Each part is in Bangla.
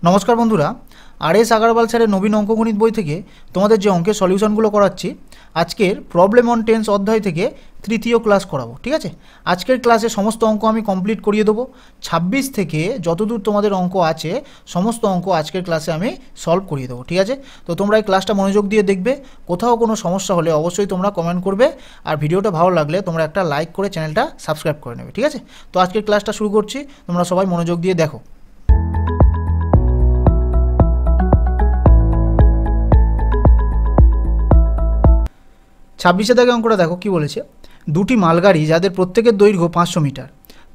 নমস্কার বন্ধুরা, আর.এস. আগারওয়াল স্যারের নবীন অঙ্কগণিত বই থেকে তোমাদের যে অঙ্কের সলিউশনগুলো করাচ্ছি আজকের প্রবলেম অন টেন্স অধ্যায় থেকে তৃতীয় ক্লাস করাবো। ঠিক আছে, আজকের ক্লাসে সমস্ত অঙ্ক আমি কমপ্লিট করিয়ে দেবো। 26 থেকে যতদূর তোমাদের অঙ্ক আছে সমস্ত অঙ্ক আজকের ক্লাসে আমি সলভ করিয়ে দেবো। ঠিক আছে, তো তোমরা এই ক্লাসটা মনোযোগ দিয়ে দেখবে। কোথাও কোনো সমস্যা হলে অবশ্যই তোমরা কমেন্ট করবে, আর ভিডিওটা ভালো লাগলে তোমরা একটা লাইক করে চ্যানেলটা সাবস্ক্রাইব করে নেবে। ঠিক আছে, তো আজকের ক্লাসটা শুরু করছি, তোমরা সবাই মনোযোগ দিয়ে দেখো। 26 দাগে অঙ্কটা দেখো কি বলেছে। দুটি মালগাড়ি যাদের প্রত্যেকের দৈর্ঘ্য 500 মিটার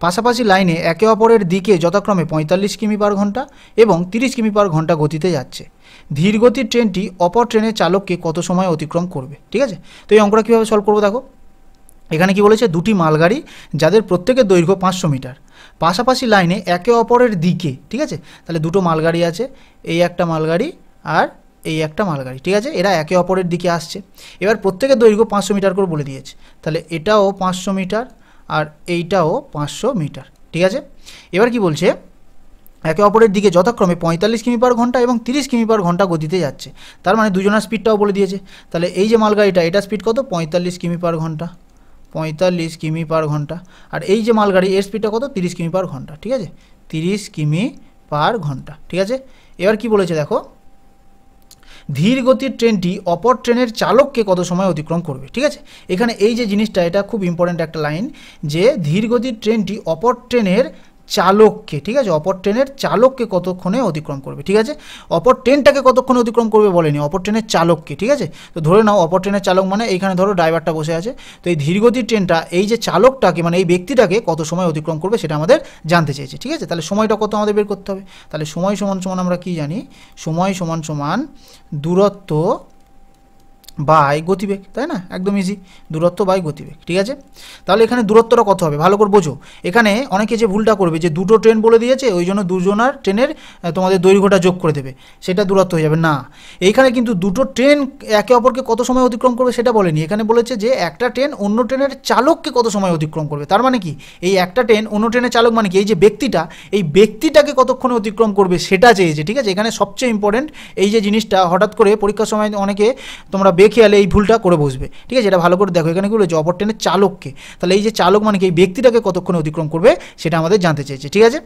পাশাপাশি লাইনে একে অপরের দিকে যথাক্রমে 45 কিমি পার ঘন্টা এবং 30 কিমি পার ঘন্টা গতিতে যাচ্ছে। ধীরগতির ট্রেনটি অপর ট্রেনের চালককে কত সময় অতিক্রম করবে? ঠিক আছে, তো এই অঙ্কটা কীভাবে সলভ করবো দেখো। এখানে কি বলেছে, দুটি মালগাড়ি যাদের প্রত্যেকের দৈর্ঘ্য 500 মিটার পাশাপাশি লাইনে একে অপরের দিকে। ঠিক আছে, তাহলে দুটো মালগাড়ি আছে, এই একটা মালগাড়ি আর এই একটা মালগাড়ি। ঠিক আছে, এরা একে অপরের দিকে আসছে। এবার প্রত্যেকের দৈর্ঘ্য 500 মিটার করে বলে দিয়েছে, তাহলে এটাও 500 মিটার আর এইটাও 500 মিটার। ঠিক আছে, এবার কি বলছে, একে অপরের দিকে যথাক্রমে 45 কিমি পার ঘন্টা এবং 30 কিমি পার ঘন্টা গতিতে যাচ্ছে। তার মানে দুজনের স্পিডটাও বলে দিয়েছে। তাহলে এই যে মালগাড়িটা, এটা স্পিড কত? 45 কিমি পার ঘন্টা, 45 কিমি পার ঘন্টা। আর এই যে মালগাড়ি, এর স্পিডটা কত? 30 কিমি পার ঘন্টা। ঠিক আছে, 30 কিমি পার ঘন্টা। ঠিক আছে, এবার কি বলেছে দেখো, ধীর গতির ট্রেনটি অপর ট্রেনের চালককে কত সময় অতিক্রম করবে? ঠিক আছে, এখানে এই যে জিনিসটা, এটা খুব ইম্পর্ট্যান্ট একটা লাইন, যে ধীর গতির ট্রেনটি অপর ট্রেনের চালককে, ঠিক আছে, অপর ট্রেনের চালককে কতক্ষণে অতিক্রম করবে। ঠিক আছে, অপর ট্রেনটাকে কতক্ষণে অতিক্রম করবে বলেনি, অপর ট্রেনের চালককে। ঠিক আছে, তো ধরে নাও অপর ট্রেনের চালক মানে এইখানে ধরো ড্রাইভারটা বসে আছে, তো এই ধীরগতির ট্রেনটা এই যে চালকটাকে মানে এই ব্যক্তিটাকে কত সময় অতিক্রম করবে সেটা আমাদের জানতে চেয়েছে। ঠিক আছে, তাহলে সময়টা কত আমাদের বের করতে হবে। তাহলে সময় সমান সমান আমরা কি জানি, সময় সমান সমান দূরত্ব বাই গতিবেগ, তাই না? একদম ইজি, দূরত্ব বাই গতিবেগ। ঠিক আছে, তাহলে এখানে দূরত্বটা কত হবে ভালো করে বোঝো। এখানে অনেকে যে ভুলটা করবে, যে দুটো ট্রেন বলে দিয়েছে ওই জন্য দুজনার ট্রেনের তোমাদের দৈর্ঘ্যটা যোগ করে দেবে, সেটা দূরত্ব হয়ে যাবে না। এইখানে কিন্তু দুটো ট্রেন একে অপরকে কত সময় অতিক্রম করবে সেটা বলেনি, এখানে বলেছে যে একটা ট্রেন অন্য ট্রেনের চালককে কত সময় অতিক্রম করবে। তার মানে কি, এই একটা ট্রেন অন্য ট্রেনের চালক মানে কি, এই যে ব্যক্তিটা, এই ব্যক্তিটাকে কতক্ষণে অতিক্রম করবে সেটা চেয়েছে। ঠিক আছে, এখানে সবচেয়ে ইম্পর্টেন্ট এই যে জিনিসটা, হঠাৎ করে পরীক্ষার সময় অনেকে তোমরা খেয়ালে এই ভুলটা করে বসবে। ঠিক আছে, এটা ভালো করে দেখো, এখানে কি বলেছে, অপর ট্রেনের চালককে, তাহলে এই যে চালক মানে কি, এই ব্যক্তিটাকে কতক্ষণে অতিক্রম করবে সেটা আমাদের জানতে চেয়েছে। ঠিক আছে,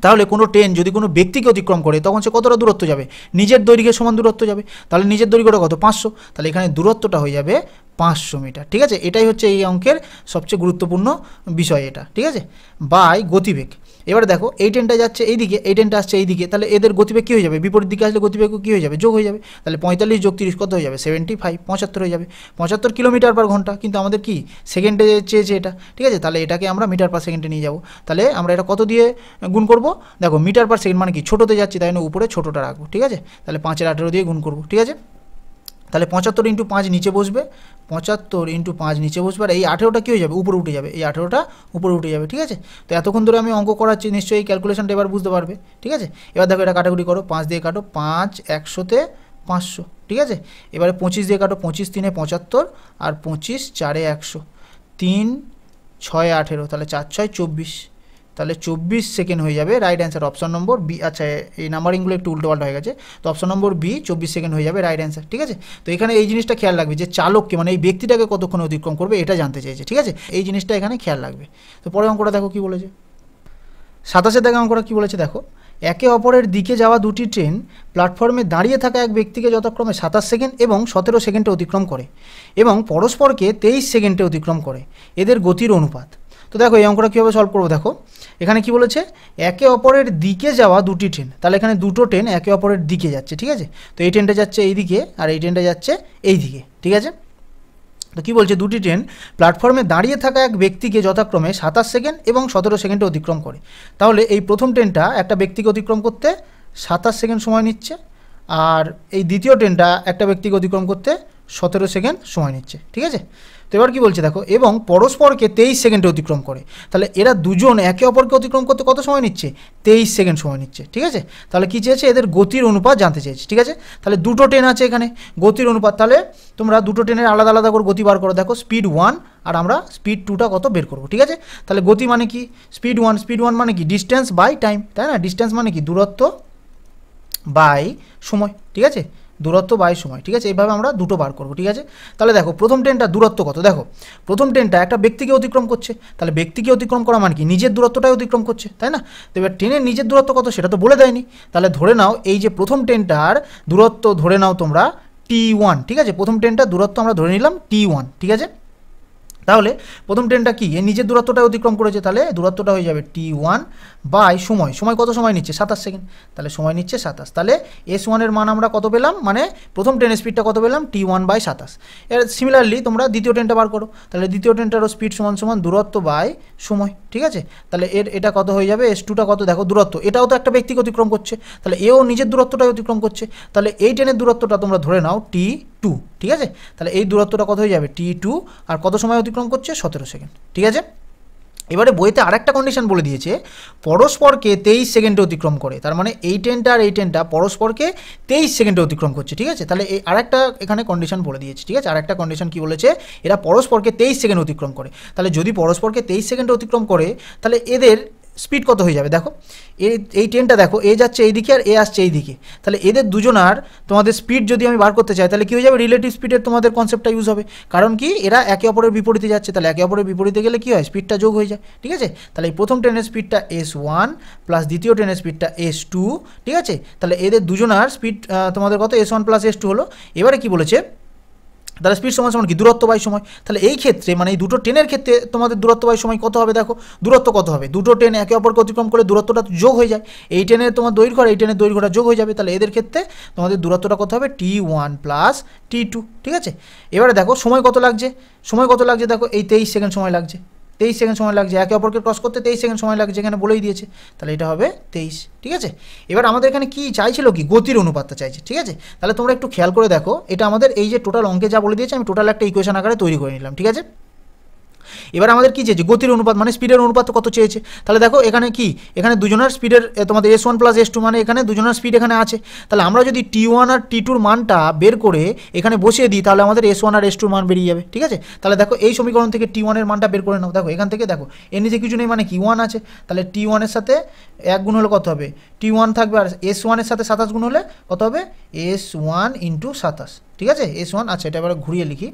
তাহলে কোনো ট্রেন যদি কোনো ব্যক্তিকে অতিক্রম করে তখন সে কতটা দূরত্ব যাবে? নিজের দৈর্ঘ্যের সমান দূরত্ব যাবে। তাহলে নিজের দৈর্ঘ্যটা কত? 500, তাহলে এখানে দূরত্বটা হয়ে যাবে 500 মিটার। ঠিক আছে, এটাই হচ্ছে এই অঙ্কের সবচেয়ে গুরুত্বপূর্ণ বিষয় এটা। ঠিক আছে, বাই গতিবেগ। এবার দেখো, এই ট্রেনটা যাচ্ছে এইদিকে, এই ট্রেনটা আসছে এইদিকে, তাহলে এদের গতিবেগ কী হয়ে যাবে? বিপরীত দিকে আসলে গতিবেগ কী হয়ে যাবে? যোগ হয়ে যাবে। তাহলে 45 যোগ 30 কত হয়ে যাবে? 75, 75 হয়ে যাবে। 75 কিলোমিটার পার ঘন্টা, কিন্তু আমাদের কি সেকেন্ডে চেয়েছে এটা। ঠিক আছে, তাহলে এটাকে আমরা মিটার পার সেকেন্ডে নিয়ে যাব। তাহলে আমরা এটা কত দিয়ে গুণ করব? দেখো, মিটার পার সেকেন্ড মানে কি, ছোটোতে যাচ্ছি তাই না, উপরে ছোটোটা রাখবো। ঠিক আছে, তাহলে 5 এর 18 দিয়ে গুণ করবো। ঠিক আছে, তাহলে 75 ইন্টু 5 নিচে বসবে, 75 ইন্টু 5 নিচে বসবে, আর এই 18টা কী হয়ে যাবে? উপরে উঠে যাবে, এই 18টা উপরে উঠে যাবে। ঠিক আছে, তো এতক্ষণ ধরে আমি অঙ্ক করাচ্ছি, নিশ্চয়ই এই ক্যালকুলেশনটা এবার বুঝতে পারবে। ঠিক আছে, এবার দেখো এটা কাটাকুটি করো, 5 দিয়ে কাটো, 5 100-তে 500। ঠিক আছে, এবারে 25 দিয়ে কাটো, 25 3-এ 75 আর 25 4-এ 100, 3 6-এ 18, তাহলে 4 6 24, তাহলে 24 সেকেন্ড হয়ে যাবে। Right answer option number B. আচ্ছা, এই নাম্বারিংগুলো একটু উল্টোপাল্টা হয়ে গেছে, তো অপশন নম্বর বি 24 সেকেন্ড হয়ে যাবে রাইট অ্যান্সার। ঠিক আছে, তো এখানে এই জিনিসটা খেয়াল রাখবে যে চালককে মানে এই ব্যক্তিটাকে কতক্ষণ অতিক্রম করবে এটা জানতে চাইছে। ঠিক আছে, এই জিনিসটা এখানে খেয়াল রাখবে। তো পরে অঙ্কটা দেখো কি বলেছে, 27 দেখা অঙ্কটা কি বলেছে দেখো, একে অপরের দিকে যাওয়া দুটি ট্রেন প্ল্যাটফর্মে দাঁড়িয়ে থাকা এক ব্যক্তিকে যথাক্রমে 27 সেকেন্ড এবং 17 সেকেন্ডে অতিক্রম করে এবং পরস্পরকে 23 সেকেন্ডে অতিক্রম করে, এদের গতির অনুপাত। তো দেখো এই অঙ্কটা কীভাবে সলভ করবো দেখো, এখানে কি বলেছে, একে অপরের দিকে যাওয়া দুটি ট্রেন, তাহলে এখানে দুটো ট্রেন একে অপরের দিকে যাচ্ছে। ঠিক আছে, তো এই ট্রেনটা যাচ্ছে এই দিকে আর এই ট্রেনটা যাচ্ছে এই দিকে। ঠিক আছে, তো কী বলছে, দুটি ট্রেন প্ল্যাটফর্মে দাঁড়িয়ে থাকা এক ব্যক্তিকে যথাক্রমে 27 সেকেন্ড এবং 17 সেকেন্ডে অতিক্রম করে। তাহলে এই প্রথম ট্রেনটা একটা ব্যক্তিকে অতিক্রম করতে 27 সেকেন্ড সময় নিচ্ছে, আর এই দ্বিতীয় ট্রেনটা একটা ব্যক্তিকে অতিক্রম করতে 17 সেকেন্ড সময় নিচ্ছে। ঠিক আছে, তো এবার কী বলছে দেখো, এবং পরস্পরকে 23 সেকেন্ডে অতিক্রম করে, তাহলে এরা দুজন একে অপরকে অতিক্রম করতে কত সময় নিচ্ছে? 23 সেকেন্ড সময় নিচ্ছে। ঠিক আছে, তাহলে কী চেয়েছে, এদের গতির অনুপাত জানতে চেয়েছে। ঠিক আছে, তাহলে দুটো ট্রেন আছে এখানে, গতির অনুপাত, তাহলে তোমরা দুটো ট্রেনের আলাদা আলাদা করে গতি বার করো। দেখো, স্পিড 1 আর আমরা স্পিড 2টা কত বের করবো। ঠিক আছে, তাহলে গতি মানে কি, স্পিড 1 মানে কি ডিস্টেন্স বাই টাইম, তাই না? ডিস্টেন্স মানে কি দূরত্ব বাই সময়, ঠিক আছে, দূরত্ব বাই সময়, ঠিক আছে, এইভাবে আমরা দুটো বার করবো, ঠিক আছে। তাহলে দেখো প্রথম ট্রেনটা দূরত্ব কত, দেখো প্রথম ট্রেনটা একটা ব্যক্তিকে অতিক্রম করছে, তাহলে ব্যক্তিকে অতিক্রম করা মানে কি নিজের দূরত্বটাই অতিক্রম করছে, তাই না। তো এবার ট্রেনের নিজের দূরত্ব কত সেটা তো বলে দেয়নি, তাহলে ধরে নাও এই যে প্রথম ট্রেনটার দূরত্ব ধরে নাও তোমরা T1, ঠিক আছে, প্রথম ট্রেনটার দূরত্ব আমরা ধরে নিলাম T1, ঠিক আছে। তাহলে প্রথম ট্রেনটা কি এর নিজের দূরত্বটা অতিক্রম করেছে, তাহলে দূরত্বটা হয়ে যাবে T1 বাই সময়, সময় কত সময় নিচ্ছে 27 সেকেন্ড, তাহলে সময় নিচ্ছে 27, তাহলে S1 এর মান আমরা কত পেলাম, মানে প্রথম ট্রেনের স্পিডটা কত পেলাম T1 বাই 27। এর সিমিলারলি তোমরা দ্বিতীয় ট্রেনটা বার করো, তাহলে দ্বিতীয় ট্রেনটারও স্পিড সমান সমান দূরত্ব বাই সময়, ঠিক আছে, তাহলে এটা কত হয়ে যাবে, S2টা কত দেখো দূরত্ব, এটাও তো একটা ব্যক্তিকে অতিক্রম করছে, তাহলে এও নিজের দূরত্বটাই অতিক্রম করছে, তাহলে এই ট্রেনের দূরত্বটা তোমরা ধরে নাও T2, ঠিক আছে, তাহলে এই দূরত্বটা কত হয়ে যাবে T2, আর কত সময় অতিক্রম করছে 17 সেকেন্ড, ঠিক আছে। এবারে বইতে আরেকটা কন্ডিশন বলে দিয়েছে, পরস্পরকে 23 সেকেন্ডে অতিক্রম করে, তার মানে এই ট্রেনটা আর এই ট্রেনটা পরস্পরকে 23 সেকেন্ডে অতিক্রম করছে, ঠিক আছে, তাহলে এই আরেকটা এখানে কন্ডিশন বলে দিয়েছে, ঠিক আছে, আরেকটা কন্ডিশন কি বলেছে, এরা পরস্পরকে 23 সেকেন্ড অতিক্রম করে, তাহলে যদি পরস্পরকে 23 সেকেন্ডে অতিক্রম করে তাহলে এদের স্পিড কত হয়ে যাবে, দেখো এই ট্রেনটা দেখো এ যাচ্ছে এইদিকে আর এ আসছে এইদিকে, তাহলে এদের দুজনার তোমাদের স্পিড যদি আমি বার করতে চাই তাহলে কী হয়ে যাবে, রিলেটিভ স্পিডের তোমাদের কনসেপ্টটা ইউজ হবে, কারণ কি এরা একে অপরের বিপরীতে যাচ্ছে, তাহলে একে অপরের বিপরীতে গেলে কী হয়, স্পিডটা যোগ হয়ে যায়, ঠিক আছে, তাহলে এই প্রথম ট্রেনের স্পিডটা S1 প্লাস দ্বিতীয় ট্রেনের স্পিডটা S2, ঠিক আছে, তাহলে এদের দুজনার স্পিড তোমাদের কত S1 প্লাস S2 হলো। এবারে কি বলেছে, তাহলে স্পিড সমান সমান কি দূরত্ব বাই সময়, তাহলে এই ক্ষেত্রে মানে এই দুটো ট্রেনের ক্ষেত্রে তোমাদের দূরত্ব বাই সময় কত হবে, দেখো দূরত্ব কত হবে, দুটো ট্রেন একে অপরকে অতিক্রম করে দূরত্বটা যোগ হয়ে যায়, এই ট্রেনের তোমার দৈর্ঘ্য আর এই ট্রেনের দৈর্ঘ্যটা যোগ হয়ে যাবে, তাহলে এদের ক্ষেত্রে তোমাদের দূরত্বটা কত হবে T1 প্লাস T2, ঠিক আছে। এবারে দেখো সময় কত লাগছে, সময় কত লাগছে দেখো এই 23 সেকেন্ড সময় লাগছে, 23 সেকেন্ড সময় লাগছে, একে অপরকে ক্রস করতে 23 সেকেন্ড সময় লাগছে, এখানে বলেই দিয়েছে, তাহলে এটা হবে 23, ঠিক আছে। এবার আমাদের এখানে কি চাইছিল, কি গতির অনুপাতটা চাইছে, ঠিক আছে, তাহলে তোমরা একটু খেয়াল করে দেখো, এটা আমাদের এই যে টোটাল অঙ্কে যা বলে দিয়েছে আমি টোটাল একটা ইকুয়েশন আকারে তৈরি করে নিলাম, ঠিক আছে। এবার আমাদের কি চেয়েছে, গতির অনুপাত মানে স্পিডের অনুপাত কত চেয়েছে, তাহলে দেখো এখানে কি এখানে দুজনের স্পিডের তোমাদের S1 প্লাস S2 মানে এখানে দুজনের স্পিড এখানে আছে, তাহলে আমরা যদি T1 আর T2-র মানটা বের করে এখানে বসিয়ে দিই তাহলে আমাদের S1 আর S2-র মান বেরিয়ে যাবে, ঠিক আছে। তাহলে দেখো এই সমীকরণ থেকে T1 এর মানটা বের করে নাও, দেখো এখান থেকে দেখো এর নিচে কিছু নেই মানে কি 1 আছে, তাহলে T1 এর সাথে 1 গুণ হলে কত হবে, T1 থাকবে, আর S1 এর সাথে 27 গুণ হলে কত হবে, S1 ইন্টু 27, ঠিক আছে, S1, আচ্ছা এটা এবার ঘুরিয়ে লিখি,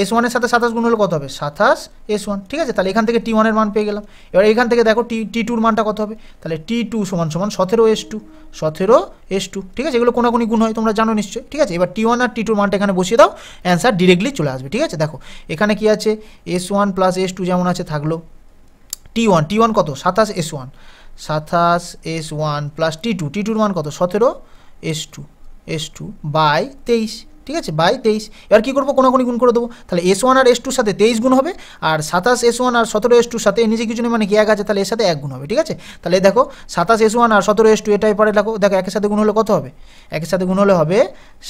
S1 এর সাথে 27 গুণ হলে কত হবে, 27 S1, ঠিক আছে, তাহলে এখান থেকে T1 এর মান পেয়ে গেলাম। এবার এখান থেকে দেখো T2-র মানটা কত হবে, তাহলে T2 সমান সমান 17 S2, ঠিক আছে, এগুলো কোনাকুনি গুণ হয় তোমরা জানো নিশ্চয়ই, ঠিক আছে। এবার T1 আর T2-র মানটা এখানে বসিয়ে দাও, অ্যান্সার ডিরেক্টলি চলে আসবে, ঠিক আছে। দেখো এখানে কি আছে, S1 প্লাস S2 যেমন আছে থাকলো, T1 কত 27 S1 প্লাস T2-র মান কত 17 S2 বাই 23, ঠিক আছে, বাই 23। এবার কী করবো, কোনাকুনি গুণ করে দেবো, তাহলে S1 আর S2-র সাথে 23 গুণ হবে, আর 27 S1 আর 17 S2-র সাথে নিজে কিছু নেই মানে কি 1 আছে, তাহলে এর সাথে 1 গুণ হবে, ঠিক আছে। তাহলে দেখো 27 S1 আর 17 S2 এটাই পরে দেখো একের সাথে গুণ হলে কত হবে, একের সাথে গুণ হলে হবে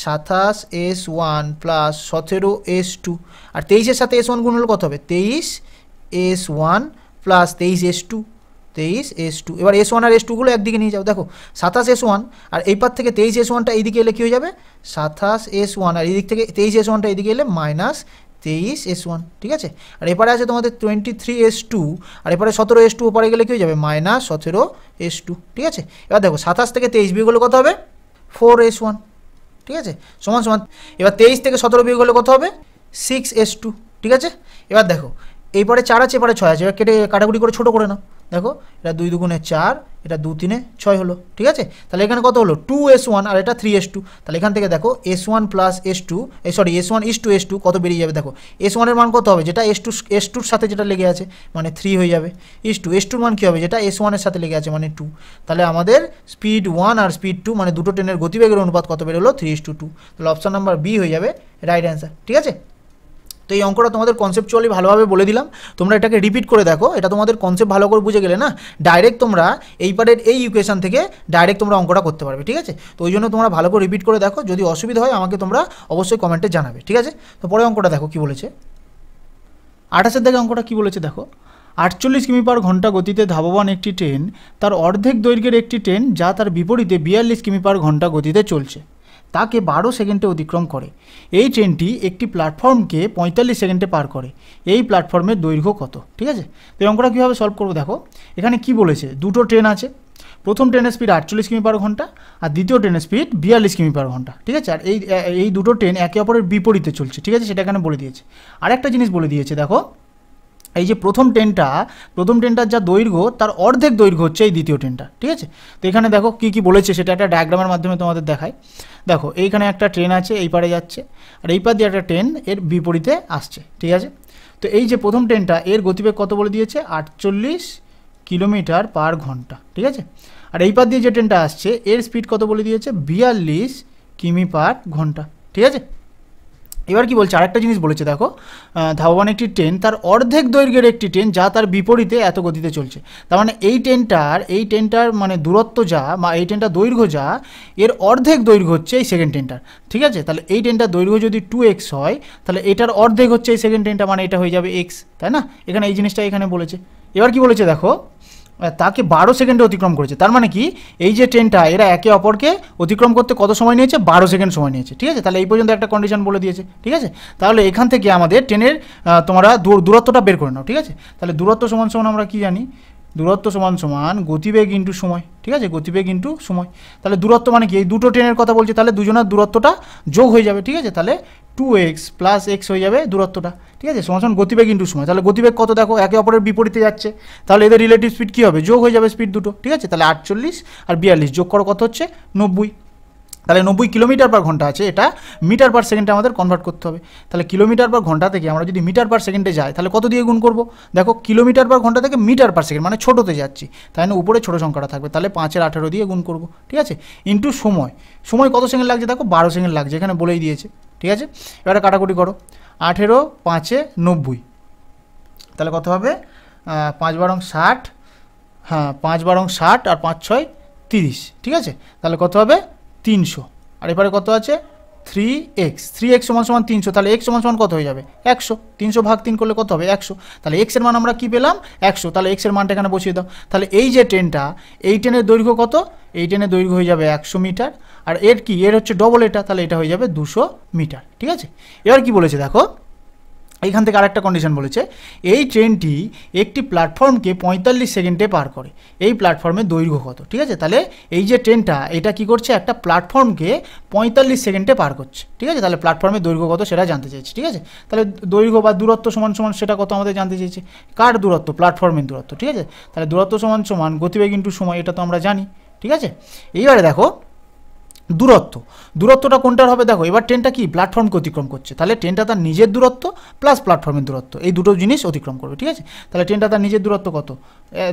27 S1 প্লাস 17 S2, আর 23-এর সাথে S1 গুণ হলে কত হবে, 23 S1 প্লাস 23 S2, এবার S1 আর S2 গুলো একদিকে নিয়ে যাও, দেখো 27 S1 আর এই পার থেকে 23 S1টা এইদিকে এলে কী হয়ে যাবে, 27 S1 আর এই দিক থেকে 23 S1টা এইদিকে এলে মাইনাস 23 S1, ঠিক আছে। আর এপারে আছে তোমাদের 23 S2, আর এপারে 17 S2 ওপারে গেলে কী হয়ে যাবে, মাইনাস 17 S2, ঠিক আছে। এবার দেখো 27 থেকে 23 বিয়োগ হলে কত হবে, 4 S1, ঠিক আছে, সমান সমান, এবার 23 থেকে 17 বিয়োগ হলে কত হবে, 6 S2, ঠিক আছে। এবার দেখো এইবারে 4 আছে, এবারে 6 আছে, এবার কেটে কাটাকুটি করে ছোটো করে নাও, দেখো এটা 2 দুগুণে 4, এটা 2 3 6 হলো, ঠিক আছে। তাহলে এখানে কত হলো 2 S1 আর এটা 3 S2, তাহলে এখান থেকে দেখো S1 plus S2 S1 is to S2 কত বেরিয়ে যাবে, দেখো S1 এর মান কত হবে, যেটা S2-র সাথে যেটা লেগে আছে মানে 3 হয়ে যাবে, S2-র মান কী হবে, যেটা S1 এর সাথে লেগে আছে মানে 2, তাহলে আমাদের স্পিড 1 আর স্পিড 2 মানে দুটো ট্রেনের গতিবেগের অনুপাত কত বেরোলো 3:2, তাহলে অপশান নাম্বার বি হয়ে যাবে রাইট অ্যান্সার, ঠিক আছে। তো এই অঙ্কটা তোমাদের কনসেপচুয়ালি ভালোভাবে বলে দিলাম, তোমরা এটাকে রিপিট করে দেখো, এটা তোমাদের কনসেপ্ট ভালো করে বুঝে গেলে না ডাইরেক্ট তোমরা এই পারের এই ইকুয়েশন থেকে ডাইরেক্ট তোমরা অঙ্কটা করতে পারবে, ঠিক আছে। তো ওই জন্য তোমরা ভালো করে রিপিট করে দেখো, যদি অসুবিধা হয় আমাকে তোমরা অবশ্যই কমেন্টে জানাবে, ঠিক আছে। তো পরে অঙ্কটা দেখো কি বলেছে, 28-এর দিকে অঙ্কটা কি বলেছে দেখো, 48 কিমি/ঘন্টা গতিতে ধাবমান একটি ট্রেন তার অর্ধেক দৈর্ঘ্যের একটি ট্রেন যা তার বিপরীতে 42 কিমি/ঘন্টা গতিতে চলছে তাকে 12 সেকেন্ডে অতিক্রম করে। এই ট্রেনটি একটি প্ল্যাটফর্মকে 45 সেকেন্ডে পার করে, এই প্ল্যাটফর্মের দৈর্ঘ্য কত, ঠিক আছে। তো এই অঙ্কটা কীভাবে সলভ করবো দেখো, এখানে কি বলেছে, দুটো ট্রেন আছে, প্রথম ট্রেনের স্পিড 48 কিমি পার ঘন্টা আর দ্বিতীয় ট্রেনের স্পিড 42 কিমি পার ঘন্টা, ঠিক আছে। আর এই দুটো ট্রেন একে অপরের বিপরীতে চলছে, ঠিক আছে, সেটা এখানে বলে দিয়েছে। আরেকটা জিনিস বলে দিয়েছে, দেখো এই যে প্রথম ট্রেনটার যা দৈর্ঘ্য তার অর্ধেক দৈর্ঘ্য হচ্ছে এই দ্বিতীয় ট্রেনটা, ঠিক আছে। তো এখানে দেখো কী কী বলেছে সেটা একটা ডায়াগ্রামের মাধ্যমে তোমাদের দেখায়। দেখো এইখানে একটা ট্রেন আছে, এই পারে যাচ্ছে, আর এই পার দিয়ে একটা ট্রেন এর বিপরীতে আসছে, ঠিক আছে। তো এই যে প্রথম ট্রেনটা এর গতিবেগ কত বলে দিয়েছে, 48 কিলোমিটার পার ঘন্টা, ঠিক আছে। আর এই পার দিয়ে যে ট্রেনটা আসছে এর স্পিড কত বলে দিয়েছে, 42 কিমি পার ঘন্টা, ঠিক আছে। এবার কি বলছে, আরেকটা জিনিস বলেছে, দেখো ধাবমান একটি ট্রেন তার অর্ধেক দৈর্ঘ্যের একটি ট্রেন যা তার বিপরীতে এত গতিতে চলছে। তার মানে এই ট্রেনটার মানে দূরত্ব যা বা এই ট্রেনটার দৈর্ঘ্য যা এর অর্ধেক দৈর্ঘ্য হচ্ছে এই সেকেন্ড ট্রেনটার, ঠিক আছে। তাহলে এই ট্রেনটার দৈর্ঘ্য যদি 2x হয় তাহলে এটার অর্ধেক হচ্ছে এই সেকেন্ড ট্রেনটা, মানে এটা হয়ে যাবে x, তাই না। এখানে এই জিনিসটা এখানে বলেছে। এবার কি বলেছে, দেখো তাকে 12 সেকেন্ডে অতিক্রম করেছে। তার মানে কি এই যে ট্রেনটা এরা একে অপরকে অতিক্রম করতে কত সময় নিয়েছে, 12 সেকেন্ড সময় নিয়েছে, ঠিক আছে। তাহলে এই পর্যন্ত একটা কন্ডিশন বলে দিয়েছে, ঠিক আছে। তাহলে এখান থেকে আমাদের ট্রেনের তোমরা দূরত্বটা বের করে নাও, ঠিক আছে। তাহলে দূরত্ব সমান সমান আমরা কি জানি, দূরত্ব সমান সমান গতিবেগ ইন্টু সময়, ঠিক আছে, গতিবেগ ইন্টু সময়। তাহলে দূরত্ব মানে কি, এই দুটো ট্রেনের কথা বলছে, তাহলে দুজনের দূরত্বটা যোগ হয়ে যাবে, ঠিক আছে। তাহলে 2x প্লাস x হয়ে যাবে দূরত্বটা, ঠিক আছে, সমান সমান গতিবেগ ইন্টু সময়। তাহলে গতিবেগ কত, দেখো একে অপরের বিপরীতে যাচ্ছে, তাহলে এদের রিলেটিভ স্পিড কী হবে, যোগ হয়ে যাবে স্পিড দুটো, ঠিক আছে। তাহলে 48 আর 42 যোগ করো কত হচ্ছে 90। তাহলে 90 কিলোমিটার পার ঘন্টা আছে, এটা মিটার পার সেকেন্ডে আমাদের কনভার্ট করতে হবে। তাহলে কিলোমিটার পার ঘন্টা থেকে আমরা যদি মিটার পার সেকেন্ডে যাই তাহলে কত দিয়ে গুণ করব, দেখো কিলোমিটার পার ঘন্টা থেকে মিটার পার সেকেন্ড মানে ছোটোতে যাচ্ছি, তাই না, উপরে ছোটো সংখ্যাটা থাকবে, তাহলে 5-এর 18 দিয়ে গুণ করব, ঠিক আছে, ইন্টু সময় কত সেকেন্ড লাগছে, দেখো 12 সেকেন্ড লাগছে, এখানে বলেই দিয়েছে, ঠিক আছে। এবারে কাটাকুটি করো, 18 5-এ 90, তাহলে কত হবে 5 বারং 60, হ্যাঁ 5 বারং 60 আর 5 6 30, ঠিক আছে। তাহলে কত হবে 300, আর এবারে কত আছে 3x সমান সমান 300, তাহলে x সমান সমান কত হয়ে যাবে 100, 300 ভাগ 3 করলে কত হবে 100, তাহলে x এর মান আমরা কি পেলাম 100, তাহলে x এর মানটা এখানে বসিয়ে দাও। তাহলে এই যে ট্রেনটা এই ট্রেনের দৈর্ঘ্য কত, এই ট্রেনের দৈর্ঘ্য হয়ে যাবে 100 মিটার, আর এর হচ্ছে ডবল এটা, তাহলে এটা হয়ে যাবে 200 মিটার, ঠিক আছে। এবার কি বলেছে, দেখো এইখান থেকে আরেকটা কন্ডিশন বলেছে, এই ট্রেনটি একটি প্ল্যাটফর্মকে 45 সেকেন্ডে পার করে, এই প্ল্যাটফর্মের দৈর্ঘ্য কত, ঠিক আছে। তাহলে এই যে ট্রেনটা এটা কি করছে, একটা প্ল্যাটফর্মকে 45 সেকেন্ডে পার করছে, ঠিক আছে। তাহলে প্ল্যাটফর্মের দৈর্ঘ্য কত সেটা জানতে চাইছে, ঠিক আছে। তাহলে দৈর্ঘ্য বা দূরত্ব সমান সমান সেটা কত আমাদের জানতে চাইছে, কার দূরত্ব, প্ল্যাটফর্মের দূরত্ব, ঠিক আছে। তাহলে দূরত্ব সমান সমান গতিবেগ ইন্টু সময়, এটা তো আমরা জানি, ঠিক আছে। এইবারে দেখো দূরত্বটা কোনটার হবে, দেখো এবার ট্রেনটা কি প্ল্যাটফর্মকে অতিক্রম করছে, তাহলে ট্রেনটা তার নিজের দূরত্ব প্লাস প্ল্যাটফর্মের দূরত্ব এই দুটো জিনিস অতিক্রম করবে, ঠিক আছে। তাহলে ট্রেনটা তার নিজের দূরত্ব কত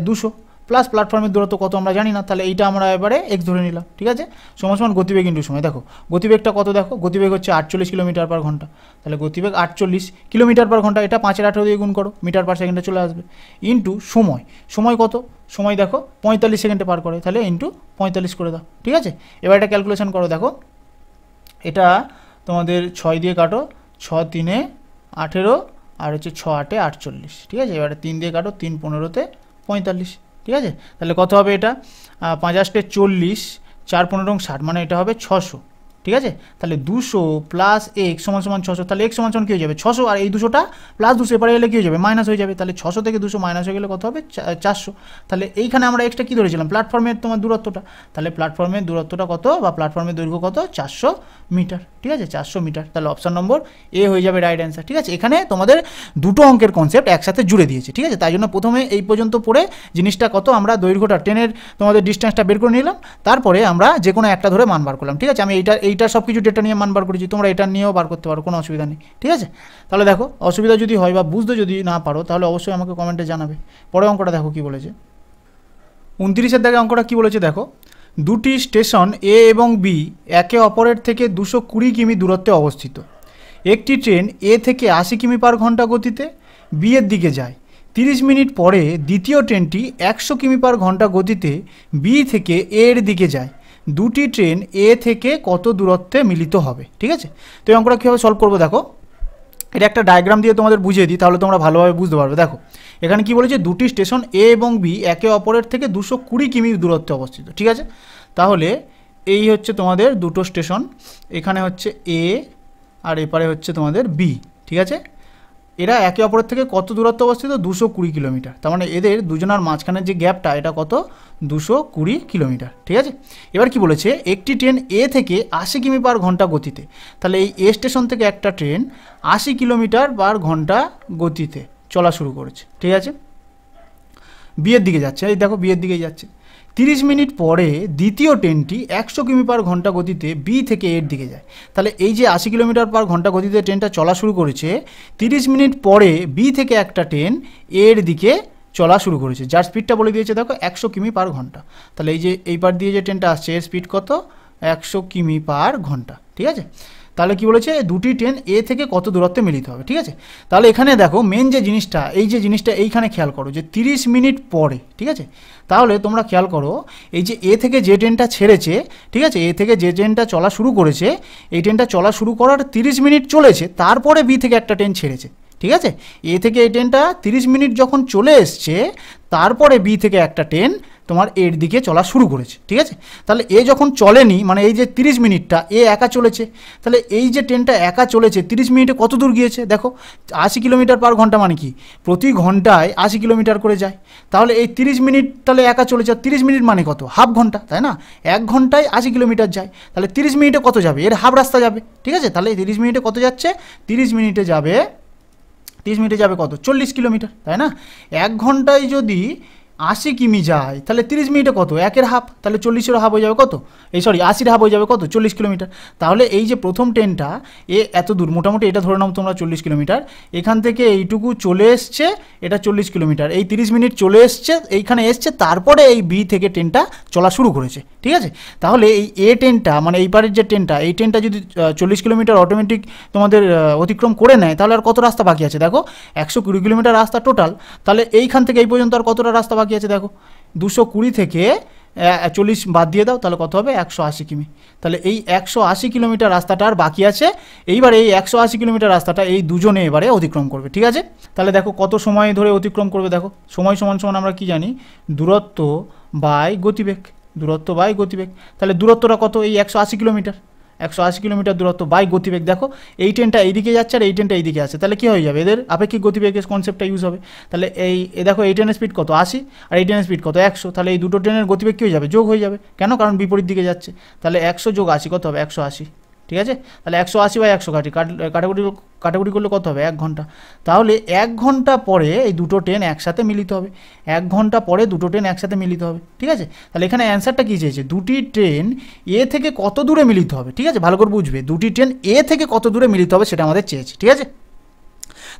200 প্লাস প্ল্যাটফর্মের দূরত্ব কত আমরা জানি না, তাহলে এইটা আমরা এবারে x ধরে নিলাম, ঠিক আছে, সমান সমান গতিবেগ ইন্টু সময়। দেখো গতিবেগটা কত, দেখো গতিবেগ হচ্ছে 48 কিলোমিটার পার ঘন্টা, তাহলে গতিবেগ 48 কিলোমিটার পার ঘন্টা, এটা 5-এর 18 দিয়ে গুণ করো, মিটার পার সেকেন্ডে চলে আসবে, ইন্টু সময় কত, সময় দেখো 45 সেকেন্ডে পার করে, তাহলে ইন্টু 45 করে দাও, ঠিক আছে। এবার এটা ক্যালকুলেশন করো, দেখো এটা তোমাদের 6 দিয়ে কাটো, 6 3-এ 18 আর হচ্ছে 6 8-এ 48, ঠিক আছে। এবারে 3 দিয়ে কাটো, 3 15-তে 45, ঠিক আছে। তাহলে কত হবে এটা 5 8-এ 40, 4 15 60, মানে এটা হবে 600, ঠিক আছে। তাহলে 200 প্লাস x সমান সমান 600, তাহলে x সমান সমান কী হয়ে যাবে 600, আর এই 200টা প্লাস 200 এবারে এলে কী হয়ে যাবে মাইনাস হয়ে যাবে, তাহলে 600 থেকে 200 মাইনাস হয়ে গেলে কত হবে 400। তাহলে এইখানে আমরা এক্সটা কী ধরেছিলাম, প্ল্যাটফর্মের তোমার দূরত্বটা, তাহলে প্ল্যাটফর্মের দূরত্বটা কত বা প্ল্যাটফর্মের দৈর্ঘ্য কত 400 মিটার, ঠিক আছে, 400 মিটার। তাহলে অপশান নম্বর এ হয়ে যাবে রাইট অ্যান্সার, ঠিক আছে। এখানে তোমাদের দুটো অঙ্কের কনসেপ্ট একসাথে জুড়ে দিয়েছে, ঠিক আছে। তাই জন্য প্রথমে এই পর্যন্ত পড়ে জিনিসটা কত আমরা দৈর্ঘ্যটা ট্রেনের তোমাদের ডিস্টেন্সটা বের করে নিলাম, তারপরে আমরা যে কোনো একটা ধরে মান বার করলাম, ঠিক আছে। আমি এইটা সব কিছু ডেটা নিয়ে মান বার করেছি, তোমরা এটা নিয়েও বার করতে পারো, কোনো অসুবিধা নেই, ঠিক আছে। তাহলে দেখো অসুবিধা যদি হয় বা বুঝতে যদি না পারো তাহলে অবশ্যই আমাকে কমেন্টে জানাবে। পরে অঙ্কটা দেখো কি বলেছে, 29-এর দাগে অঙ্কটা কি বলেছে, দেখো দুটি স্টেশন এ এবং বি একে অপরের থেকে 220 কিমি দূরত্বে অবস্থিত। একটি ট্রেন এ থেকে 80 কিমি পার ঘন্টা গতিতে বি এর দিকে যায়, 30 মিনিট পরে দ্বিতীয় ট্রেনটি 100 কিমি পার ঘন্টা গতিতে বি থেকে এ এর দিকে যায়, দুটি ট্রেন এ থেকে কত দূরত্বে মিলিত হবে, ঠিক আছে। তো এই অঙ্কটা কীভাবে সলভ করবো, দেখো এটা একটা ডায়াগ্রাম দিয়ে তোমাদের বুঝিয়ে দিই, তাহলে তোমরা ভালোভাবে বুঝতে পারবে। দেখো এখানে কি বলেছে, দুটি স্টেশন এ এবং বি একে অপরের থেকে 220 কিমি দূরত্বে অবস্থিত, ঠিক আছে। তাহলে এই হচ্ছে তোমাদের দুটো স্টেশন, এখানে হচ্ছে এ আর এপারে হচ্ছে তোমাদের বি, ঠিক আছে। এরা একে অপরের থেকে কত দূরত্ব অবস্থিত 220 কিলোমিটার। তার মানে এদের দুজনের মাঝখানের যে গ্যাপটা এটা কত 220 কিলোমিটার। ঠিক আছে, এবার কি বলেছে একটি ট্রেন এ থেকে 80 কিমি পার ঘন্টা গতিতে, তাহলে এই এ স্টেশন থেকে একটা ট্রেন 80 কিলোমিটার পার ঘন্টা গতিতে চলা শুরু করেছে। ঠিক আছে, বিয়ের দিকে যাচ্ছে, এই দেখো বিয়ের দিকেই যাচ্ছে। 30 মিনিট পরে দ্বিতীয় ট্রেনটি 100 কিমি পার ঘন্টা গতিতে বি থেকে এর দিকে যায়। তাহলে এই যে 80 কিলোমিটার পার ঘন্টা গতিতে ট্রেনটা চলা শুরু করেছে, 30 মিনিট পরে বি থেকে একটা ট্রেন এর দিকে চলা শুরু করেছে, যার স্পিডটা বলে দিয়েছে দেখো 100 কিমি পার ঘন্টা। তাহলে এই যে এই পার দিয়ে যে ট্রেনটা আসছে এর স্পিড কত 100 কিমি পার ঘন্টা। ঠিক আছে, তাহলে কি বলেছে দুটি ট্রেন এ থেকে কত দূরত্বে মিলিত হবে। ঠিক আছে, তাহলে এখানে দেখো মেন যে জিনিসটা এই যে জিনিসটা এইখানে খেয়াল করো যে 30 মিনিট পরে। ঠিক আছে, তাহলে তোমরা খেয়াল করো এই যে এ থেকে যে ট্রেনটা ছেড়েছে, ঠিক আছে, এ থেকে যে ট্রেনটা চলা শুরু করেছে, এই ট্রেনটা চলা শুরু করার 30 মিনিট চলেছে, তারপরে বি থেকে একটা ট্রেন ছেড়েছে। ঠিক আছে, এ থেকে এই ট্রেনটা 30 মিনিট যখন চলে এসছে, তারপরে বি থেকে একটা ট্রেন তোমার এর দিকে চলা শুরু করেছে। ঠিক আছে, তাহলে এ যখন চলেনি মানে এই যে 30 মিনিটটা এ একা চলেছে, তাহলে এই যে ট্রেনটা একা চলেছে 30 মিনিটে কত দূর গিয়েছে দেখো 80 কিলোমিটার পার ঘন্টা, মানে কি প্রতি ঘন্টায় 80 কিলোমিটার করে যায়। তাহলে এই 30 মিনিট তাহলে একা চলেছে, 30 মিনিট মানে কত হাফ ঘন্টা, তাই না, 1 ঘন্টায় 80 কিলোমিটার যায়, তাহলে 30 মিনিটে কত যাবে এর হাফ রাস্তা যাবে। ঠিক আছে, তাহলে 30 মিনিটে কত যাচ্ছে 30 মিনিটে যাবে কত 40 কিলোমিটার, তাই না। 1 ঘন্টায় যদি 80 কিমি যায় তাহলে 30 মিনিটে কত 1-এর হাফ, তাহলে 40-এর হাফ হয়ে যাবে কত 80-র হাফ হয়ে যাবে কত 40 কিলোমিটার। তাহলে এই যে প্রথম ট্রেনটা এত দূর মোটামুটি এটা ধরে নাও তোমরা 40 কিলোমিটার, এখান থেকে এইটুকু চলে এসছে এটা 40 কিলোমিটার, এই 30 মিনিট চলে এসছে এইখানে এসছে, তারপরে এই বি থেকে ট্রেনটা চলা শুরু করেছে। ঠিক আছে, তাহলে এই এ ট্রেনটা মানে এই পারের যে ট্রেনটা এই ট্রেনটা যদি 40 কিলোমিটার অটোমেটিক তোমাদের অতিক্রম করে নেয়, তাহলে আর কত রাস্তা বাকি আছে দেখো 120 কিলোমিটার রাস্তা টোটাল। তাহলে এইখান থেকে এই পর্যন্ত আর কতটা রাস্তা বাকি আছে দেখো 220 থেকে 40 বাদ দিয়ে দাও, তাহলে কত হবে 180 কিমি। তাহলে এই 180 কিলোমিটার রাস্তাটা আর বাকি আছে, এইবার এই 180 কিলোমিটার রাস্তাটা এই দুজনে এবারে অতিক্রম করবে। ঠিক আছে, তাহলে দেখো কত সময় ধরে অতিক্রম করবে, দেখো সময় সমান সমান আমরা কি জানি দূরত্ব বাই গতিবেগ, দূরত্ব বাই গতিবেগ। তাহলে দূরত্বটা কত এই 180 কিলোমিটার, 180 কিলোমিটার দূরত্ব বাই গতিবেগ। দেখো এই ট্রেনটা এইদিকে যাচ্ছে আর এই ট্রেনটা এইদিকে আসছে, তাহলে কী হয়ে যাবে এদের আপেক্ষিক গতিবেগের কনসেপ্টটা ইউজ হবে। তাহলে দেখো এই ট্রেনের স্পিড কত 80 আর এই ট্রেনের স্পিড কত 100, তাহলে এই দুটো ট্রেনের গতিবেগ কী হয়ে যাবে যোগ হয়ে যাবে, কেন কারণ বিপরীত দিকে যাচ্ছে। তাহলে 100 যোগ 80 কত হবে 180। ঠিক আছে, তাহলে 180 বাই 100 কাটাকুটি করলে কত হবে 1 ঘন্টা। তাহলে 1 ঘন্টা পরে এই দুটো ট্রেন একসাথে মিলিত হবে, 1 ঘন্টা পরে দুটো ট্রেন একসাথে মিলিত হবে। ঠিক আছে, তাহলে এখানে অ্যান্সারটা কী চেয়েছে দুটি ট্রেন এ থেকে কত দূরে মিলিত হবে। ঠিক আছে, ভালো করে বুঝবে দুটি ট্রেন এ থেকে কত দূরে মিলিত হবে সেটা আমাদের চেয়েছে। ঠিক আছে,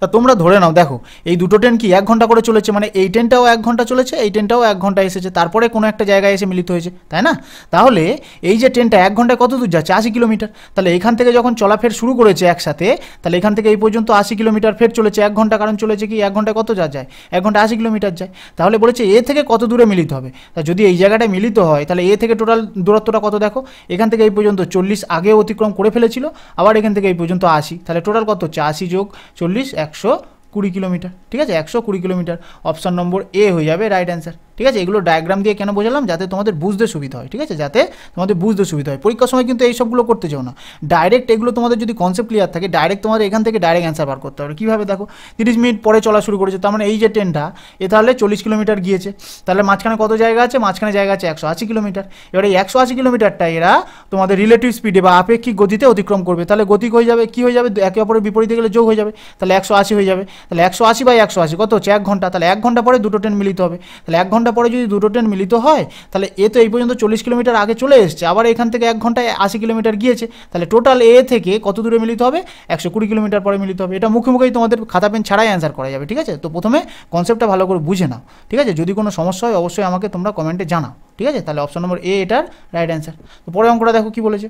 তা তোমরা ধরে নাও দেখো এই দুটো ট্রেন কি 1 ঘন্টা করে চলেছে, মানে এই ট্রেনটাও 1 ঘন্টা চলেছে, এই ট্রেনটাও 1 ঘন্টা এসেছে, তারপরে কোনো একটা জায়গায় এসে মিলিত হয়েছে, তাই না। তাহলে এই যে ট্রেনটা 1 ঘন্টায় কত দূর যাচ্ছে 80 কিলোমিটার, তাহলে এখান থেকে যখন চলাফের শুরু করেছে একসাথে, তাহলে এখান থেকে এই পর্যন্ত 80 কিলোমিটার ফের চলেছে 1 ঘন্টা, কারণ চলেছে কি 1 ঘন্টায় কত যায় 1 ঘন্টা 80 কিলোমিটার যায়। তাহলে বলেছে এ থেকে কত দূরে মিলিত হবে, তা যদি এই জায়গাটায় মিলিত হয় তাহলে এ থেকে টোটাল দূরত্বটা কত দেখো, এখান থেকে এই পর্যন্ত 40 আগে অতিক্রম করে ফেলেছিল, আবার এখান থেকে এই পর্যন্ত 80, তাহলে টোটাল কত হচ্ছে 80 যোগ 40 120 কিলোমিটার। ঠিক আছে, 120 কিলোমিটার, অপশান নম্বর এ হয়ে যাবে রাইট অ্যান্সার। ঠিক আছে, এগুলো ডায়াগ্রাম দিয়ে কেন বোঝালাম যাতে তোমাদের বুঝতে সুবিধা হয়। ঠিক আছে, যাতে তোমাদের বুঝতে সুবিধা হয়, পরীক্ষার সময় কিন্তু এই সবগুলো করতে চাও না, ডাইরেক্ট এগুলো তোমাদের যদি কনসেপ্ট ক্লিয়ার থাকে ডাইরেক্ট তোমাদের এখান থেকে ডাইরেক্ট অ্যান্সার বার করতে হবে। কীভাবে দেখো 30 মিনিট পরে চলা শুরু করেছে, তার মানে এই যে ট্রেনটা তাহলে 40 কিলোমিটার গিয়েছে, তাহলে মাঝখানে কত জায়গা আছে, মাঝখানে জায়গা আছে 180 কিলোমিটার। এবার এই 180 কিলোমিটারটা এরা তোমাদের রিলেটিভ স্পিডে বা আপেক্ষিক গতিতে অতিক্রম করবে, তাহলে গতি হয়ে যাবে কী হয়ে যাবে একে অপরের বিপরীতে গেলে যোগ হয়ে যাবে, তাহলে 180 হয়ে যাবে। তাহলে 180 বাই 180 কত হচ্ছে 1 ঘন্টা, তাহলে 1 ঘন্টা পরে দুটো ট্রেন মিলিত হবে, তাহলে 1 ঘন্টা পরে যদি দুটো ট্রেন মিলিত হয় তাহলে এ তো এই পর্যন্ত 40 কিলোমিটার আগে চলে এসছে, আবার এখান থেকে 1 ঘন্টায় 80 কিলোমিটার গিয়েছে, তাহলে টোটাল এ থেকে কত দূরে মিলিত হবে 120 কিলোমিটার পরে মিলিত হবে। এটা মুখে মুখেই তোমাদের খাতা পেন ছাড়াই অ্যান্সার করা যাবে। ঠিক আছে, তো প্রথমে কনসেপ্টটা ভালো করে বুঝে নাও। ঠিক আছে, যদি কোনো সমস্যা হয় অবশ্যই আমাকে তোমরা কমেন্টে জানাও। ঠিক আছে, তাহলে অপশন নম্বর এ এটার রাইট অ্যান্সার। তো পরে অঙ্কটা দেখো কী বলেছে,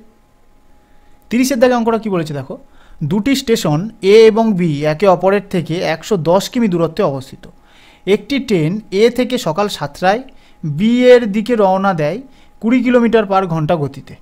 30-এর দাগে অঙ্কটা কী বলেছে দেখো, দুটি স্টেশন এ এবং বি একে অপরের থেকে 110 কিমি দূরত্বে অবস্থিত। একটি ট্রেন এ থেকে সকাল 7টায় বি এর দিকে রওনা দেয় 20 কিলোমিটার পার ঘন্টা গতিতে।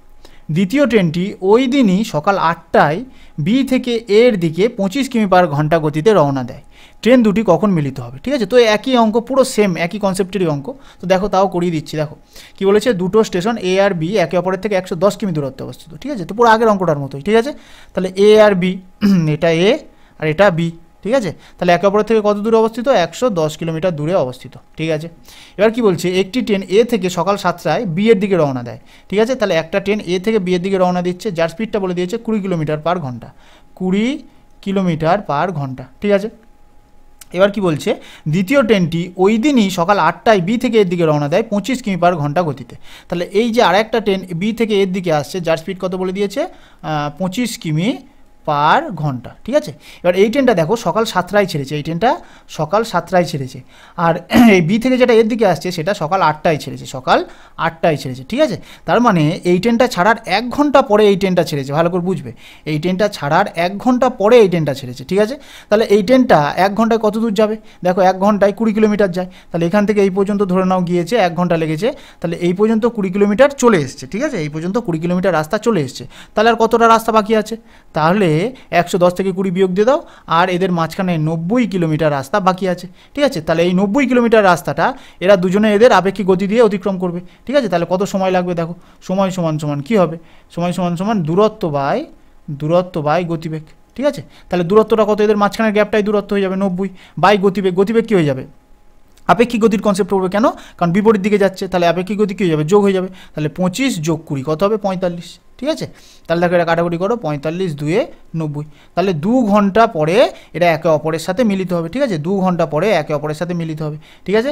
দ্বিতীয় ট্রেনটি ওই দিনই সকাল 8টায় বি থেকে এর দিকে 25 কিমি পার ঘন্টা গতিতে রওনা দেয়। ট্রেন দুটি কখন মিলিত হবে। ঠিক আছে, তো একই অঙ্ক, পুরো সেম একই কনসেপ্টেরই অঙ্ক। তো দেখো তাও করিয়ে দিচ্ছি। দেখো কি বলেছে, দুটো স্টেশন এ আর বি একে অপরের থেকে 110 কিমি দূরত্বে অবস্থিত। ঠিক আছে, তো পুরো আগের অঙ্কটার মতোই। ঠিক আছে, তাহলে এ আর বি, এটা এ আর এটা বি। ঠিক আছে, তাহলে একে অপরের থেকে কত দূরে অবস্থিত, 110 কিলোমিটার দূরে অবস্থিত। ঠিক আছে, এবার কি বলছে, একটি ট্রেন এ থেকে সকাল 7টায় বি এর দিকে রওনা দেয়। ঠিক আছে, তাহলে একটা ট্রেন এ থেকে বি এর দিকে রওনা দিচ্ছে, যার স্পিডটা বলে দিয়েছে 20 কিলোমিটার পার ঘন্টা, 20 কিলোমিটার পার ঘন্টা। ঠিক আছে, এবার কি বলছে, দ্বিতীয় ট্রেনটি ওই দিনই সকাল 8টায় বি থেকে এর দিকে রওনা দেয় 25 কিমি পার ঘন্টা গতিতে। তাহলে এই যে আরেকটা ট্রেন বি থেকে এর দিকে আসছে, যার স্পিড কত বলে দিয়েছে, 25 কিমি পার ঘন্টা। ঠিক আছে, এবার এই ট্রেনটা দেখো সকাল 7টায় ছেড়েছে, এই ট্রেনটা সকাল 7টায় ছেড়েছে, আর এই বি থেকে যেটা এর দিকে আসছে সেটা সকাল 8টায় ছেড়েছে, সকাল 8টায় ছেড়েছে। ঠিক আছে, তার মানে এই ট্রেনটা ছাড়ার 1 ঘন্টা পরে এই ট্রেনটা ছেড়েছে, ভালো করে বুঝবে, এই ট্রেনটা ছাড়ার 1 ঘন্টা পরে এই ট্রেনটা ছেড়েছে। ঠিক আছে, তাহলে এই ট্রেনটা 1 ঘন্টায় কত দূর যাবে, দেখো 1 ঘন্টায় 20 কিলোমিটার যায়, তাহলে এখান থেকে এই পর্যন্ত ধরে নাও গিয়েছে 1 ঘন্টা লেগেছে, তাহলে এই পর্যন্ত 20 কিলোমিটার চলে এসছে। ঠিক আছে, এই পর্যন্ত 20 কিলোমিটার রাস্তা চলে এসছে, তাহলে আর কতটা রাস্তা বাকি আছে, তাহলে 110 থেকে 20 বিয়োগ দিয়ে দাও, আর এদের মাঝখানে 90 কিলোমিটার রাস্তা বাকি আছে। ঠিক আছে, তাহলে এই 90 কিলোমিটার রাস্তাটা এরা দুজনে এদের আপেক্ষিক গতি দিয়ে অতিক্রম করবে। ঠিক আছে, তাহলে কত সময় লাগবে, দেখো সময় সমান সমান কী হবে, সময় সমান সমান দূরত্ব বাই গতিবেগ। ঠিক আছে, তাহলে দূরত্বটা কত, এদের মাঝখানের গ্যাপটাই দূরত্ব হয়ে যাবে 90 বাই গতিবেগ। গতিবেগ কী হয়ে যাবে, আপেক্ষিক গতির কনসেপ্ট পড়বে, কেন, কারণ বিপরীত দিকে যাচ্ছে, তাহলে আপেক্ষিক গতি কী হয়ে যাবে, যোগ হয়ে যাবে, তাহলে 25 যোগ 20 কত হবে, 45। ঠিক আছে, তাহলে দেখো এটা কাটাকুটি করো, 45 2 90, তাহলে 2 ঘন্টা পরে এটা একে অপরের সাথে মিলিত হবে। ঠিক আছে, 2 ঘন্টা পরে একে অপরের সাথে মিলিত হবে। ঠিক আছে,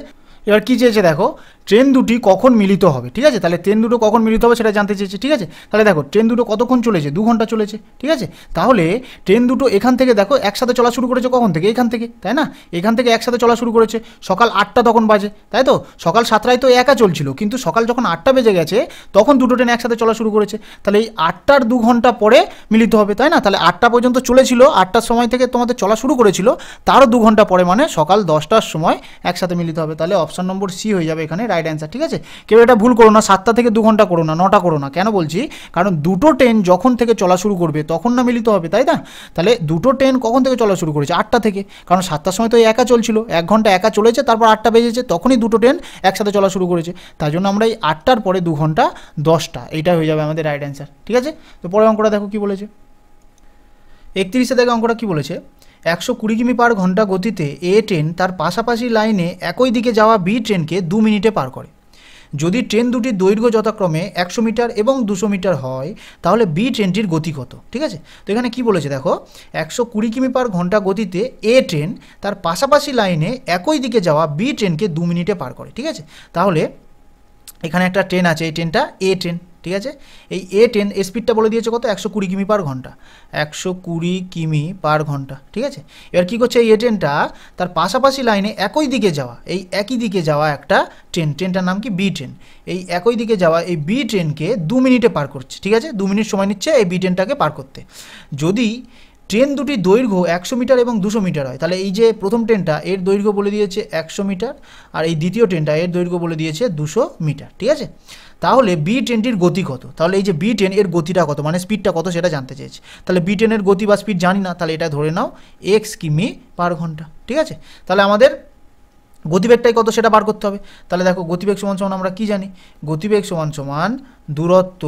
এবার কী চেয়েছে দেখো, ট্রেন দুটি কখন মিলিত হবে। ঠিক আছে, তাহলে ট্রেন দুটো কখন মিলিত হবে সেটা জানতে চেয়েছে। ঠিক আছে, তাহলে দেখো ট্রেন দুটো কতক্ষণ চলেছে, 2 ঘন্টা চলেছে। ঠিক আছে, তাহলে ট্রেন দুটো এখান থেকে দেখো একসাথে চলা শুরু করেছে কখন থেকে, এখান থেকে, তাই না, এখান থেকে একসাথে চলা শুরু করেছে সকাল 8টা তখন বাজে, তাই তো, সকাল 7টায় তো একা চলছিল, কিন্তু সকাল যখন 8টা বেজে গেছে তখন দুটো ট্রেন একসাথে চলা শুরু করেছে, তাহলে এই 8টার 2 ঘন্টা পরে মিলিত হবে, তাই না, তাহলে 8টা পর্যন্ত চলেছিল, 8টার সময় থেকে তোমাদের চলা শুরু করেছিল, তারও 2 ঘন্টা পরে মানে সকাল 10টার সময় একসাথে মিলিত হবে, তাহলে অপশন নম্বর সি হয়ে যাবে এখানে রাইট অ্যান্সার। ঠিক আছে, কেউ এটা ভুল করো না, 7টা থেকে 2 ঘন্টা করো না, 9টা করো না, কেন বলছি, কারণ দুটো ট্রেন যখন থেকে চলা শুরু করবে তখন না মিলিত হবে, তাই না, তাহলে দুটো ট্রেন কখন থেকে চলা শুরু করেছে, 8টা থেকে, কারণ 7টার সময় তো একা চলছিল, 1 ঘন্টা একা চলেছে, তারপর 8টা বেজেছে, তখনই দুটো ট্রেন একসাথে চলা শুরু করেছে, তার জন্য আমরা এই 8টার পরে 2 ঘন্টা 10টা, এইটা হয়ে যাবে আমাদের রাইট অ্যান্সার। ঠিক আছে, তো পরের অঙ্কটা দেখো কি বলেছে, 31 দেখো অঙ্কটা কি বলেছে, 120 কিমি পার ঘন্টা গতিতে এ ট্রেন তার পাশাপাশি লাইনে একই দিকে যাওয়া বি ট্রেনকে 2 মিনিটে পার করে। যদি ট্রেন দুটির দৈর্ঘ্য যথাক্রমে 100 মিটার এবং 200 মিটার হয় তাহলে বি ট্রেনটির গতি কত। ঠিক আছে, তো এখানে কি বলেছে দেখো, 120 কিমি পার ঘন্টা গতিতে এ ট্রেন তার পাশাপাশি লাইনে একই দিকে যাওয়া বি ট্রেনকে 2 মিনিটে পার করে। ঠিক আছে, তাহলে এখানে একটা ট্রেন আছে, এই ট্রেনটা এ ট্রেন। ঠিক আছে, এই এ ট্রেন স্পিডটা বলে দিয়েছে কত, 120 কিমি পার ঘন্টা, 120 কিমি পার ঘন্টা। ঠিক আছে, এবার কী করছে, এই এ ট্রেনটা তার পাশাপাশি লাইনে একই দিকে যাওয়া, এই একই দিকে যাওয়া একটা ট্রেন, ট্রেনটার নাম কি, বি ট্রেন, এই একই দিকে যাওয়া এই বি ট্রেনকে 2 মিনিটে পার করছে। ঠিক আছে, 2 মিনিট সময় নিচ্ছে এই বি ট্রেনটাকে পার করতে। যদি ট্রেন দুটির দৈর্ঘ্য 100 মিটার এবং 200 মিটার হয়, তাহলে এই যে প্রথম ট্রেনটা এর দৈর্ঘ্য বলে দিয়েছে 100 মিটার, আর এই দ্বিতীয় ট্রেনটা এর দৈর্ঘ্য বলে দিয়েছে 200 মিটার। ঠিক আছে, তাহলে বি ট্রেনটির গতি কত, তাহলে এই যে বি ট্রেন এর গতিটা কত, মানে স্পিডটা কত সেটা জানতে চেয়েছে। তাহলে বি ট্রেনের গতি বা স্পিড জানি না, তাহলে এটা ধরে নাও x কিমি পার ঘন্টা। ঠিক আছে, তাহলে আমাদের গতিবেগটাই কত সেটা বার করতে হবে। তাহলে দেখো গতিবেগ সমান সমান আমরা কি জানি, গতিবেগ সমান সমান দূরত্ব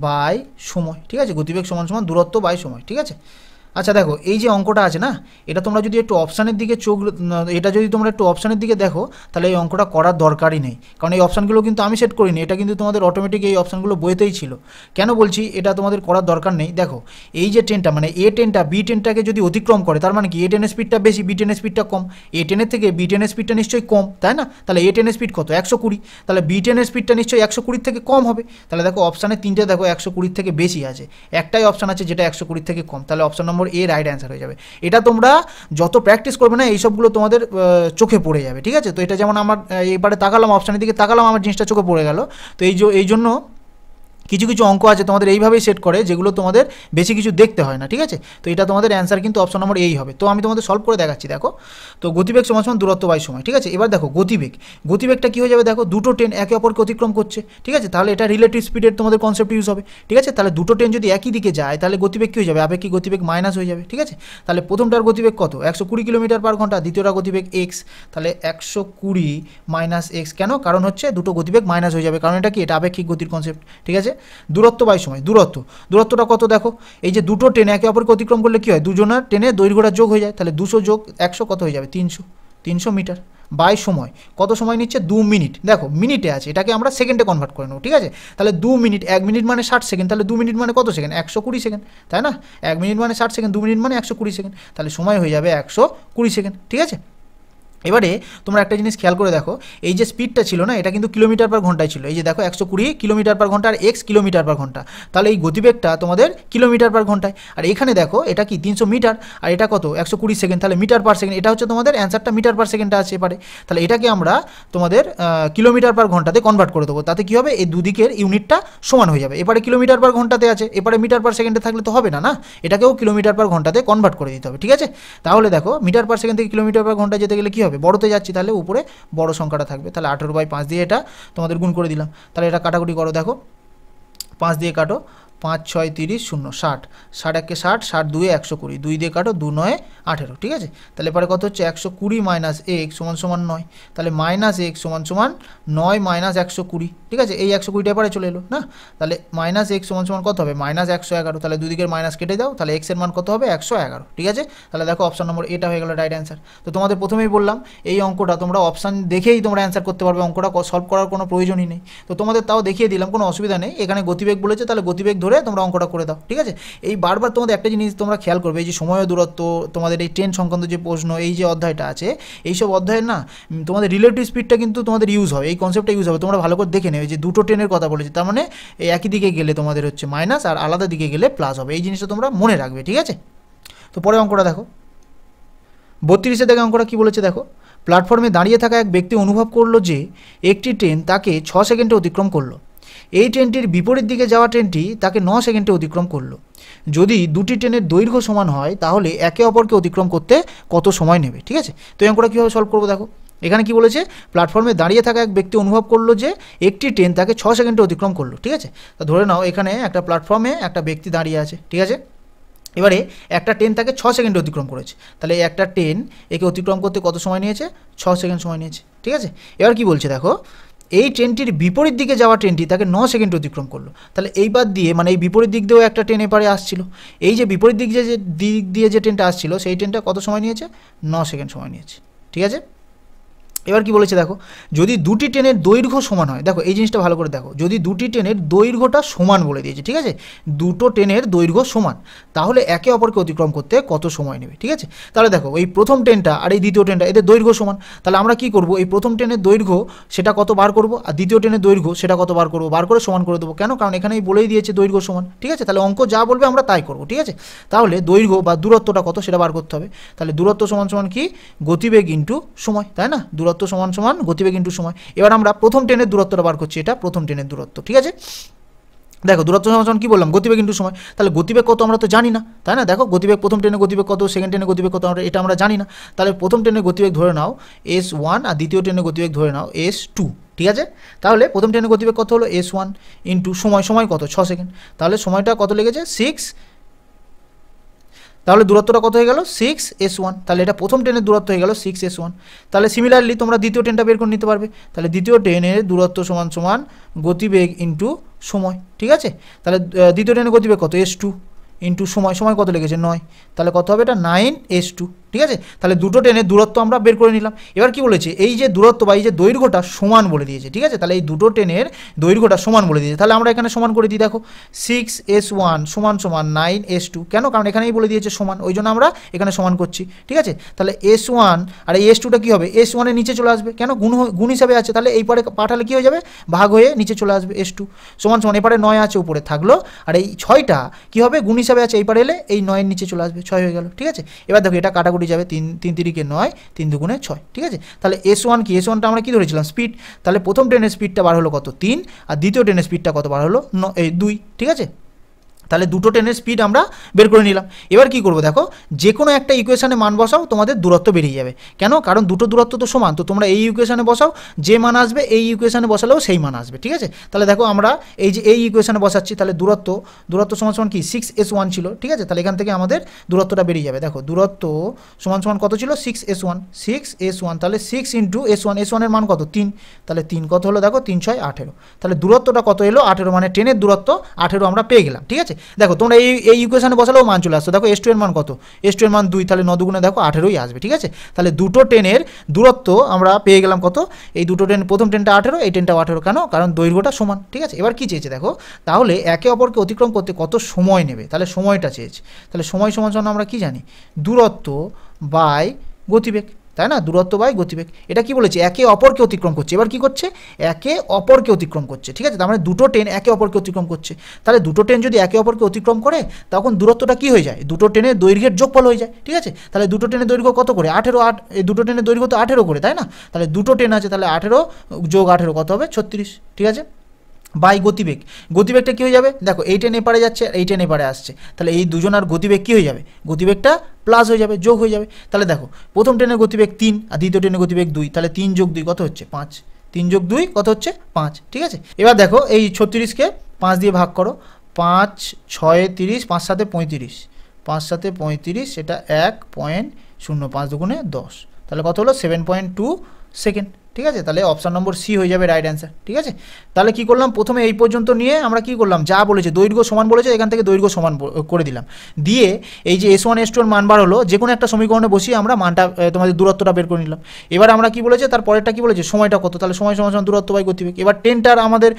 বাই সময়। ঠিক আছে, গতিবেগ সমান সমান দূরত্ব বাই সময়। ঠিক আছে, আচ্ছা দেখো এই যে অঙ্কটা আছে না, এটা তোমরা যদি একটু অপশানের দিকে এটা যদি তোমরা একটু অপশানের দিকে দেখো তাহলে এই অঙ্কটা করার দরকারই নেই, কারণ এই অপশানগুলো কিন্তু আমি সেট করিনি, এটা কিন্তু তোমাদের অটোমেটিক এই অপশানগুলো বইতেই ছিল। কেন বলছি এটা তোমাদের করার দরকার নেই, দেখো এই যে ট্রেনটা মানে এ ট্রেনটা বি ট্রেনটাকে যদি অতিক্রম করে, তার মানে কি এ ট্রেনের স্পিডটা বেশি, বি ট্রেনের স্পিডটা কম, এ ট্রেনের থেকে বি ট্রেনের স্পিডটা নিশ্চয়ই কম, তাই না, তাহলে এ ট্রেনের স্পিড কত, 120, তাহলে বি ট্রেনের স্পিডটা নিশ্চয়ই 120 থেকে কম হবে। তাহলে দেখো অপশানে 3টে দেখো 120 থেকে বেশি আছে, একটাই অপশান আছে যেটা 120 থেকে কম, তাহলে অপশান নম্বর এ রাইট অ্যান্সার হয়ে যাবে। এটা তোমরা যত প্র্যাকটিস করবে না এইসবগুলো তোমাদের চোখে পড়ে যাবে। ঠিক আছে, তো এটা যেমন আমার এবারে তাকালাম অপশানের দিকে তাকালাম, আমার জিনিসটা চোখে পড়ে গেল। তো এই জন্য কিছু কিছু অঙ্ক আছে তোমাদের এইভাবেই সেট করে যেগুলো তোমাদের বেশি কিছু দেখতে হয় না। ঠিক আছে, তো এটা তোমাদের অ্যান্সার কিন্তু অপশন নম্বর এই হবে। তো আমি তোমাদের সলভ করে দেখাচ্ছি। দেখো তো গতিবেগ সমান সমান দূরত্ব বাই সময়। ঠিক আছে, এবার দেখো গতিবেগটা কী হয়ে যাবে, দেখো দুটো ট্রেন একে অপরকে অতিক্রম করছে। ঠিক আছে, তাহলে এটা রিলেটিভ স্পিডের তোমাদের কনসেপ্ট ইউজ হবে। ঠিক আছে, তাহলে দুটো ট্রেন যদি একই দিকে যায় তাহলে গতিবেগ কী হয়ে যাবে, আপেক্ষিক গতিবেগ মাইনাস হয়ে যাবে। ঠিক আছে, তাহলে প্রথমটার গতিবেগ কত, 120 কিলোমিটার পার ঘন্টা, দ্বিতীয়টা গতিবেগ এক্স, তাহলে 120 মাইনাস এক্স, কেন, কারণ হচ্ছে দুটো গতিবেগ মাইনাস হয়ে যাবে, কারণ এটা কি, এটা আপেক্ষিক গতির কনসেপ্ট। ঠিক আছে, দূরত্ব বাই সময়, দূরত্বটা কত দেখো, এই যে দুটো ট্রেন একে অপরকে অতিক্রম করলে কী হয়, দুজনের ট্রেনের দৈর্ঘ্যটা যোগ হয়ে যায়, তাহলে 200 যোগ 100 কত হয়ে যাবে, 300 মিটার। বাই সময়, কত সময় নিচ্ছে, 2 মিনিট, দেখো মিনিটে আছে, এটাকে আমরা সেকেন্ডে কনভার্ট করে নেবো, ঠিক আছে। তাহলে 2 মিনিট, 1 মিনিট মানে 60 সেকেন্ড, তাহলে 2 মিনিট মানে কত সেকেন্ড, 120 সেকেন্ড, তাই না। 1 মিনিট মানে 60 সেকেন্ড, 2 মিনিট মানে 120 সেকেন্ড, তাহলে সময় হয়ে যাবে 120 সেকেন্ড, ঠিক আছে। এবারে তোমরা একটা জিনিস খেয়াল করে দেখো, এই যে স্পিডটা ছিল না, এটা কিন্তু কিলোমিটার পার ঘন্টায় ছিল, এই যে দেখো 120 কিলোমিটার পার ঘন্টা আর এক্স কিলোমিটার পার ঘন্টা, তাহলে এই গতিবেগটা তোমাদের কিলোমিটার পার ঘন্টায়। আর এখানে দেখো এটা কি 300 মিটার, আর এটা কত 120 সেকেন্ড, তাহলে মিটার পার সেকেন্ড, এটা হচ্ছে তোমাদের অ্যান্সারটা মিটার পার সেকেন্ডটা আছে এবারে। তাহলে এটাকে আমরা তোমাদের কিলোমিটার পার ঘন্টাতে কনভার্ট করে দেবো, তাতে কী হবে, এই দুদিকের ইউনিটটা সমান হয়ে যাবে। এবারে কিলোমিটার পার ঘন্টাতে আছে, এবারে মিটার পার সেকেন্ডে থাকলে তো হবে না, না, এটাকেও কিলোমিটার পার ঘন্টাতে কনভার্ট করে দিতে হবে, ঠিক আছে। তাহলে দেখো মিটার পার সেকেন্ড থেকে কিলোমিটার পার ঘন্টা যেতে গেলে কী হবে, বড়তে যাচ্ছি, তাহলে উপরে বড় সংখ্যাটা থাকবে, তাহলে 18/5 দিয়ে এটা তোমাদের গুণ করে দিলাম। তাহলে এটা কাটাকুটি করো, দেখো 5 দিয়ে কাটো, 5 6 30 0 60, 60 1 60, 60 2 120, 2 দিয়ে কাটো, 2 9 18, ঠিক আছে। তাহলে এবারে কত হচ্ছে, 120 মাইনাস x সমান সমান 9, তাহলে মাইনাস x সমান সমান 9 মাইনাস 120, ঠিক আছে। এই 120টা এবারে চলে এলো না, তাহলে মাইনাস x সমান সমান কত হবে, মাইনাস 111, তাহলে দুদিকের মাইনাস কেটে দাও, তাহলে x এর মান কত হবে, 111, ঠিক আছে। তাহলে দেখো অপশান নম্বর এটা হয়ে গেল রাইট অ্যান্সার। তো তোমাদের প্রথমেই বললাম এই অঙ্কটা তোমরা অপশান দেখেই তোমরা অ্যান্সার করতে পারবে, অঙ্কটা সলভ করার কোনো প্রয়োজনই নেই। তো তোমাদের তাও দেখিয়ে দিলাম, কোনো অসুবিধা নেই, এখানে গতিবেগ বলেছে, তাহলে গতিবেগ ধরে তোমরা অঙ্কটা করে দাও, ঠিক আছে। এই বারবার তোমাদের একটা জিনিস তোমরা খেয়াল করবে, এই যে সময় ও দূরত্ব, তোমাদের এই ট্রেন সংক্রান্ত যে প্রশ্ন, এই যে অধ্যায়টা আছে, এইসব অধ্যায়ের না তোমাদের রিলেটিভ স্পিডটা কিন্তু তোমাদের ইউজ হয়, এই কনসেপ্টটা ইউজ হবে, তোমরা ভালো করে দেখে নেবে যে দুটো ট্রেনের কথা বলেছে, তার মানে এই একই দিকে গেলে তোমাদের হচ্ছে মাইনাস, আর আলাদা দিকে গেলে প্লাস হবে, এই জিনিসটা তোমরা মনে রাখবে, ঠিক আছে। তো পরে অঙ্কটা দেখো, 32 থেকে অঙ্কটা কী বলেছে দেখো, প্ল্যাটফর্মে দাঁড়িয়ে থাকা এক ব্যক্তি অনুভব করলো যে একটি ট্রেন তাকে 6 সেকেন্ডে অতিক্রম করলো, এই ট্রেনটির বিপরীত দিকে যাওয়া ট্রেনটি তাকে 9 সেকেন্ডে অতিক্রম করলো। যদি দুটি ট্রেনের দৈর্ঘ্য সমান হয় তাহলে একে অপরকে অতিক্রম করতে কত সময় নেবে, ঠিক আছে। তো এই অঙ্কটা কীভাবে সলভ করবো দেখো, এখানে কি বলেছে, প্ল্যাটফর্মে দাঁড়িয়ে থাকা এক ব্যক্তি অনুভব করলো যে একটি ট্রেন তাকে 6 সেকেন্ডে অতিক্রম করলো, ঠিক আছে। তো ধরে নাও এখানে একটা প্ল্যাটফর্মে একটা ব্যক্তি দাঁড়িয়ে আছে, ঠিক আছে। এবারে একটা ট্রেন তাকে 6 সেকেন্ডে অতিক্রম করেছে, তাহলে একটা ট্রেন একে অতিক্রম করতে কত সময় নিয়েছে, 6 সেকেন্ড সময় নিয়েছে, ঠিক আছে। এবার কি বলছে দেখো, এই ট্রেনটির বিপরীত দিকে যাওয়া ট্রেনটি তাকে 9 সেকেন্ডে অতিক্রম করলো, তাহলে এইবার দিয়ে মানে এই বিপরীত দিক দিয়েও একটা ট্রেন এপারে আসছিল, এই যে বিপরীত দিক দিয়ে যে ট্রেনটা আসছিল সেই ট্রেনটা কত সময় নিয়েছে, 9 সেকেন্ড সময় নিয়েছে, ঠিক আছে। এবার কি বলেছে দেখো, যদি দুটি ট্রেনের দৈর্ঘ্য সমান হয়, দেখো এই জিনিসটা ভালো করে দেখো, যদি দুটি ট্রেনের দৈর্ঘ্যটা সমান বলে দিয়েছে, ঠিক আছে, দুটো ট্রেনের দৈর্ঘ্য সমান, তাহলে একে অপরকে অতিক্রম করতে কত সময় নেবে, ঠিক আছে। তাহলে দেখো এই প্রথম ট্রেনটা আর এই দ্বিতীয় ট্রেনটা এদের দৈর্ঘ্য সমান, তাহলে আমরা কি করব, এই প্রথম ট্রেনের দৈর্ঘ্য সেটা কত বার করব, আর দ্বিতীয় ট্রেনের দৈর্ঘ্য সেটা কত বার করব, বার করে সমান করে দেবো, কেন, কারণ এখানেই বলেই দিয়েছে দৈর্ঘ্য সমান, ঠিক আছে। তাহলে অঙ্ক যা বলবে আমরা তাই করব, ঠিক আছে। তাহলে দৈর্ঘ্য বা দূরত্বটা কত সেটা বার করতে হবে, তাহলে দূরত্ব সমান সমান কি, গতিবেগ ইন্টু সময়, তাই না, দূরত্ব সমান সমান গতিবেগ ইন্টু সময়। এবার আমরা প্রথম ট্রেনের দূরত্বটা বার করছি, এটা প্রথম ট্রেনের দূরত্ব, ঠিক আছে। দেখো দূরত্ব সমান কি বললাম, গতিবেগ ইন্টু সময়, তাহলে গতিবেগ কত আমরা তো জানি না, তাই না। দেখো গতিবেগ প্রথম ট্রেনের গতিবেগ কত, সেকেন্ড ট্রেনের গতিবেগ কত, এটা আমরা জানি না, তাহলে প্রথম ট্রেনের গতিবেগ ধরে নাও S1 আর দ্বিতীয় ট্রেনের গতিবেগ ধরে নাও S2, ঠিক আছে। তাহলে প্রথম ট্রেনের গতিবেগ কত হলো S1 ইন্টু সময় কত 6 সেকেন্ড, তাহলে সময়টা কত লেগেছে 6, তাহলে দূরত্বটা কত হয়ে গেল 6s1, তাহলে এটা প্রথম ট্রেনের দূরত্ব হয়ে গেল 6s1। তাহলে সিমিলারলি তোমরা দ্বিতীয় ট্রেনটা বের করে নিতে পারবে, তাহলে দ্বিতীয় ট্রেনের দূরত্ব সমান সমান গতিবেগ ইন্টু সময়, ঠিক আছে। তাহলে দ্বিতীয় ট্রেনের গতিবেগ কত S2 ইন্টু সময় কত লেগেছে 9, তাহলে কত হবে এটা 9s2, ঠিক আছে। তাহলে দুটো ট্রেনের দূরত্ব আমরা বের করে নিলাম। এবার কি বলেছে, এই যে দূরত্ব বা এই যে দৈর্ঘ্যটা সমান বলে দিয়েছে, ঠিক আছে। তাহলে এই দুটো ট্রেনের দৈর্ঘ্যটা সমান বলে দিয়েছে, তাহলে আমরা এখানে সমান করে দিই, দেখো 6s1 সমান সমান 9s2, কেন, কারণ এখানেই বলে দিয়েছে সমান, ওই জন্য আমরা এখানে সমান করছি, ঠিক আছে। তাহলে s1 আর এই s2টা কী হবে, s1 এর নিচে চলে আসবে, কেন, গুণ হিসাবে আছে, তাহলে এই পরে পাঠালে কী হয়ে যাবে, ভাগ হয়ে নিচে চলে আসবে, s2 সমান সমান এপারে 9 আছে উপরে থাকলো, আর এই 6টা কী হবে, গুণ হিসাবে আছে, এই পারে এলে এই 9-এর নিচে চলে আসবে, 6 হয়ে গেল, ঠিক আছে। এবার দেখো এটা কাটাকুটি যাবে, 3 3 9, 3 2 6, ঠিক আছে। তাহলে s1 কি, s1টা আমরা কী ধরেছিলাম স্পিড, তাহলে প্রথম ট্রেনের স্পিডটা বার হলো কত 3, আর দ্বিতীয় ট্রেনের স্পিডটা কত বার হলো 2, ঠিক আছে। তাহলে দুটো ট্রেনের স্পিড আমরা বের করে নিলাম। এবার কি করব দেখো, যে কোনো একটা ইকুয়েশনে মান বসাও, তোমাদের দূরত্ব বেরিয়ে যাবে। কেন? কারণ দুটো দূরত্ব তো সমান, তো তোমরা এই ইকুয়েশনে বসাও, যে মান আসবে এই ইকুয়েশনে বসালেও সেই মান আসবে। ঠিক আছে, তাহলে দেখো আমরা এই যে এই ইকুয়েশনে বসাচ্ছি, তাহলে দূরত্ব সমান সমান কি 6s1 ছিল। ঠিক আছে, তাহলে এখান থেকে আমাদের দূরত্বটা বেরিয়ে যাবে। দেখো দূরত্ব সমান সমান কত ছিল? 6s1, তাহলে 6 ইন্টু s1, এর মান কত? 3, তাহলে 3 কত হলো? দেখো 3 6 18, তাহলে দূরত্বটা কত এলো? 18, মানে ট্রেনের দূরত্ব 18 আমরা পেয়ে গেলাম। ঠিক আছে, দেখো তোমরা এই ইকুয়েশনে বসালেও মান চলে আসতো। দেখো s2 এর মান কত? s2 এর মান 2, তাহলে 9 দুগুণে দেখো 18ই আসবে। ঠিক আছে, তাহলে দুটো ট্রেনের দূরত্ব আমরা পেয়ে গেলাম কত? এই দুটো ট্রেন, প্রথম ট্রেনটা 18, এই ট্রেনটা 18। কেন? কারণ দৈর্ঘ্যটা সমান। ঠিক আছে, এবার কি চেয়েছে দেখো, তাহলে একে অপরকে অতিক্রম করতে কত সময় নেবে, তাহলে সময়টা চেয়েছে। তাহলে সময় সমান সমান আমরা কি জানি? দূরত্ব বাই গতিবেগ, তাই না? দূরত্ব বাই গতিবেগ। এটা কি বলেছে? একে অপরকে অতিক্রম করছে। এবার কি করছে? একে অপরকে অতিক্রম করছে। ঠিক আছে, তার মানে দুটো ট্রেন একে অপরকে অতিক্রম করছে। তাহলে দুটো ট্রেন যদি একে অপরকে অতিক্রম করে, তখন দূরত্বটা কি হয়ে যায়? দুটো ট্রেনের দৈর্ঘ্যের যোগফল হয়ে যায়। ঠিক আছে, তাহলে দুটো ট্রেনের দৈর্ঘ্য কত করে? 18, এই দুটো ট্রেনের দৈর্ঘ্য তো 18 করে, তাই না? তাহলে দুটো ট্রেন আছে, তাহলে 18 যোগ 18 কত হবে? 36। ঠিক আছে, বাই গতিবেগ। গতিবেগটা কী হয়ে যাবে? দেখো এই ট্রেন এপারে যাচ্ছে, এই ট্রেন এপারে আসছে, তাহলে এই দুজনার গতিবেগ কী হয়ে যাবে? গতিবেগটা প্লাস হয়ে যাবে, যোগ হয়ে যাবে। তাহলে দেখো প্রথম ট্রেনের গতিবেগ 3 আর দ্বিতীয় ট্রেনের গতিবেগ 2, তাহলে 3 যোগ 2 কত হচ্ছে? 5। 3 যোগ 2 কত হচ্ছে? 5। ঠিক আছে, এবার দেখো এই 36কে 5 দিয়ে ভাগ করো। 5 6 30, 5 7 35, 5 7 35, এটা 1.05 দুগুণে 10, তাহলে কত হলো? 7.2 সেকেন্ড। ঠিক আছে, তাহলে অপশান নম্বর সি হয়ে যাবে রাইট অ্যান্সার। ঠিক আছে, তাহলে কি করলাম? প্রথমে এই পর্যন্ত নিয়ে আমরা কি করলাম? যা বলেছে দৈর্ঘ্য সমান বলেছে, এখান থেকে দৈর্ঘ্য সমান করে দিলাম। দিয়ে এই যে s1 s2 এর মান বার হলো, যে কোনো একটা সমীকরণে বসিয়ে আমরা মানটা, তোমাদের দূরত্বটা বের করে নিলাম। এবার আমরা কি বলেছে? তার পরেরটা কি বলেছে? সময়টা কত? তাহলে সময় সমান সমান দূরত্ব বাই গতিবেগ। এবার ট্রেনটার আমাদের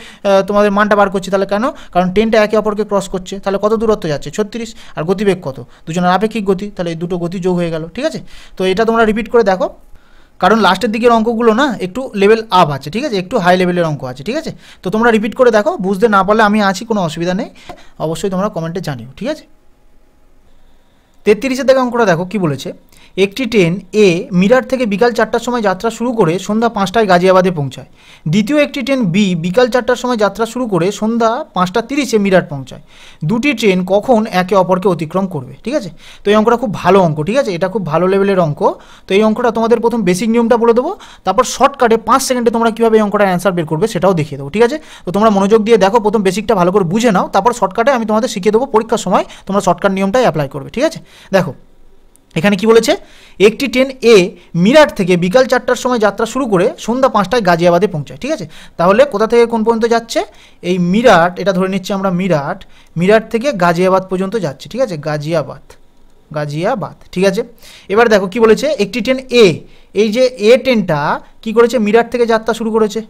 তোমাদের মানটা বার করছি। তাহলে কেন? কারণ ট্রেনটা একে অপরকে ক্রস করছে, তাহলে কত দূরত্ব যাচ্ছে? 36। আর গতিবেগ কত? দুজনের আপেক্ষিক গতি, তাহলে এই দুটো গতি যোগ হয়ে গেল। ঠিক আছে, তো এটা তোমরা রিপিট করে দেখো, কারণ লাস্টের দিকের অঙ্কগুলো না একটু লেভেল আপ আছে। ঠিক আছে, একটু হাই লেভেলের অঙ্ক আছে। ঠিক আছে, তো তোমরা রিপিট করে দেখো, বুঝতে না পারলে আমি আছি, কোনো অসুবিধা নেই, অবশ্যই তোমরা কমেন্টে জানিও। ঠিক আছে, 33-এর দিকে অঙ্কটা দেখো কি বলেছে। একটি ট্রেন এ মিরাট থেকে বিকাল 4টার সময় যাত্রা শুরু করে সন্ধ্যা 5টায় গাজিয়াবাদে পৌঁছায়। দ্বিতীয় একটি ট্রেন বি বিকাল 4টার সময় যাত্রা শুরু করে সন্ধ্যা 5:30-এ মিরাট পৌঁছায়। দুটি ট্রেন কখন একে অপরকে অতিক্রম করবে? ঠিক আছে, তো এই অঙ্কটা খুব ভালো অঙ্ক। ঠিক আছে, এটা খুব ভালো লেভেলের অঙ্ক। তো এই অঙ্কটা তোমাদের প্রথম বেসিক নিয়মটা বলে দেবো, তারপর শর্টকাটে 5 সেকেন্ডে তোমরা কীভাবে এই অঙ্কটার অ্যান্সার বের করবে সেটাও দেখিয়ে দেবো। ঠিক আছে, তো তোমরা মনোযোগ দিয়ে দেখো, প্রথম বেসিকটা ভালো করে বুঝে নাও, তারপর শর্টকাটে আমি তোমাদের শিখিয়ে দেবো, পরীক্ষার সময় তোমরা শর্টকাট নিয়মটাই অ্যাপ্লাই করবে। ঠিক আছে, দেখো এখানে কি বলেছে? একটি ট্রেন এ মিরাট থেকে বিকাল 4টার সময় যাত্রা শুরু করে সন্ধ্যা 5টায় গাজিয়াবাদে পৌঁছায়। ঠিক আছে, তাহলে কোথা থেকে কোন পর্যন্ত যাচ্ছে? এই মিরাট, এটা ধরে নিচ্ছি আমরা মিরাট থেকে গাজিয়াবাদ পর্যন্ত যাচ্ছে। ঠিক আছে, গাজিয়াবাদ। ঠিক আছে, এবার দেখো কি বলেছে? একটি ট্রেন এ, এই যে এ ট্রেনটা কি করেছে? মিরাট থেকে যাত্রা শুরু করেছে।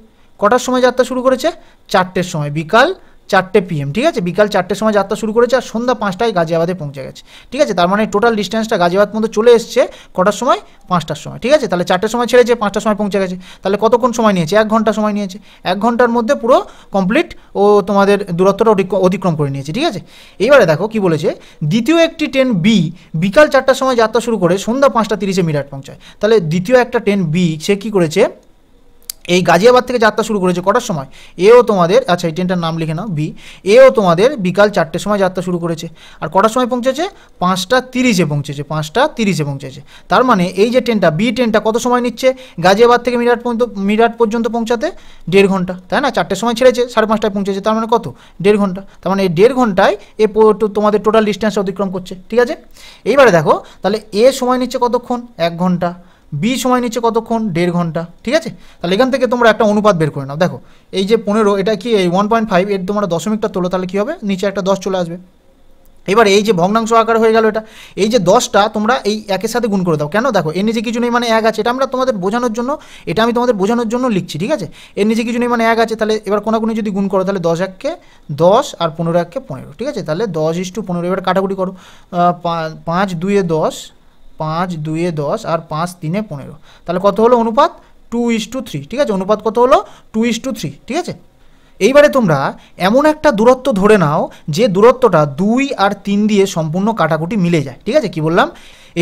কটার সময় যাত্রা শুরু করেছে? 4টের সময়, বিকাল 4টে PM। ঠিক আছে, বিকাল 4টের সময় যাত্রা শুরু করেছে আর সন্ধ্যা 5টায় গাজিয়াবাদে পৌঁছে গেছে। ঠিক আছে, তার মানে টোটাল ডিস্টেন্সটা গাজিয়াবাদ পর্যন্ত চলে এসছে কটার সময়? 5টার সময়। ঠিক আছে, তাহলে 4টের সময় ছেড়েছে, 5টার সময় পৌঁছে গেছে, তাহলে কতক্ষণ সময় নিয়েছে? 1 ঘন্টা সময় নিয়েছে। 1 ঘন্টার মধ্যে পুরো কমপ্লিট ও তোমাদের দূরত্বটা অতিক্রম করে নিয়েছে। ঠিক আছে, এইবারে দেখো কি বলেছে? দ্বিতীয় একটি ট্রেন বি বিকাল 4টার সময় যাত্রা শুরু করে সন্ধ্যা 5:30-এ মিরাট পৌঁছায়। তাহলে দ্বিতীয় একটা ট্রেন বি সে কী করেছে? এই গাজিয়াবাদ থেকে যাত্রা শুরু করেছে কটার সময়? এও তোমাদের, আচ্ছা এই ট্রেনটার নাম লিখে নাও, বি। এও তোমাদের বিকাল 4টের সময় যাত্রা শুরু করেছে আর কটার সময় পৌঁছেছে? 5:30-এ পৌঁছেছে। 5:30-এ পৌঁছেছে, তার মানে এই যে ট্রেনটা বি ট্রেনটা কত সময় নিচ্ছে গাজিয়াবাদ থেকে মিরাট পর্যন্ত পৌঁছাতে? 1.5 ঘন্টা, তাই না? 4টের সময় ছেড়েছে, 5:30টায় পৌঁছেছে, তার মানে কত? 1.5 ঘন্টা। তার মানে এই 1.5 ঘন্টায় তোমাদের টোটাল ডিস্টেন্স অতিক্রম করছে। ঠিক আছে, এইবারে দেখো তাহলে এ সময় নিচ্ছে কতক্ষণ? 1 ঘন্টা। বি সময় নিচ্ছে কতক্ষণ? 1.5 ঘন্টা। ঠিক আছে, তাহলে এখান থেকে তোমরা একটা অনুপাত বের করে নাও। দেখো এই যে 15, এটা কি এই 1.5, এর তোমরা দশমিকটা তোলো, তাহলে কী হবে? নিচে একটা 10 চলে আসবে। এবার এই যে ভগ্নাংশ আকার হয়ে গেল এটা, এই যে 10টা তোমরা এই একের সাথে গুণ করে দাও। কেন? দেখো এর নিচে কিছু নেই মানে 1 আছে, এটা আমি তোমাদের বোঝানোর জন্য লিখছি। ঠিক আছে, এর নিচে কিছু নেই মানে 1 আছে, তাহলে এবার কোনাকুনি যদি গুণ করো, তাহলে 10 1-কে 10 আর 15 1-কে 15। ঠিক আছে, তাহলে 10:15। এবার কাটাকুটি করো, 5 2-এ 10, 5 2-এ 10 আর 5 3-এ 15, তাহলে কত হলো অনুপাত? 2:3। ঠিক আছে, অনুপাত কত হলো? 2:3। ঠিক আছে, এইবারে তোমরা এমন একটা দূরত্ব ধরে নাও যে দূরত্বটা 2 আর 3 দিয়ে সম্পূর্ণ কাটাকুটি মিলে যায়। ঠিক আছে, কি বললাম?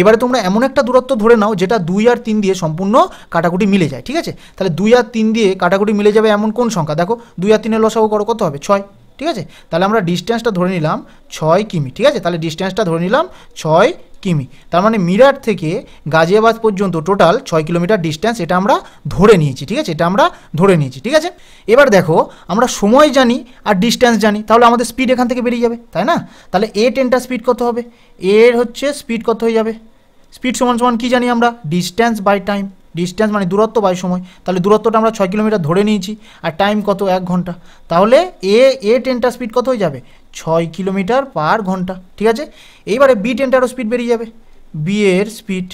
এবারে তোমরা এমন একটা দূরত্ব ধরে নাও যেটা 2 আর 3 দিয়ে সম্পূর্ণ কাটাকুটি মিলে যায়। ঠিক আছে, তাহলে 2 আর 3 দিয়ে কাটাকুটি মিলে যাবে এমন কোন সংখ্যা? দেখো 2 আর 3-এর লসাগু করো, কত হবে? 6। ঠিক আছে। তাহলে আমরা ডিস্টেন্সটা ধরে নিলাম 6 কিমি, ঠিক আছে। তাহলে ডিস্টেন্সটা ধরে নিলাম 6 কিমি, তার মানে মিরাট থেকে গাজিয়াবাদ পর্যন্ত টোটাল 6 কিলোমিটার ডিস্টেন্স, এটা আমরা ধরে নিয়েছি, ঠিক আছে, এটা আমরা ধরে নিয়েছি, ঠিক আছে। এবার দেখো আমরা সময় জানি আর ডিস্টেন্স জানি, তাহলে আমাদের স্পিড এখান থেকে বেরিয়ে যাবে, তাই না। তাহলে এ ট্রেনটার স্পিড কত হবে, এর হচ্ছে স্পিড কত হয়ে যাবে, স্পিড সমান সমান কী জানি আমরা, ডিস্টেন্স বাই টাইম, ডিস্টেন্স মানে দূরত্ব বাই সময়, তাহলে দূরত্বটা আমরা 6 কিলোমিটার ধরে নিয়েছি, আর টাইম কত 1 ঘন্টা, তাহলে এ ট্রেনটার স্পিড কত হয়ে যাবে 6 কিলোমিটার পার ঘন্টা, ঠিক আছে। এইবারে বি ট্রেনটারও স্পিড বেরিয়ে যাবে, বি এর স্পিড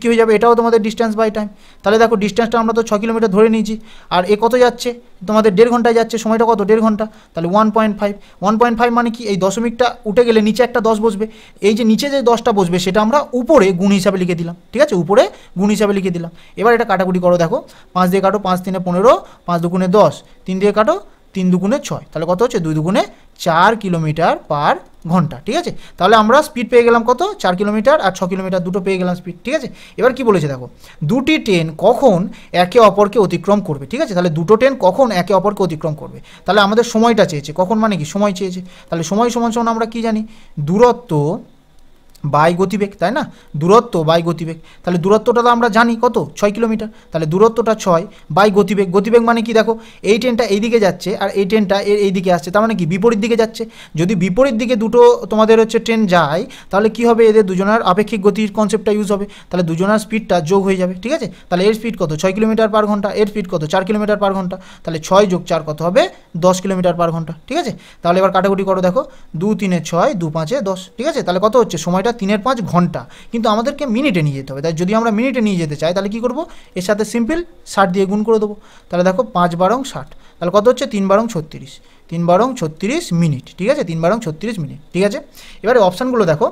কী হয়ে যাবে, এটাও তোমাদের ডিস্টেন্স বাই টাইম, তাহলে দেখো ডিস্টেন্সটা আমরা তো 6 কিলোমিটার ধরে নিয়েছি, আর এ কত যাচ্ছে তোমাদের 1.5 ঘন্টায় যাচ্ছে, সময়টা কত 1.5 ঘন্টা, তাহলে 1.5 মানে কি, এই দশমিকটা উঠে গেলে নিচে একটা 10 বসবে, এই যে নিচে যে 10টা বসবে সেটা আমরা উপরে গুণ হিসাবে লিখে দিলাম, ঠিক আছে, উপরে গুণ হিসাবে লিখে দিলাম। এবার এটা কাটাকুটি করো, দেখো 5 দিয়ে কাটো, 5 3 15, 5 2 10, 3 দিয়ে কাটো, 3 2 6, তাহলে কত হচ্ছে 2 2 4 কিলোমিটার পার ঘন্টা, ঠিক আছে। তাহলে আমরা স্পিড পেয়ে গেলাম কত 4 কিলোমিটার আর 6 কিলোমিটার দুটো পেয়ে গেলাম স্পিড, ঠিক আছে। এবার কি বলেছে দেখো, দুটি ট্রেন কখন একে অপরকে অতিক্রম করবে, ঠিক আছে। তাহলে দুটো ট্রেন কখন একে অপরকে অতিক্রম করবে, তাহলে আমাদের সময়টা চেয়েছে, কখন মানে কি সময় চেয়েছে, তাহলে সময় সমান সমান আমরা কি জানি, দূরত্ব বাই গতিবেগ, তাই না, দূরত্ব বাই গতিবেগ, তাহলে দূরত্বটা তো আমরা জানি কত 6 কিলোমিটার, তাহলে দূরত্বটা 6 বাই গতিবেগ, গতিবেগ মানে কি দেখো এই ট্রেনটা এই দিকে যাচ্ছে আর এই ট্রেনটা এই দিকে আসছে, তার মানে কি বিপরীত দিকে যাচ্ছে, যদি বিপরীত দিকে দুটো তোমাদের হচ্ছে ট্রেন যায় তাহলে কি হবে, এদের দুজনের আপেক্ষিক গতির কনসেপ্টটা ইউজ হবে, তাহলে দুজনের স্পিডটা যোগ হয়ে যাবে, ঠিক আছে। তাহলে এর স্পিড কত 6 কিলোমিটার পার ঘন্টা, এর স্পিড কত 4 কিলোমিটার পার ঘন্টা, তাহলে 6 যোগ 4 কত হবে 10 কিলোমিটার পার ঘন্টা, ঠিক আছে। তাহলে এবার কাটাকুটি করো, দেখো 2 3 6, 2 5 10, ঠিক আছে। তাহলে কত হচ্ছে, সময়টা 3 5 ঘন্টা, কিন্তু আমাদেরকে মিনিটে নিয়ে যেতে হবে, তাই যদি আমরা মিনিটে নিয়ে যেতে চাই তাহলে কি করব, এর সাথে সিম্পল 60 দিয়ে গুণ করে দেবো, তাহলে দেখো 5 12 60, তাহলে কত হচ্ছে 3 12 36, 3 12 36 মিনিট, ঠিক আছে, 3 12 36 মিনিট, ঠিক আছে। এবারে অপশানগুলো দেখো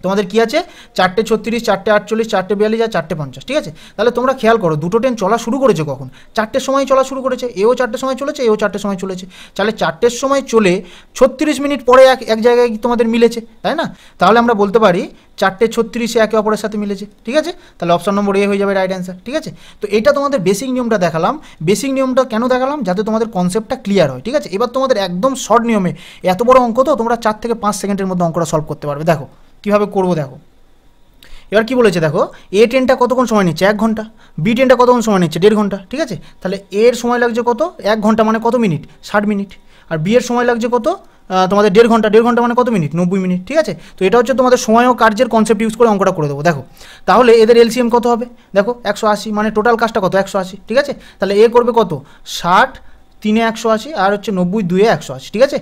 তোমাদের কি আছে, 4টে 36, 4টে 48, 4টে 42 আর 4টে 50, ঠিক আছে। তাহলে তোমরা খেয়াল করো দুটো ট্রেন চলা শুরু করেছে কখন, 4টের সময় চলা শুরু করেছে, এও 4টের সময় চলেছে, এও 4টের সময় চলেছে, তাহলে 4টের সময় চলে 36 মিনিট পরে এক জায়গায় তোমাদের মিলেছে, তাই না। তাহলে আমরা বলতে পারি 4টে 36 একে অপরের সাথে মিলেছে, ঠিক আছে। তাহলে অপশন নম্বর এ হয়ে যাবে রাইট অ্যান্সার, ঠিক আছে। তো এটা তোমাদের বেসিক নিয়মটা দেখালাম, বেসিক নিয়মটা কেন দেখালাম, যাতে তোমাদের কনসেপ্টটা ক্লিয়ার হয়, ঠিক আছে। এবার তোমাদের একদম শর্ট নিয়মে, এত বড় অঙ্ক তো তোমরা 4 থেকে 5 সেকেন্ডের মধ্যে অঙ্কটা সলভ করতে পারবে, দেখো কীভাবে করবো দেখো। এবার কি বলেছে দেখো, এ ট্রেনটা কতক্ষণ সময় নিচ্ছে 1 ঘন্টা, বি ট্রেনটা কতক্ষণ সময় নিচ্ছে 1.5 ঘন্টা, ঠিক আছে। তাহলে এর সময় লাগছে কত 1 ঘন্টা মানে কত মিনিট 60 মিনিট, আর বি এর সময় লাগছে কত তোমাদের 1.5 ঘন্টা, 1.5 ঘন্টা মানে কত মিনিট 90 মিনিট, ঠিক আছে। তো এটা হচ্ছে তোমাদের সময় ও কার্যের কনসেপ্ট ইউজ করে অঙ্কটা করে দেবো, দেখো তাহলে এদের এলসিএম কত হবে, দেখো 180, মানে টোটাল কাজটা কত 180, ঠিক আছে। তাহলে এ করবে কত 60 3 180 আর হচ্ছে 90 2 180, ঠিক আছে।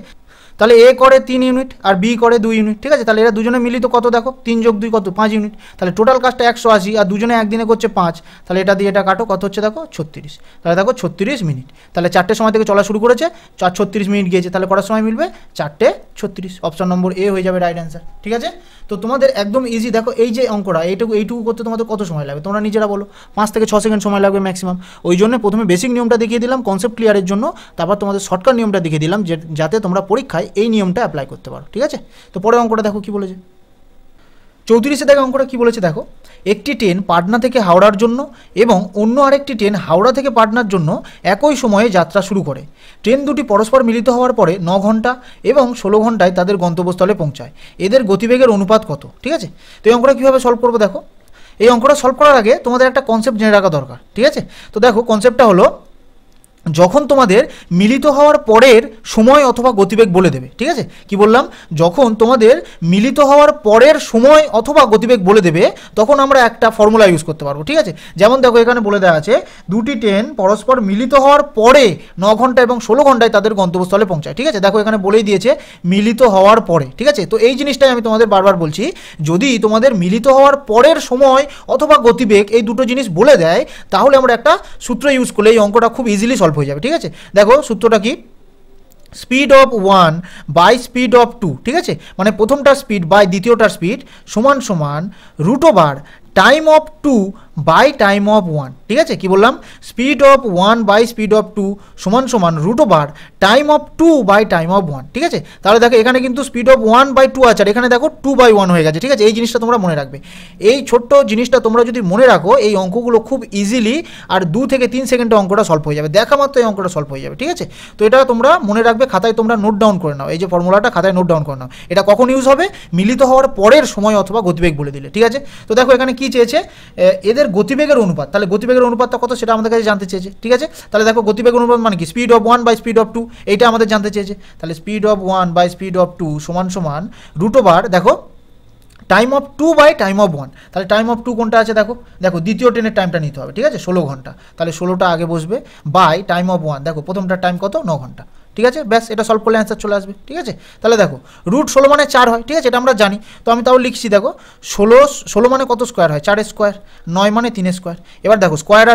তাহলে এ করে 3 ইউনিট আর বি করে 2 ইউনিট, ঠিক আছে। তাহলে এরা দুজনে মিলিত কত দেখো 3 যোগ 2 কত 5 ইউনিট, তাহলে টোটাল কাজটা 180 আর দুজনে একদিনে করছে 5, তাহলে এটা দিয়ে এটা কাটো কত হচ্ছে দেখো 36, তাহলে দেখো 36 মিনিট, তাহলে 4টের সময় থেকে চলা শুরু করেছে 36 মিনিট গিয়েছে, তাহলে কটার সময় মিলবে 4টে 36, অপশন নম্বর এ হয়ে যাবে রাইট অ্যান্সার, ঠিক আছে। তো তোমাদের একদম ইজি, দেখো এই যে অঙ্কটা এইটুকু করতে তোমাদের কত সময় লাগবে তোমরা নিজেরা বলো, 5 থেকে 6 সেকেন্ড সময় লাগবে ম্যাক্সিমাম। ওই জন্য প্রথমে বেসিক নিয়মটা দেখিয়ে দিলাম কনসেপ্ট ক্লিয়ারের জন্য, তারপর তোমাদের শর্টকাট নিয়মটা দেখিয়ে দিলাম যাতে তোমরা পরীক্ষায় এই নিয়মটা অ্যাপ্লাই করতে পারো, ঠিক আছে। তো পরে অঙ্কটা দেখো কি বলেছে, 34 দেখো অঙ্কটা কি বলেছে দেখো, একটি ট্রেন পাটনা থেকে হাওড়ার জন্য এবং অন্য আরেকটি ট্রেন হাওড়া থেকে পাটনার জন্য একই সময়ে যাত্রা শুরু করে। ট্রেন দুটি পরস্পর মিলিত হওয়ার পরে 9 ঘন্টা এবং 16 ঘন্টায় তাদের গন্তব্যস্থলে পৌঁছায়, এদের গতিবেগের অনুপাত কত, ঠিক আছে। তো এই অঙ্কটা কীভাবে সলভ করবো দেখো, এই অঙ্কটা সলভ করার আগে তোমাদের একটা কনসেপ্ট জেনে রাখা দরকার, ঠিক আছে। তো দেখো কনসেপ্টটা হলো, যখন তোমাদের মিলিত হওয়ার পরের সময় অথবা গতিবেগ বলে দেবে, ঠিক আছে। কি বললাম, যখন তোমাদের মিলিত হওয়ার পরের সময় অথবা গতিবেগ বলে দেবে তখন আমরা একটা ফর্মুলা ইউজ করতে পারবো, ঠিক আছে। যেমন দেখো এখানে বলে দেওয়া আছে দুটি ট্রেন পরস্পর মিলিত হওয়ার পরে 9 ঘন্টা এবং 16 ঘন্টায় তাদের গন্তব্যস্থলে পৌঁছায়, ঠিক আছে। দেখো এখানে বলেই দিয়েছে মিলিত হওয়ার পরে, ঠিক আছে। তো এই জিনিসটাই আমি তোমাদের বারবার বলছি, যদি তোমাদের মিলিত হওয়ার পরের সময় অথবা গতিবেগ এই দুটো জিনিস বলে দেয় তাহলে আমরা একটা সূত্র ইউজ করলে এই অঙ্কটা খুব ইজিলি সলভ হয়ে যাবে, ঠিক আছে। দেখো সূত্রটা কি, speed of 1 by speed of 2, ঠিক আছে। মানে প্রথমটার স্পিড বাই দ্বিতীয়টার স্পিড সমান সমান √টাইম অফ 2 বাই টাইম অফ 1, ঠিক আছে? কি বললাম? Speed of 1 by speed of 2 সমান সমান root over time of 2 by time of 1, ঠিক আছে? তাহলে দেখো এখানে কিন্তু স্পিড অফ 1 বাই 2 আছে, আর এখানে দেখো 2 বাই 1 হয়ে গেছে, ঠিক আছে? এই জিনিসটা তোমরা মনে রাখবে। এই ছোট্ট জিনিসটা তোমরা যদি মনে রাখো, এই অঙ্কগুলো খুব ইজিলি আর 2 থেকে 3 সেকেন্ডে অঙ্কটা সলভ হয়ে যাবে, দেখা মাত্র এই অঙ্কটা সলভ হয়ে যাবে, ঠিক আছে? তো এটা তোমরা মনে রাখবে, খাতায় তোমরা নোট ডাউন করে নাও, এই যে ফর্মুলাটা খাতায় নোট ডাউন করে নাও। এটা কখন ইউজ হবে? মিলিত হওয়ার পরের সময় অথবা গতিবেগ বলে দিলে, ঠিক আছে? তো দেখো এখানে কি চেয়েছে, এদের গতিবেগের অনুপাত, তাহলে গতিবেগের অনুপাতটা কত সেটা আমাদের কাছে জানতে চেয়েছে, ঠিক আছে? তাহলে দেখো গতিবেগের অনুপাত মানে কি? Speed of 1 by speed of 2, এইটা আমাদের জানতে চেয়েছে। তাহলে speed of 1 by speed of 2 সমান সমান রুট ওভার দেখো time of 2 by time of 1। তাহলে টাইম অফ 2 কোনটা আছে দেখো, দেখো দ্বিতীয় ট্রেনের টাইমটা নিতে হবে, ঠিক আছে? 16 ঘন্টা, তাহলে 16টা আগে বসবে, বাই টাইম অফ 1, দেখো প্রথমটার টাইম কত? 9 ঘন্টা, ঠিক আছে? ব্যাস, এটা সলভ করলে অ্যান্সার চলে আসবে, ঠিক আছে? তাহলে দেখো রুট 16 মানে 4 হয়, ঠিক আছে? এটা আমরা জানি, তো আমি তাও লিখছি, দেখো 16 মানে কত স্কোয়ার হয়? 4 স্কোয়ার, 9 মানে 3 স্কোয়ার। এবার দেখো স্কোয়ার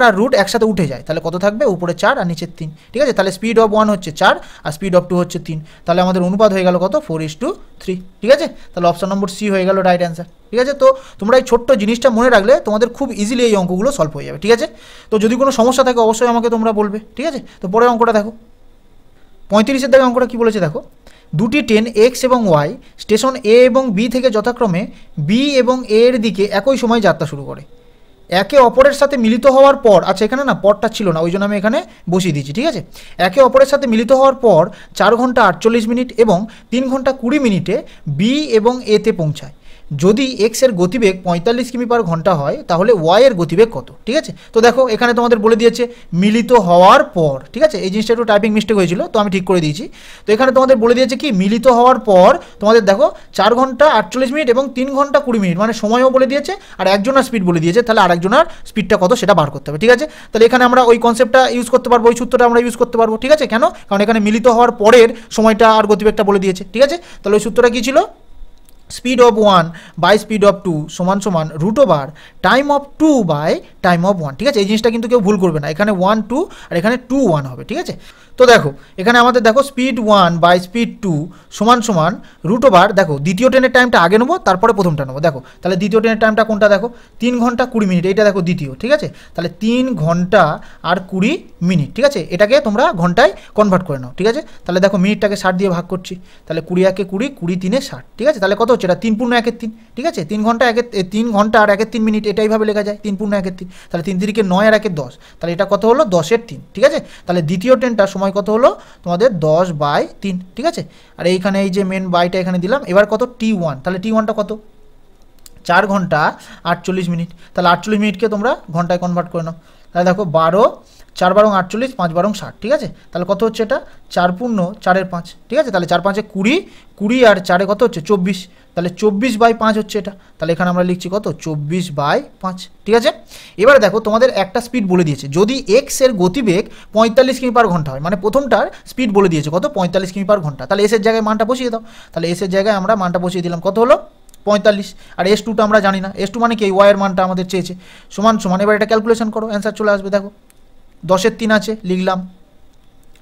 আর রুট একসাথে উঠে যায়, তাহলে কত থাকবে? উপরে 4 আর নিচে 3, ঠিক আছে? তাহলে স্পিড অফ 1 হচ্ছে 4 আর স্পিড অফ 2 হচ্ছে 3, তাহলে আমাদের অনুপাত হয়ে গেল কত? 4:3, ঠিক আছে? তাহলে অপশন নম্বর সি হয়ে গেল রাইট অ্যান্সার, ঠিক আছে? তো তোমরা এই ছোট্ট জিনিসটা মনে রাখলে তোমাদের খুব ইজিলি এই অঙ্কগুলো সলভ হয়ে যাবে, ঠিক আছে? তো যদি কোনো সমস্যা থাকে অবশ্যই আমাকে তোমরা বলবে, ঠিক আছে? তো পরে অঙ্কটা দেখো 35-এর দাগে অঙ্কটা কী বলেছে দেখো, দুটি ট্রেন এক্স এবং ওয়াই স্টেশন এ এবং বি থেকে যথাক্রমে বি এবং এ এর দিকে একই সময় যাত্রা শুরু করে। একে অপরের সাথে মিলিত হওয়ার পর, আচ্ছা এখানে না পরটা ছিল না, ওই জন্য আমি এখানে বসিয়ে দিচ্ছি, ঠিক আছে? একে অপরের সাথে মিলিত হওয়ার পর 4 ঘন্টা 48 মিনিট এবং 3 ঘন্টা 20 মিনিটে বি এবং এতে পৌঁছায়। যদি এক্স এর গতিবেগ 45 কিমি পার ঘন্টা হয়, তাহলে ওয়াই এর গতিবেগ কত, ঠিক আছে? তো দেখো এখানে তোমাদের বলে দিয়েছে মিলিত হওয়ার পর, ঠিক আছে? এই জিনিসটা একটু টাইপিং মিস্টেক হয়েছিল, তো আমি ঠিক করে দিয়েছি। তো এখানে তোমাদের বলে দিয়েছে কি, মিলিত হওয়ার পর তোমাদের দেখো 4 ঘন্টা 48 মিনিট এবং 3 ঘন্টা 20 মিনিট, মানে সময়ও বলে দিয়েছে আর একজনের স্পিড বলে দিয়েছে, তাহলে আরেকজনের স্পিডটা কত সেটা বার করতে হবে, ঠিক আছে? তাহলে এখানে আমরা ওই কনসেপ্টটা ইউজ করতে পারবো, ওই সূত্রটা আমরা ইউজ করতে পারবো, ঠিক আছে? কেন? কারণ এখানে মিলিত হওয়ার পরের সময়টা আর গতিবেগটা বলে দিয়েছে, ঠিক আছে? তাহলে ওই সূত্রটা কী ছিল? Speed of 1 by speed of 2 সমান সমান root over time of 2 by time of 1, ঠিক আছে? এই জিনিসটা কিন্তু কেউ ভুল করবে না, এখানে 1 2 আর এখানে 2 1 হবে, ঠিক আছে? তো দেখো এখানে আমাদের দেখো স্পিড 1 বাই স্পিড 2 সমান সমান রুট ওভার, দেখো দ্বিতীয় ট্রেনের টাইমটা আগে নেবো, তারপরে প্রথমটা নেবো। দেখো তাহলে দ্বিতীয় ট্রেনের টাইমটা কোনটা দেখো, 3 ঘন্টা 20 মিনিট, এইটা দেখো দ্বিতীয়, ঠিক আছে? তাহলে 3 ঘন্টা আর 20 মিনিট, ঠিক আছে? এটাকে তোমরা ঘন্টায় কনভার্ট করে নাও, ঠিক আছে? তাহলে দেখো মিনিটটাকে 60 দিয়ে ভাগ করছি, তাহলে 20 একে 20, 20 3 60, ঠিক আছে? তাহলে কত হচ্ছে? এটা 3 পূর্ণ 1 3, ঠিক আছে? 3 ঘন্টা 3 ঘন্টা আর 1 3 মিনিট, এটা এইভাবে লেখা যায় 3 পূর্ণ 1 3, তাহলে 3 3 9 আর 1 10, তাহলে এটা কত হলো? 10/3, ঠিক আছে? তাহলে দ্বিতীয় ট্রেনটার সময় কত হলো তোমাদের? 10/3, ঠিক আছে? আর এইখানে এই যে মেন বাইটা এখানে দিলাম। এবার কত? T1, তাহলে T1টা কত? 4 ঘন্টা 48 মিনিট, তাহলে 48 মিনিটকে তোমরা ঘন্টায় কনভার্ট করে নাও, তাহলে দেখো 12 4 বারং 48, 5 বারং 60, ঠিক আছে? তাহলে কত হচ্ছে এটা? 4 পূর্ণ 4 5, ঠিক আছে? তাহলে 4 5 20, 20 আর 4 কত হচ্ছে? 24, তাহলে 24/5 হচ্ছে এটা, তাহলে এখানে আমরা লিখছি কত? 24/5, ঠিক আছে? এবারে দেখো তোমাদের একটা স্পিড বলে দিয়েছে, যদি এক্স এর গতিবেগ 45 কিমি পার ঘন্টা হয়, মানে প্রথমটার স্পিড বলে দিয়েছে কত? 45 কিমি পার ঘন্টা, তাহলে এস এর জায়গায় মানটা বসিয়ে দাও, তাহলে এস এর জায়গায় আমরা মানটা বসিয়ে দিলাম, কত হলো? 45, আর S2টা আমরা জানি না, S2 মানে কি? ওয়াই এর মানটা আমাদের চেয়েছে, সমান সমান, এবার এটা ক্যালকুলেশন করো, অ্যান্সার চলে আসবে, দেখো 10/3 আছে, লিখলাম,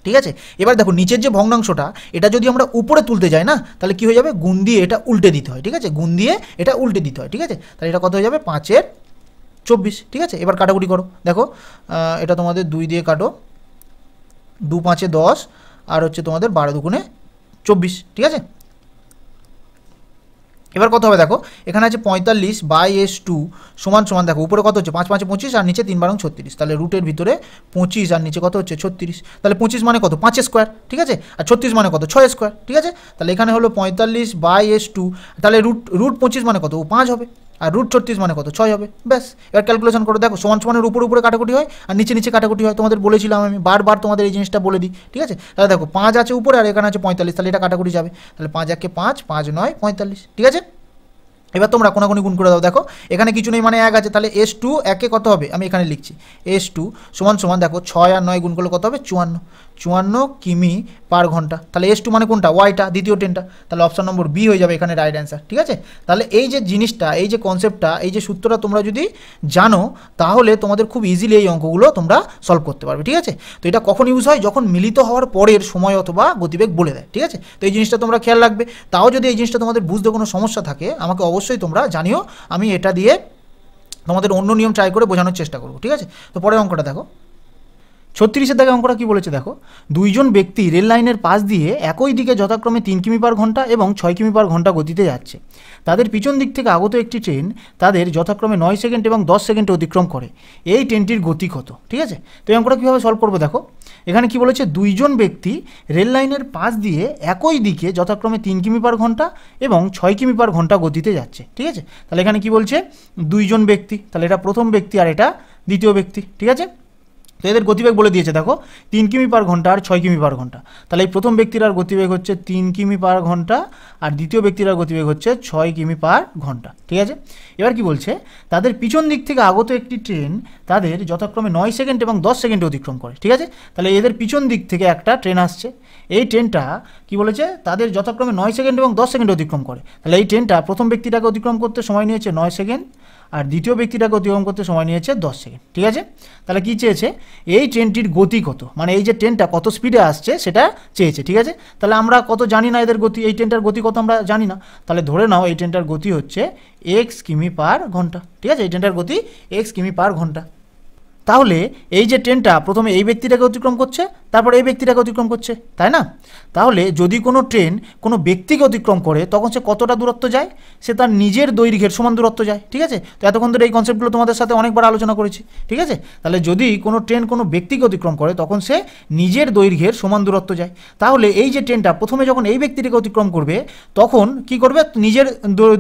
ঠিক আছে? এবার দেখো নিচের যে ভগ্নাংশটা, এটা যদি আমরা উপরে তুলতে যাই না, তাহলে কি হয়ে যাবে? গুণ দিয়ে এটা উল্টে দিতে হয়, ঠিক আছে? গুণ দিয়ে এটা উল্টে দিতে হয়, ঠিক আছে? তাহলে এটা কত হয়ে যাবে? 5/24, ঠিক আছে? এবার কাটাকুটি করো, দেখো এটা তোমাদের 2 দিয়ে কাটো, 2 5 10 আর হচ্ছে তোমাদের 12 2 24, ঠিক আছে? এবার কত হবে দেখো, এখানে আছে 45/S2 সমান সমান, দেখো উপরে কত হচ্ছে? 5 5 25 আর নিচে 3 বারং 36, তাহলে রুটের ভিতরে 25 আর নিচে কত হচ্ছে? 36, তাহলে 25 মানে কত? 5 স্কোয়ার, ঠিক আছে? আর 36 মানে কত? 6 স্কোয়ার, ঠিক আছে? তাহলে এখানে হলো 45/S2, তাহলে রুট 25 মানে কত? 5 হবে, আর রুট 36 মানে কত? 6 হবে, ব্যাস। এবার ক্যালকুলেশন করে দেখো, সমান সমানের উপরে উপরে কাটাকুটি হয় আর নিচে নিচে কাটাকুটি হয়, তোমাদের বলেছিলাম আমি, বারবার তোমাদের এই জিনিসটা বলে দিই, ঠিক আছে? তাহলে দেখো 5 আছে উপরে আর এখানে আছে 45, তাহলে এটা কাটাকুটি যাবে, তাহলে 5 1 5, 5 9 45, ঠিক আছে? এবার তোমরা কোনাকুনি গুণ করে দাও, দেখো এখানে কিছু নেই মানে 1 আছে, তাহলে S2 একে কত হবে? আমি এখানে লিখছি S2 সমান সমান, দেখো 6 আর 9 গুণ করলে কত হবে? 54 কিমি পার ঘন্টা, তাহলে S2 মানে কোনটা? ওয়াইটা, দ্বিতীয় ট্রেনটা, তাহলে অপশন নম্বর বি হয়ে যাবে এখানে রাইট অ্যান্সার, ঠিক আছে? তাহলে এই যে জিনিসটা, এই যে কনসেপ্টটা, এই যে সূত্রটা তোমরা যদি জানো, তাহলে তোমাদের খুব ইজিলি এই অঙ্কগুলো তোমরা সলভ করতে পারবে, ঠিক আছে? তো এটা কখন ইউজ হয়? যখন মিলিত হওয়ার পরের সময় অথবা গতিবেগ বলে দেয়, ঠিক আছে? তো এই জিনিসটা তোমরা খেয়াল রাখবে। তাও যদি এই জিনিসটা তোমাদের বুঝতে কোনো সমস্যা থাকে, আমাকে অবশ্যই তোমরা জানিও, আমি এটা দিয়ে তোমাদের অন্য নিয়ম ট্রাই করে বোঝানোর চেষ্টা করবো, ঠিক আছে। তো পরের অঙ্কটা দেখো, 36 দাগে অঙ্কটা কি বলেছে দেখো, দুইজন ব্যক্তি রেল লাইনের পাশ দিয়ে একই দিকে যথাক্রমে 3 কিমি পার ঘন্টা এবং 6 কিমি পার ঘন্টা গতিতে যাচ্ছে। তাদের পিছন দিক থেকে আগত একটি ট্রেন তাদের যথাক্রমে 9 সেকেন্ড এবং 10 সেকেন্ড অতিক্রম করে। এই ট্রেনটির গতি কত, ঠিক আছে। তো এই অঙ্কটা কীভাবে সলভ করবো দেখো, এখানে কি বলেছে, দুইজন ব্যক্তি রেল লাইনের পাশ দিয়ে একই দিকে যথাক্রমে 3 কিমি পার ঘন্টা এবং 6 কিমি পার ঘন্টা গতিতে যাচ্ছে, ঠিক আছে। তাহলে এখানে কি বলছে, দুইজন ব্যক্তি, তাহলে এটা প্রথম ব্যক্তি আর এটা দ্বিতীয় ব্যক্তি, ঠিক আছে। তো এদের গতিবেগ বলে দিয়েছে দেখো 3 কিমি পার ঘন্টা আর 6 কিমি পার ঘন্টা। তাহলে এই প্রথম ব্যক্তির আর গতিবেগ হচ্ছে 3 কিমি পার ঘন্টা আর দ্বিতীয় ব্যক্তির আর গতিবেগ হচ্ছে 6 কিমি পার ঘন্টা, ঠিক আছে। এবার কি বলছে, তাদের পিছন দিক থেকে আগত একটি ট্রেন তাদের যথাক্রমে 9 সেকেন্ড এবং 10 সেকেন্ডে অতিক্রম করে, ঠিক আছে। তাহলে এদের পিছন দিক থেকে একটা ট্রেন আসছে, এই ট্রেনটা কি বলেছে, তাদের যথাক্রমে 9 সেকেন্ড এবং 10 সেকেন্ড অতিক্রম করে। তাহলে এই ট্রেনটা প্রথম ব্যক্তিটাকে অতিক্রম করতে সময় নিয়েছে 9 সেকেন্ড আর দ্বিতীয় ব্যক্তিটাকে অতিক্রম করতে সময় নিয়েছে 10 সেকেন্ড, ঠিক আছে। তাহলে কি চেয়েছে, এই ট্রেনটির গতি কত, মানে এই যে ট্রেনটা কত স্পিডে আসছে সেটা চেয়েছে, ঠিক আছে। তাহলে আমরা কত জানি না এদের গতি, এই ট্রেনটার গতি কত আমরা জানি না, তাহলে ধরে নাও এই ট্রেনটার গতি হচ্ছে x কিমি পার ঘন্টা, ঠিক আছে। এই ট্রেনটার গতি x কিমি পার ঘন্টা। তাহলে এই যে ট্রেনটা প্রথমে এই ব্যক্তিটাকে অতিক্রম করছে, তারপর এই ব্যক্তিটাকে অতিক্রম করছে, তাই না। তাহলে যদি কোনো ট্রেন কোনো ব্যক্তিকে অতিক্রম করে তখন সে কতটা দূরত্ব যায়, সে তার নিজের দৈর্ঘ্যের সমান দূরত্ব যায়, ঠিক আছে। তো এতক্ষণ ধরে এই কনসেপ্টগুলো তোমাদের সাথে অনেকবার আলোচনা করেছি, ঠিক আছে। তাহলে যদি কোনো ট্রেন কোনো ব্যক্তিকে অতিক্রম করে তখন সে নিজের দৈর্ঘ্যের সমান দূরত্ব যায়। তাহলে এই যে ট্রেনটা প্রথমে যখন এই ব্যক্তিটিকে অতিক্রম করবে তখন কি করবে, নিজের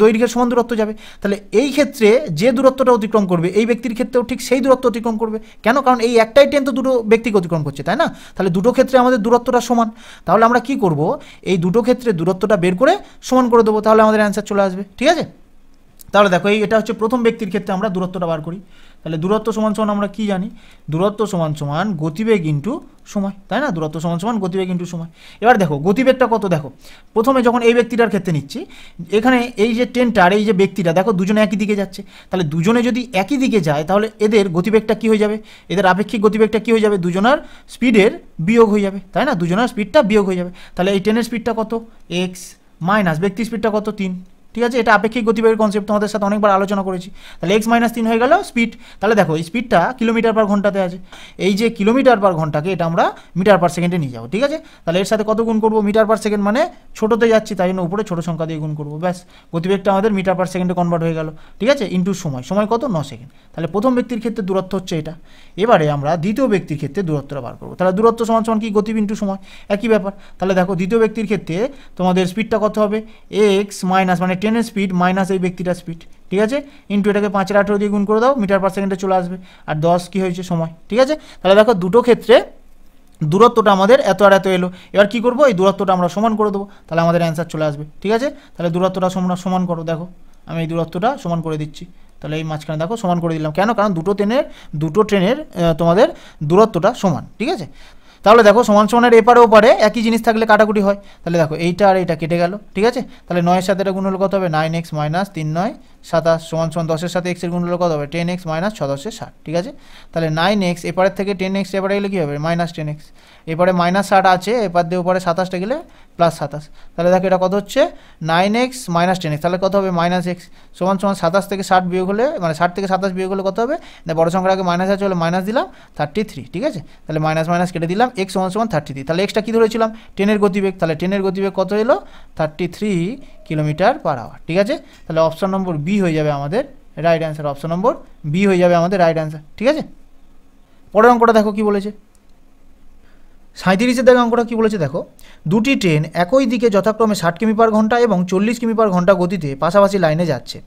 দৈর্ঘ্যের সমান দূরত্ব যাবে। তাহলে এই ক্ষেত্রে যে দূরত্বটা অতিক্রম করবে এই ব্যক্তির ক্ষেত্রেও ঠিক সেই দূরত্ব অতিক্রম করবে। কেন, কারণ এই একটাই ট্রেন তো দুটো ব্যক্তিকে অতিক্রম করছে, তাই না। তাহলে দুটো ক্ষেত্রে আমাদের দূরত্বটা সমান। তাহলে আমরা কি করব, এই দুটো ক্ষেত্রে দূরত্বটা বের করে সমান করে দেবো, তাহলে আমাদের অ্যান্সার চলে আসবে, ঠিক আছে। তাহলে দেখো এটা হচ্ছে প্রথম ব্যক্তির ক্ষেত্রে আমরা দূরত্বটা বার করি। তাহলে দূরত্ব সমান সমান আমরা কি জানি, দূরত্ব সমান সমান গতিবেগ ইন্টু সময়, তাই না। দূরত্ব সমান সমান গতিবেগ ইন্টু সময়। এবার দেখো গতিবেগটা কত, দেখো প্রথমে যখন এই ব্যক্তিটার ক্ষেত্রে নিচ্ছি, এখানে এই যে ট্রেনটা আর এই যে ব্যক্তিটা দেখো দুজনে একই দিকে যাচ্ছে। তাহলে দুজনে যদি একই দিকে যায় তাহলে এদের গতিবেগটা কি হয়ে যাবে, এদের আপেক্ষিক গতিবেগটা কি হয়ে যাবে, দুজনার স্পিডের বিয়োগ হয়ে যাবে, তাই না। দুজনার স্পিডটা বিয়োগ হয়ে যাবে। তাহলে এই ট্রেনের স্পিডটা কত, এক্স মাইনাস ব্যক্তির স্পিডটা কত, 3, ঠিক আছে। এটা আপেক্ষিক গতিবেগের কনসেপ্ট তোমাদের সাথে অনেকবার আলোচনা করেছি। তাহলে x - 3 হয়ে গেল স্পিড। তাহলে দেখো এই স্পিডটা কিলোমিটার পার ঘন্টাতে আছে, এই যে কিলোমিটার পার ঘন্টাকে এটা আমরা মিটার পার সেকেন্ডে নিয়ে যাবো, ঠিক আছে। তাহলে এর সাথে কত গুণ করবো, মিটার পার সেকেন্ড মানে ছোটোতে যাচ্ছি তাই জন্য উপরে ছোটো সংখ্যা দিয়ে গুণ করবো, ব্যাস গতিবেগটা আমাদের মিটার পার সেকেন্ডে কনভার্ট হয়ে গেল, ঠিক আছে। ইন্টু সময়, সময় কত, 9 সেকেন্ড। তাহলে প্রথম ব্যক্তির ক্ষেত্রে দূরত্ব হচ্ছে এটা। এবারে আমরা দ্বিতীয় ব্যক্তির ক্ষেত্রে দূরত্বটা বার করবো। তাহলে দূরত্ব সমান সমান কি, গতি ইন্টু সময়, একই ব্যাপার। তাহলে দেখো দ্বিতীয় ব্যক্তির ক্ষেত্রে তোমাদের স্পিডটা কত হবে, এক্স মাইনাস মানে ট্রেনের স্পিড মাইনাস এই ব্যক্তিটার স্পিড, ঠিক আছে, ইন্টু এটাকে 5/18 দিয়ে গুণ করে দাও, মিটার পার সেকেন্ডে চলে আসবে। আর 10 কি হয়েছে, সময়, ঠিক আছে। তাহলে দেখো দুটো ক্ষেত্রে দূরত্বটা আমাদের এত আর এত এলো। এবার কি করবো, এই দূরত্বটা আমরা সমান করে দেবো, তাহলে আমাদের অ্যান্সার চলে আসবে, ঠিক আছে। তাহলে দূরত্বটা সমান করো, দেখো আমি এই দূরত্বটা সমান করে দিচ্ছি। তাহলে এই মাঝখানে দেখো সমান করে দিলাম, কেন, কারণ দুটো ট্রেনের তোমাদের দূরত্বটা সমান, ঠিক আছে। তাহলে দেখো সমান সমানের এপারে ওপারে একই জিনিস থাকলে কাটাকুটি হয়। তাহলে দেখো এইটা আর এইটা কেটে গেল, ঠিক আছে। তাহলে 9-এর সাথে এটা গুণ হলে কত হবে, 9x - 3 9 27 সমান সমান 10-এর সাথে x এর গুণ হলে কত হবে, 10x - 6 10 60, ঠিক আছে। তাহলে 9x এপারের থেকে 10x এপারে গেলে কী হবে, -10x, এপারে -60 আছে, এপার দিয়ে ওপারে 27টা গেলে +27। তাহলে দেখো এটা কত হচ্ছে, 9x - 10x, তাহলে কত হবে, -x সমান সমান 27 থেকে 60 বিয়োগ হলে, মানে 60 থেকে 27 বিয়োগ হলে কত হবে, না বড় সংখ্যার আগে মাইনাস আছে হলে মাইনাস দিলাম 33, ঠিক আছে। তাহলে মাইনাস কেটে দিলাম, x সমান সমান 33। তাহলে এক্সটা কী ধরেছিলাম, ট্রেনের গতিবেগ, তাহলে ট্রেনের গতিবেগ কত এলো, 33 কিলোমিটার পার আওয়ার, ঠিক আছে। তাহলে অপশন নম্বর বি হয়ে যাবে আমাদের right answer, option number B হয়ে যাবে আমাদের রাইট অ্যান্সার, ঠিক আছে। পরের অঙ্কটা দেখো কি বলেছে, 37-এর দাগে অঙ্কটা কী বলেছে দেখো, দুটি ট্রেন একই দিকে যথাক্রমে 60 কিমি পার ঘন্টা এবং 40 কিমি পার ঘন্টা গতিতে পাশাপাশি লাইনে যাচ্ছে।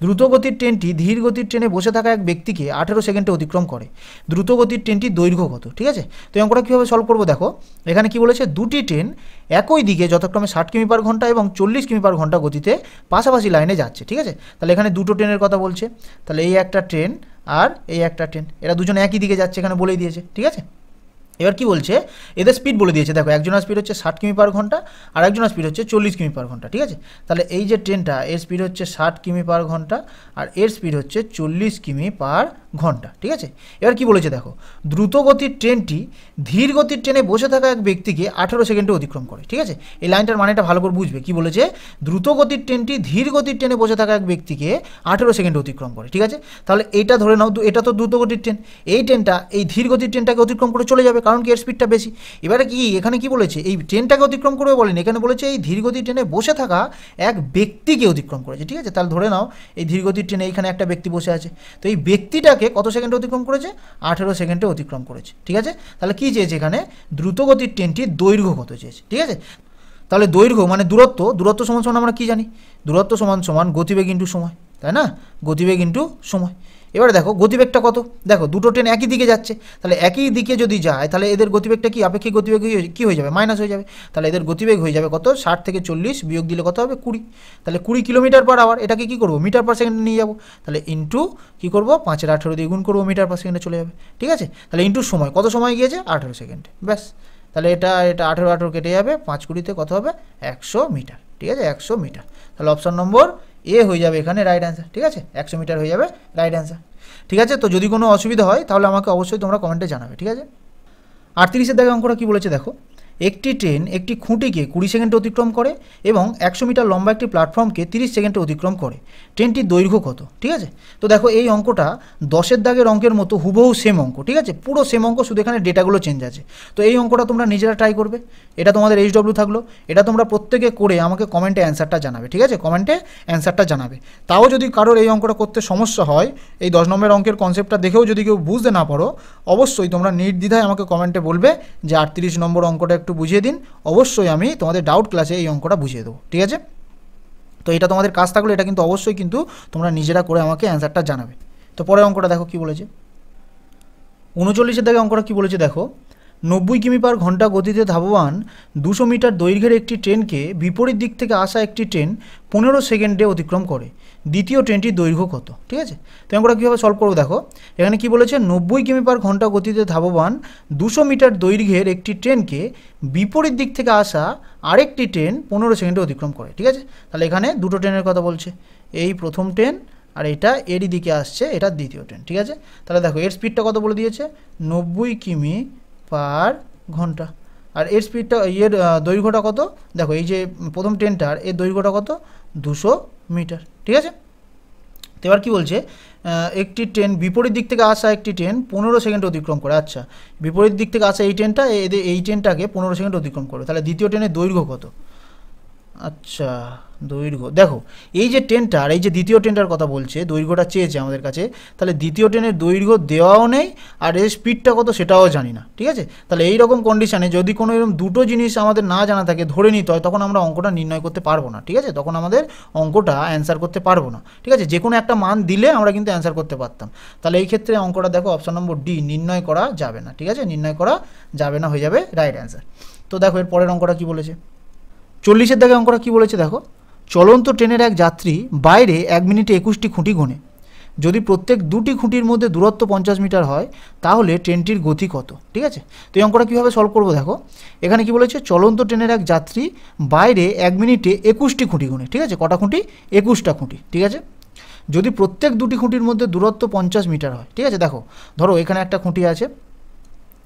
দ্রুত গতির ট্রেনটি ধীর গতির ট্রেনে বসে থাকা এক ব্যক্তিকে 18 সেকেন্ডে অতিক্রম করে। দ্রুত গতির ট্রেনটির দৈর্ঘ্য কত, ঠিক আছে। তো এই অঙ্কটা কীভাবে সলভ করবো দেখো, এখানে কি বলেছে, দুটি ট্রেন একই দিকে যথাক্রমে 60 কিমি পার ঘন্টা এবং 40 কিমি পার ঘন্টা গতিতে পাশাপাশি লাইনে যাচ্ছে, ঠিক আছে। তাহলে এখানে দুটো ট্রেনের কথা বলছে, তাহলে এই একটা ট্রেন আর এই একটা ট্রেন, এরা দুজনে একই দিকে যাচ্ছে, এখানে বলেই দিয়েছে, ঠিক আছে। এবার কি বলছে, এদের স্পিড বলে দিয়েছে, দেখো একজনের স্পিড হচ্ছে 60 কিমি পার ঘন্টা আর একজনের স্পিড হচ্ছে 40 কিমি পার ঘন্টা, ঠিক আছে। তাহলে এই যে ট্রেনটা এর স্পিড হচ্ছে 60 কিমি পার ঘন্টা আর এর স্পিড হচ্ছে 40 কিমি পার ঘন্টা। ঠিক আছে, এবার কি বলেছে দেখো, দ্রুত গতির ট্রেনটি ধীর গতির ট্রেনে বসে থাকা এক ব্যক্তিকে 18 সেকেন্ডে অতিক্রম করে। ঠিক আছে, এই লাইনটার মানেটা ভালো করে বুঝবে। কি বলেছে, দ্রুত গতির ট্রেনটি ধীর গতির ট্রেনে বসে থাকা এক ব্যক্তিকে 18 সেকেন্ডে অতিক্রম করে। ঠিক আছে, তাহলে এটা ধরে নাও, এটা তো দ্রুত গতির ট্রেন, এই ট্রেনটা এই ধীর গতির ট্রেনটাকে অতিক্রম করে চলে যাবে, কারণ কি এর স্পিডটা বেশি। এবারে কি এখানে কি বলেছে, এই ট্রেনটাকে অতিক্রম করবে বলেনি, এখানে বলেছে এই ধীর গতির ট্রেনে বসে থাকা এক ব্যক্তিকে অতিক্রম করেছে। ঠিক আছে, তাহলে ধরে নাও এই ধীর গতির ট্রেনে এইখানে একটা ব্যক্তি বসে আছে, তো এই ব্যক্তিটাকে কত সেকেন্ডে অতিক্রম করেছে, 18 সেকেন্ডে অতিক্রম করেছে। ঠিক আছে, তাহলে কি চেয়েছে এখানে, দ্রুত গতির ট্রেনটির দৈর্ঘ্য কত চেয়েছে। ঠিক আছে, তাহলে দৈর্ঘ্য মানে দূরত্ব সমান সমান আমরা কি জানি, দূরত্ব সমান সমান গতিবেগ ইন্টু সময়, তাই না, গতিবেগ ইন্টু সময়। এবারে দেখো গতিবেগটা কত, দেখো দুটো ট্রেন একই দিকে যাচ্ছে, তাহলে একই দিকে যদি যায় তাহলে এদের গতিবেগটা কি, আপেক্ষিক গতিবেগ কী হয়ে যাবে, মাইনাস হয়ে যাবে। তাহলে এদের গতিবেগ হয়ে যাবে কত, 60 থেকে 40 বিয়োগ দিলে কত হবে, 20। তাহলে 20 কিলোমিটার পার আওয়ার, এটাকে কী করবো, মিটার পার সেকেন্ডে নিয়ে যাবো, তাহলে ইন্টু কী করবো, 5 × 18 দিয়ে গুণ করবো, মিটার পার সেকেন্ডে চলে যাবে। ঠিক আছে, তাহলে ইন্টু সময়, কত সময় গিয়েছে, 18 সেকেন্ডে, ব্যাস। তাহলে এটা 18 কেটে যাবে, 5 20-তে কত হবে, 100 মিটার। ঠিক আছে, 100 মিটার। তাহলে অপশন নম্বর এ হয়ে যাবে এখানে রাইট অ্যান্সার। ঠিক আছে, 100 মিটার হয়ে যাবে রাইট অ্যান্সার। ঠিক আছে, তো যদি কোনো অসুবিধা হয় তাহলে আমাকে অবশ্যই তোমরা কমেন্টে জানাবে। ঠিক আছে, 38-এর দাগে অঙ্কটা কী বলেছে দেখো, একটি ট্রেন একটি খুঁটিকে 20 সেকেন্ডে অতিক্রম করে এবং 100 মিটার লম্বা একটি প্ল্যাটফর্মকে 30 সেকেন্ডে অতিক্রম করে, ট্রেনটির দৈর্ঘ্য কত। ঠিক আছে, তো দেখো এই অঙ্কটা 10-এর দাগের অঙ্কের মতো হুবহু সেম অঙ্ক। ঠিক আছে, পুরো সেম অঙ্ক, শুধু এখানে ডেটাগুলো চেঞ্জ আছে। তো এই অঙ্কটা তোমরা নিজেরা ট্রাই করবে, এটা তোমাদের HW থাকলো, এটা তোমরা প্রত্যেকে করে আমাকে কমেন্টে অ্যান্সারটা জানাবে। ঠিক আছে, কমেন্টে অ্যান্সারটা জানাবে। তাও যদি কারোর এই অঙ্কটা করতে সমস্যা হয়, এই 10 নম্বরের অঙ্কের কনসেপ্টটা দেখেও যদি কেউ বুঝতে না পারো, অবশ্যই তোমরা নির্দ্বিধায় আমাকে কমেন্টে বলবে যে 38 নম্বর অঙ্কটা একটু বুঝিয়ে দিন, অবশ্যই আমি তোমাদের ডাউট ক্লাসে এই অঙ্কটা বুঝিয়ে দেবো। ঠিক আছে, তো এটা তোমাদের কাজ থাকলো, এটা কিন্তু অবশ্যই কিন্তু তোমরা নিজেরা করে আমাকে অ্যান্সারটা জানাবে। তো পরের অঙ্কটা দেখো কি বলেছে, 39-এর দাগে অঙ্কটা কি বলেছে দেখো, 90 কিমি পার ঘন্টা গতিতে ধাবমান 200 মিটার দৈর্ঘ্যের একটি ট্রেনকে বিপরীত দিক থেকে আসা একটি ট্রেন 15 সেকেন্ডে অতিক্রম করে, দ্বিতীয় ট্রেনটির দৈর্ঘ্য কত। ঠিক আছে, তো আমরা কীভাবে সলভ করবো দেখো, এখানে কি বলেছে, 90 কিমি পার ঘন্টা গতিতে ধাবমান 200 মিটার দৈর্ঘ্যের একটি ট্রেনকে বিপরীত দিক থেকে আসা আরেকটি ট্রেন 15 সেকেন্ডে অতিক্রম করে। ঠিক আছে, তাহলে এখানে দুটো ট্রেনের কথা বলছে, এই প্রথম ট্রেন আর এটা এরই দিকে আসছে, এটা দ্বিতীয় ট্রেন। ঠিক আছে, তাহলে দেখো এর স্পিডটা কত বলে দিয়েছে, 90 কিমি পার ঘন্টা, আর এর স্পিডটা এর দৈর্ঘ্যটা কত, দেখো এই যে প্রথম ট্রেনটার এর দৈর্ঘ্যটা কত, 200 মিটার। ঠিক আছে, তো এবার কী বলছে, একটি ট্রেন বিপরীত দিক থেকে আসা একটি ট্রেন 15 সেকেন্ড অতিক্রম করে। আচ্ছা, বিপরীত দিক থেকে আসা এই ট্রেনটা এই ট্রেনটাকে 15 সেকেন্ড অতিক্রম করে, তাহলে দ্বিতীয় ট্রেনের দৈর্ঘ্য কত। আচ্ছা, দৈর্ঘ্য দেখো এই যে ট্রেনটা আর এই যে দ্বিতীয় ট্রেনটার কথা বলছে, দৈর্ঘ্যটা চেয়েছে আমাদের কাছে, তাহলে দ্বিতীয় ট্রেনের দৈর্ঘ্য দেওয়াও নেই আর এর স্পিডটা কত সেটাও জানি না। ঠিক আছে, তাহলে এই রকম কন্ডিশানে যদি কোনো এরকম দুটো জিনিস আমাদের না জানা থাকে, ধরে নিতে হয়, তখন আমরা অঙ্কটা নির্ণয় করতে পারবো না। ঠিক আছে, তখন আমাদের অঙ্কটা অ্যান্সার করতে পারবো না। ঠিক আছে, যে কোনো একটা মান দিলে আমরা কিন্তু অ্যান্সার করতে পারতাম। তাহলে এই ক্ষেত্রে অঙ্কটা দেখো অপশন নম্বর ডি, নির্ণয় করা যাবে না। ঠিক আছে, নির্ণয় করা যাবে না, হয়ে যাবে রাইট অ্যান্সার। তো দেখো এর পরের অঙ্কটা কী বলেছে, 40-এর দাগে অঙ্কটা কী বলেছে দেখো, চলন্ত ট্রেনের এক যাত্রী বাইরে 1 মিনিটে 21টি খুঁটি গোনে, যদি প্রত্যেক দুটি খুঁটির মধ্যে দূরত্ব 50 মিটার হয় তাহলে ট্রেনটির গতি কত। ঠিক আছে, তো এই অঙ্কটা কীভাবে সলভ করবো দেখো, এখানে কি বলেছে, চলন্ত ট্রেনের এক যাত্রী বাইরে 1 মিনিটে 21টি খুঁটি গোনে। ঠিক আছে, কটা খুঁটি, 21টা খুঁটি। ঠিক আছে, যদি প্রত্যেক দুটি খুঁটির মধ্যে দূরত্ব 50 মিটার হয়। ঠিক আছে, দেখো ধরো এখানে একটা খুঁটি আছে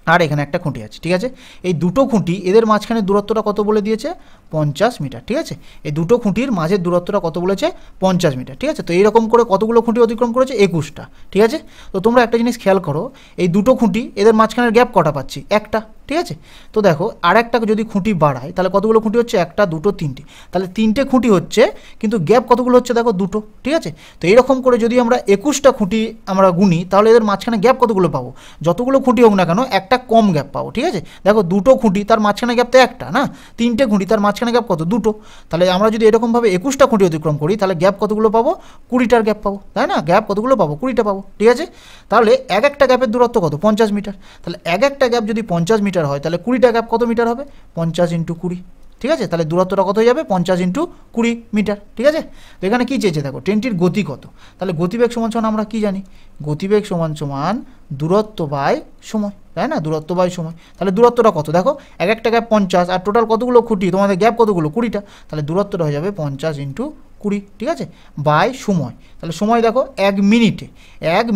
আর এখানে একটা খুঁটি আছে। ঠিক আছে, এই দুটো খুঁটি এদের মাঝখানে দূরত্বটা কত বলে দিয়েছে, 50 মিটার। ঠিক আছে, এই দুটো খুঁটির মাঝের দূরত্বটা কত বলেছে, 50 মিটার। ঠিক আছে, তো এইরকম করে কতগুলো খুঁটি অতিক্রম করেছে, 21টা। ঠিক আছে, তো তোমরা একটা জিনিস খেয়াল করো, এই দুটো খুঁটি এদের মাঝখানের গ্যাপ কটা পাচ্ছি, একটা। ঠিক আছে, তো দেখো আর একটা যদি খুঁটি বাড়ায় তাহলে কতগুলো খুঁটি হচ্ছে, 1 2 3টে, তাহলে 3টে খুঁটি হচ্ছে, কিন্তু গ্যাপ কতগুলো হচ্ছে দেখো, 2টো। ঠিক আছে, তো এইরকম করে যদি আমরা 21টা খুঁটি আমরা গুনি তাহলে এদের মাঝখানে গ্যাপ কতগুলো পাবো, যতগুলো খুঁটি হোক না কেন একটা কম গ্যাপ পাবো। ঠিক আছে, দেখো দুটো খুঁটি তার মাঝখানে গ্যাপ তো একটা না, 3টে খুঁটি তার মাঝখানে গ্যাপ কত, 2টো। তাহলে আমরা যদি এরকমভাবে 21টা খুঁটি অতিক্রম করি তাহলে গ্যাপ কতগুলো পাবো, 20টার গ্যাপ পাবো, তাই না, গ্যাপ কতগুলো পাবো, 20টা পাবো। ঠিক আছে, তাহলে একটা গ্যাপের দূরত্ব কত, 50 মিটার। তাহলে একটা গ্যাপ যদি 50 মিটার হয় তাহলে 20টা গ্যাপ কত মিটার হবে, 50 × 20। ঠিক আছে, তাহলে দূরত্বটা কত হয়ে যাবে, 50 × 20 মিটার। ঠিক আছে, তো এখানে কী চেয়েছে দেখো, ট্রেনটির গতি কত, তাহলে গতিবেগ সমান সমান আমরা কী জানি, গতিবেগ সমান সমান দূরত্ব বাই সময়, তাই না, দূরত্ব বাই সময়। তাহলে দূরত্বটা কত দেখো, একটা গ্যাপ 50 আর টোটাল কতগুলো খুঁটি, তোমাদের গ্যাপ কতগুলো, 20টা, তাহলে দূরত্বটা হয়ে যাবে 50 × 20, ঠিক আছে, বাই সময়। তাহলে সময় দেখো 1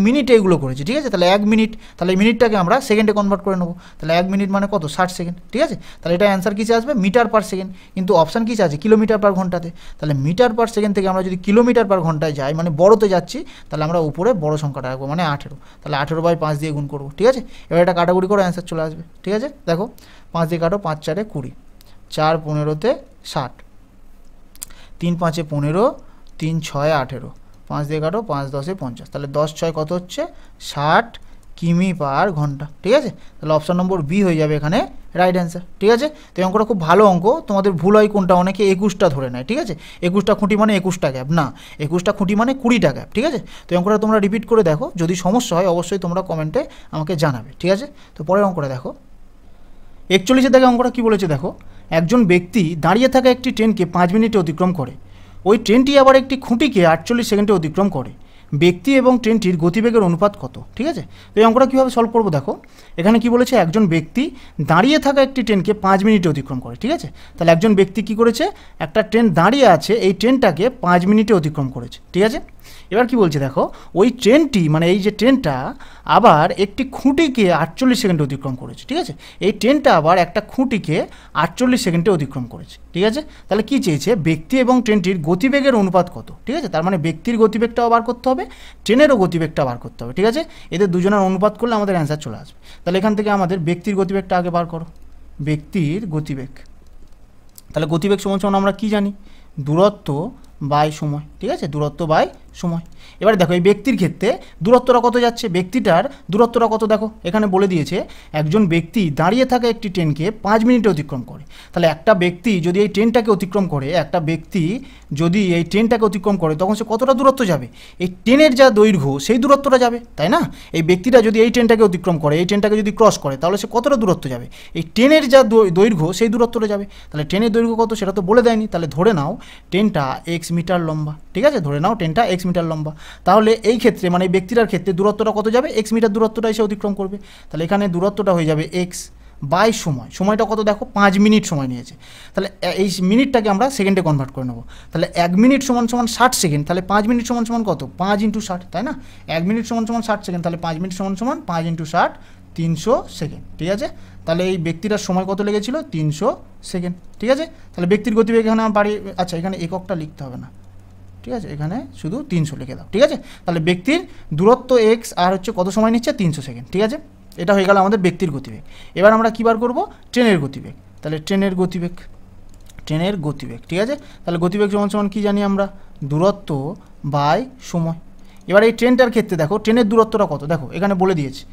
মিনিটে এগুলো করেছে, ঠিক আছে। তাহলে 1 মিনিট, তাহলে এই মিনিটটাকে আমরা সেকেন্ডে কনভার্ট করে নেবো। তাহলে 1 মিনিট মানে কত, 60 সেকেন্ড, ঠিক আছে। তাহলে এটা অ্যান্সার কিসে আসবে, মিটার পার সেকেন্ড, কিন্তু অপশান কিসে আছে, কিলোমিটার পার ঘন্টাতে। তাহলে মিটার পার সেকেন্ড থেকে আমরা যদি কিলোমিটার পার ঘন্টায় যাই, মানে বড়তে যাচ্ছি, তাহলে আমরা উপরে বড় সংখ্যাটা রাখবো, মানে 18। তাহলে 18/5 দিয়ে গুণ করবো, ঠিক আছে। এবার এটা কাটাকুটি করে অ্যান্সার চলে আসবে, ঠিক আছে। দেখো 5 দিয়ে কাটো, 5 4 20, 4 15 60, 3 5 15, 3 6 18, 5 দিয়ে কাটো, 5 10 50, তাহলে 10 6 কত হচ্ছে, 60 কিমি পার ঘন্টা, ঠিক আছে। তাহলে অপশান নম্বর বি হয়ে যাবে এখানে রাইট অ্যান্সার, ঠিক আছে। তো এই অঙ্কটা খুব ভালো অঙ্ক, তোমাদের ভুল হয় কোনটা, অনেকে 21টা ধরে নেয়, ঠিক আছে। 21টা খুঁটি মানে 21টা গ্যাপ, না, 21টা খুঁটি মানে 20টা গ্যাপ, ঠিক আছে। তো এই অঙ্কটা তোমরা রিপিট করে দেখো, যদি সমস্যা হয় অবশ্যই তোমরা কমেন্টে আমাকে জানাবে, ঠিক আছে। তো পরের অঙ্কটা দেখো, 41 থেকে অঙ্কটা কী বলেছে দেখো, একজন ব্যক্তি দাঁড়িয়ে থাকা একটি ট্রেনকে 5 মিনিটে অতিক্রম করে, ওই ট্রেনটি আবার একটি খুঁটিকে 48 সেকেন্ডে অতিক্রম করে, ব্যক্তি এবং ট্রেনটির গতিবেগের অনুপাত কত, ঠিক আছে। তো এই অঙ্কটা কীভাবে সলভ করবো দেখো, এখানে কি বলেছে, একজন ব্যক্তি দাঁড়িয়ে থাকা একটি ট্রেনকে 5 মিনিটে অতিক্রম করে, ঠিক আছে। তাহলে একজন ব্যক্তি কি করেছে, একটা ট্রেন দাঁড়িয়ে আছে, এই ট্রেনটাকে 5 মিনিটে অতিক্রম করেছে, ঠিক আছে। এবার কি বলছে দেখো, ওই ট্রেনটি মানে এই যে ট্রেনটা আবার একটি খুঁটিকে 48 সেকেন্ডে অতিক্রম করেছে, ঠিক আছে। এই ট্রেনটা আবার একটা খুঁটিকে 48 সেকেন্ডে অতিক্রম করেছে, ঠিক আছে। তাহলে কি চেয়েছে, ব্যক্তি এবং ট্রেনটির গতিবেগের অনুপাত কত, ঠিক আছে। তার মানে ব্যক্তির গতিবেগটাও বার করতে হবে, ট্রেনেরও গতিবেগটা বার করতে হবে, ঠিক আছে। এদের দুজনের অনুপাত করলে আমাদের অ্যান্সার চলে আসবে। তাহলে এখান থেকে আমাদের ব্যক্তির গতিবেগটা আগে বার করো, ব্যক্তির গতিবেগ। তাহলে গতিবেগ সমান সমান আমরা কি জানি, দূরত্ব বাই সময়, ঠিক আছে, দূরত্ব বাই সময়। এবারে দেখো এই ব্যক্তির ক্ষেত্রে দূরত্বটা কত যাচ্ছে, ব্যক্তিটার দূরত্বটা কত দেখো, এখানে বলে দিয়েছে একজন ব্যক্তি দাঁড়িয়ে থাকা একটি ট্রেনকে 5 মিনিটে অতিক্রম করে। তাহলে একটা ব্যক্তি যদি এই ট্রেনটাকে অতিক্রম করে, একটা ব্যক্তি যদি এই ট্রেনটাকে অতিক্রম করে, তখন সে কতটা দূরত্ব যাবে, এই ট্রেনের যা দৈর্ঘ্য সেই দূরত্বটা যাবে, তাই না। এই ব্যক্তিটা যদি এই ট্রেনটাকে অতিক্রম করে, এই ট্রেনটাকে যদি ক্রস করে, তাহলে সে কতটা দূরত্ব যাবে, এই ট্রেনের যা দৈর্ঘ্য সেই দূরত্বটা যাবে। তাহলে ট্রেনের দৈর্ঘ্য কত সেটা তো বলে দেয়নি, তাহলে ধরে নাও ট্রেনটা এক্স মিটার লম্বা, ঠিক আছে, ধরে নাও ট্রেনটা এক্স মিটার লম্বা। তাহলে এই ক্ষেত্রে মানে এই ব্যক্তিটার ক্ষেত্রে দূরত্বটা কত যাবে, এক্স মিটার দূরত্বটা এসে অতিক্রম করবে। তাহলে এখানে দূরত্বটা হয়ে যাবে এক্স বাই সময়, সময়টা কত দেখো 5 মিনিট সময় নিয়েছে। তাহলে এই মিনিটটাকে আমরা সেকেন্ডে কনভার্ট করে নেবো। তাহলে 1 মিনিট সমান সমান 60 সেকেন্ড, তাহলে 5 মিনিট সমান সমান কত, 5 × 60, তাই না। 1 মিনিট সমান সমান 60 সেকেন্ড, তাহলে 5 মিনিট সমান সমান 5 × 60, 300 সেকেন্ড, ঠিক আছে। তাহলে এই ব্যক্তিটার সময় কত লেগেছিল, 300 সেকেন্ড, ঠিক আছে। তাহলে ব্যক্তির গতিবেগ এখানে আমার বাড়ি, আচ্ছা এখানে এককটা লিখতে হবে না, ঠিক আছে, এখানে শুধু 300 লিখে দাও, ঠিক আছে। তাহলে ব্যক্তির দূরত্ব এক্স আর হচ্ছে কত সময় নিচ্ছে, 300 সেকেন্ড, ঠিক আছে। এটা হয়ে গেল আমাদের ব্যক্তির গতিবেগ। এবার আমরা কী বার করবো, ট্রেনের গতিবেগ। তাহলে ট্রেনের গতিবেগ, ঠিক আছে। তাহলে গতিবেগ সমান সমান কী জানি আমরা, দূরত্ব বাই সময়। এবার এই ট্রেনটার ক্ষেত্রে দেখো ট্রেনের দূরত্বটা কত দেখো, এখানে বলে দিয়েছে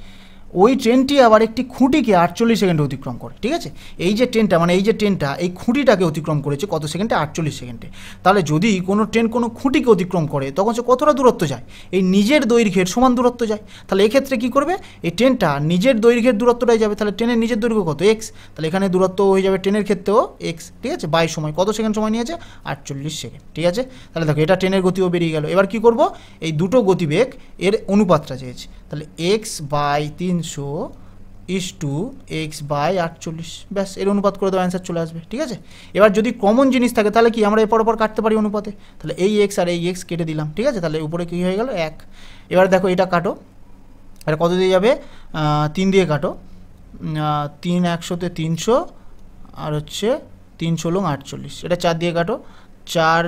ওই ট্রেনটি আবার একটি খুঁটিকে 48 সেকেন্ডে অতিক্রম করে, ঠিক আছে। এই যে ট্রেনটা মানে এই যে ট্রেনটা এই খুঁটিটাকে অতিক্রম করেছে কত সেকেন্ডে, 48 সেকেন্ডে। তাহলে যদি কোনো ট্রেন কোনো খুঁটিকে অতিক্রম করে, তখন সে কতটা দূরত্ব যায়, এই নিজের দৈর্ঘ্যের সমান দূরত্ব যায়। তাহলে এক্ষেত্রে কী করবে, এই ট্রেনটা নিজের দৈর্ঘ্যের দূরত্বটাই যাবে। তাহলে ট্রেনের নিজের দৈর্ঘ্য কত, এক্স। তাহলে এখানে দূরত্ব হয়ে যাবে ট্রেনের ক্ষেত্রেও এক্স, ঠিক আছে, বাই সময়, কত সেকেন্ড সময় নিয়েছে, 48 সেকেন্ড, ঠিক আছে। তাহলে দেখো এটা ট্রেনের গতিও বেরিয়ে গেল। এবার কী করব, এই দুটো গতিবেগ এর অনুপাতটা চেয়েছি। তাহলে এক্স বাই 300 = এক্স বাই 48, ব্যাস এর অনুপাত করে দেওয়া অ্যান্সার চলে আসবে, ঠিক আছে। এবার যদি কমন জিনিস থাকে তাহলে কি আমরা এরপর ওপর কাটতে পারি অনুপাতে। তাহলে এই এক্স আর এই এক্স কেটে দিলাম, ঠিক আছে। তাহলে উপরে কী হয়ে গেল, 1। এবার দেখো এটা কাটো, আর কত দিয়ে যাবে, 3 দিয়ে কাটো, 3 100-তে 300 আর হচ্ছে 3 × 48, এটা 4 দিয়ে কাটো, 4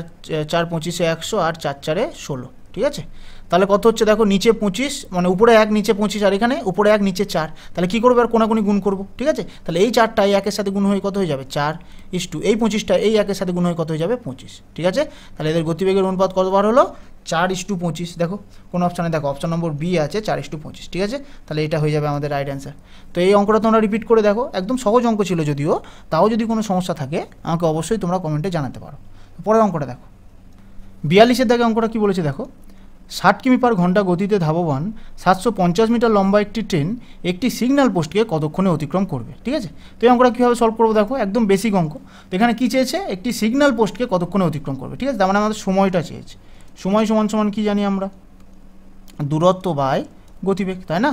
4 25-এ 100 আর 4 4-এ 16, ঠিক আছে। তাহলে কত হচ্ছে দেখো, নিচে 25 মানে উপরে 1 নিচে 25 আর এখানে উপরে 1 নিচে 4। তাহলে কী করবো, আর কোনাকুনি গুণ করবো, ঠিক আছে। তাহলে এই 4টা এই 1-এর সাথে গুণ হয়ে কত হয়ে যাবে, 4 = এই 25টা এই 1-এর সাথে গুণ হয়ে কত হয়ে যাবে, 25, ঠিক আছে। তাহলে এদের গতিবেগের অনুপাত কতবার হলো, 4:25। দেখো কোন অপশানে, দেখো অপশান নম্বর বি আছে 4:25, ঠিক আছে। তাহলে এটা হয়ে যাবে আমাদের রাইট অ্যান্সার। তো এই অঙ্কটা তোমরা রিপিট করে দেখো, একদম সহজ অঙ্ক ছিল যদিও, তাও যদি কোনো সমস্যা থাকে আমাকে অবশ্যই তোমরা কমেন্টে জানাতে পারো। পরের অঙ্কটা দেখো, 42-এর দাগে অঙ্কটা কী বলেছে দেখো, 60 কিমি পার ঘন্টা গতিতে ধাবমান 750 মিটার লম্বা একটি ট্রেন একটি সিগন্যাল পোস্টকে কতক্ষণে অতিক্রম করবে, ঠিক আছে। তো এই অঙ্কটা কীভাবে সলভ করবো দেখো, একদম বেসিক অঙ্ক। তো এখানে কী চেয়েছে, একটি সিগন্যাল পোস্টকে কতক্ষণে অতিক্রম করবে, ঠিক আছে। তার মানে আমাদের সময়টা চেয়েছে। সময় সমান সমান কী জানি আমরা, দূরত্ব বাই গতিবেগ, তাই না।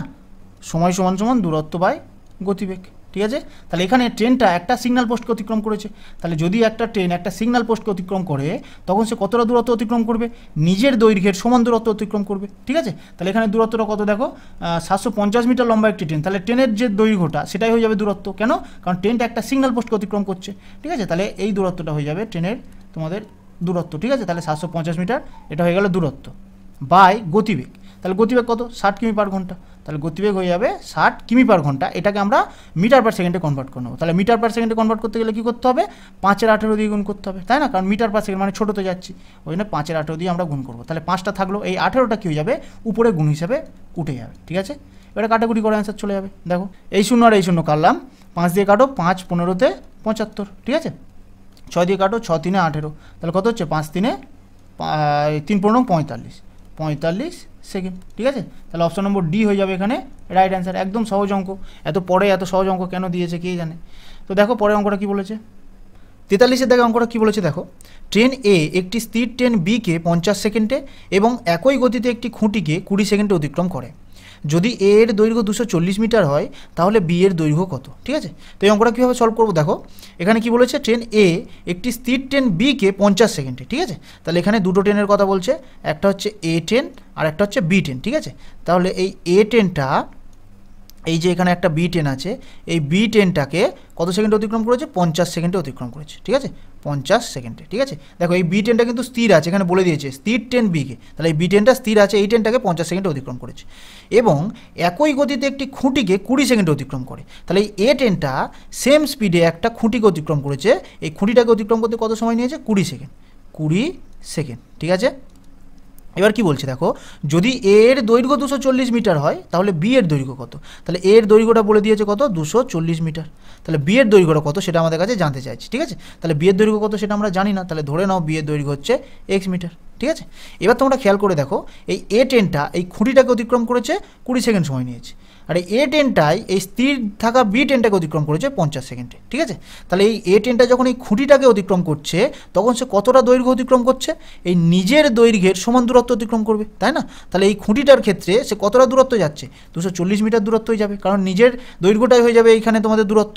সময় সমান সমান দূরত্ব বাই গতিবেগ, ঠিক আছে। তাহলে এখানে ট্রেনটা একটা সিগন্যাল পোস্টকে অতিক্রম করেছে, তাহলে যদি একটা ট্রেন একটা সিগন্যাল পোস্টকে অতিক্রম করে তখন সে কতটা দূরত্ব অতিক্রম করবে, নিজের দৈর্ঘ্যের সমান দূরত্ব অতিক্রম করবে। ঠিক আছে, তাহলে এখানে দূরত্বটা কত দেখো, 750 মিটার লম্বা একটি ট্রেন, তাহলে ট্রেনের যে দৈর্ঘ্যটা সেটাই হয়ে যাবে দূরত্ব। কেন? কারণ ট্রেনটা একটা সিগন্যাল পোস্টকে অতিক্রম করছে। ঠিক আছে, তাহলে এই দূরত্বটা হয়ে যাবে ট্রেনের তোমাদের দূরত্ব। ঠিক আছে, তাহলে 750 মিটার এটা হয়ে গেল দূরত্ব বাই গতিবেগ। তাহলে গতিবেগ কত? 60 কিমি পার ঘন্টা। তাহলে গতিবেগ হয়ে যাবে 60 কিমি পার ঘন্টা। এটাকে আমরা মিটার পার সেকেন্ডে কনভার্ট করে নেবো। তাহলে মিটার পার সেকেন্ডে কনভার্ট করতে গেলে কী করতে হবে? 5-18 দিয়ে গুণ করতে হবে, তাই না? কারণ মিটার পার সেকেন্ড মানে ছোটোতে যাচ্ছি, ওই জন্য 5-18 দিয়ে আমরা গুণ করবো। তাহলে 5টা থাকলো, এই 18টা কী হয়ে যাবে? উপরে গুণ হিসাবে উঠে যাবে। ঠিক আছে, এবারে কাটাকুটি করে অ্যান্সার চলে যাবে। দেখো এই শূন্য আর এই শূন্য কাটলাম, 5 দিয়ে কাটো, 5 15-তে 75। ঠিক আছে, 6 দিয়ে কাটো, 6 3-এ 18। তাহলে কত হচ্ছে? 5 3-এ 3 15 45 সেকেন্ড। ঠিক আছে, তাহলে অপশন নম্বর ডি হয়ে যাবে এখানে রাইট অ্যান্সার। একদম সহজ অঙ্ক। এত পরে এত সহজ অঙ্ক কেন দিয়েছে কে জানে। তো দেখো পরের অঙ্কটা কী বলেছে, 43-এর দাগে অঙ্কটা কী বলেছে দেখো, ট্রেন এ একটি স্থির ট্রেন বিকে 50 সেকেন্ডে এবং একই গতিতে একটি খুঁটিকে 20 সেকেন্ডে অতিক্রম করে। যদি এ এর দৈর্ঘ্য 240 মিটার হয় তাহলে বি এর দৈর্ঘ্য কত? ঠিক আছে, তো এই অঙ্কটা কীভাবে সলভ করবো দেখো, এখানে কি বলেছে, ট্রেন এ একটি স্থির ট্রেন বিকে 50 সেকেন্ডে। ঠিক আছে, তাহলে এখানে দুটো ট্রেনের কথা বলছে, একটা হচ্ছে এ ট্রেন আর একটা হচ্ছে বি ট্রেন। ঠিক আছে, তাহলে এই এ ট্রেনটা, এই যে এখানে একটা বি ট্রেন আছে, এই বি ট্রেনটাকে কত সেকেন্ডে অতিক্রম করেছে? 50 সেকেন্ডে অতিক্রম করেছে। ঠিক আছে, 50 সেকেন্ডে। ঠিক আছে, দেখো এই বি ট্রেনটা কিন্তু স্থির আছে, এখানে বলে দিয়েছে স্থির ট্রেন বিকে, তাহলে এই বি ট্রেনটা স্থির আছে, এই ট্রেনটাকে 50 সেকেন্ডে অতিক্রম করেছে এবং একই গতিতে একটি খুঁটিকে 20 সেকেন্ডে অতিক্রম করে। তাহলে এই এ ট্রেনটা সেম স্পিডে একটা খুঁটিকে অতিক্রম করেছে, এই খুঁটিটাকে অতিক্রম করতে কত সময় নিয়েছে? 20 সেকেন্ড। 20 সেকেন্ড। ঠিক আছে, এবার কি বলছে দেখো, যদি এর দৈর্ঘ্য 240 মিটার হয় তাহলে বি এর দৈর্ঘ্য কত? তাহলে এর দৈর্ঘ্যটা বলে দিয়েছে কত? 240 মিটার। তাহলে বি এর দৈর্ঘ্যটা কত সেটা আমাদের কাছে জানতে চাইছি। ঠিক আছে, তাহলে বি এর দৈর্ঘ্য কত সেটা আমরা জানি না, তাহলে ধরে নাও বি এর দৈর্ঘ্য হচ্ছে এক্স মিটার। ঠিক আছে, এবার তোমরা খেয়াল করে দেখো, এই এ ট্রেনটা এই খুঁটিটাকে অতিক্রম করেছে 20 সেকেন্ড সময় নিয়েছে, আর এই এ ট্রেনটাই এই স্থির থাকা বি ট্রেনটাকে অতিক্রম করেছে 50 সেকেন্ডে। ঠিক আছে, তাহলে এই এ ট্রেনটা যখন এই খুঁটিটাকে অতিক্রম করছে তখন সে কতটা দৈর্ঘ্য অতিক্রম করছে? এই নিজের দৈর্ঘ্যের সমান দূরত্ব অতিক্রম করবে, তাই না? তাহলে এই খুঁটিটার ক্ষেত্রে সে কতটা দূরত্ব যাচ্ছে? 240 মিটার দূরত্বই যাবে, কারণ নিজের দৈর্ঘ্যটাই হয়ে যাবে এইখানে তোমাদের দূরত্ব,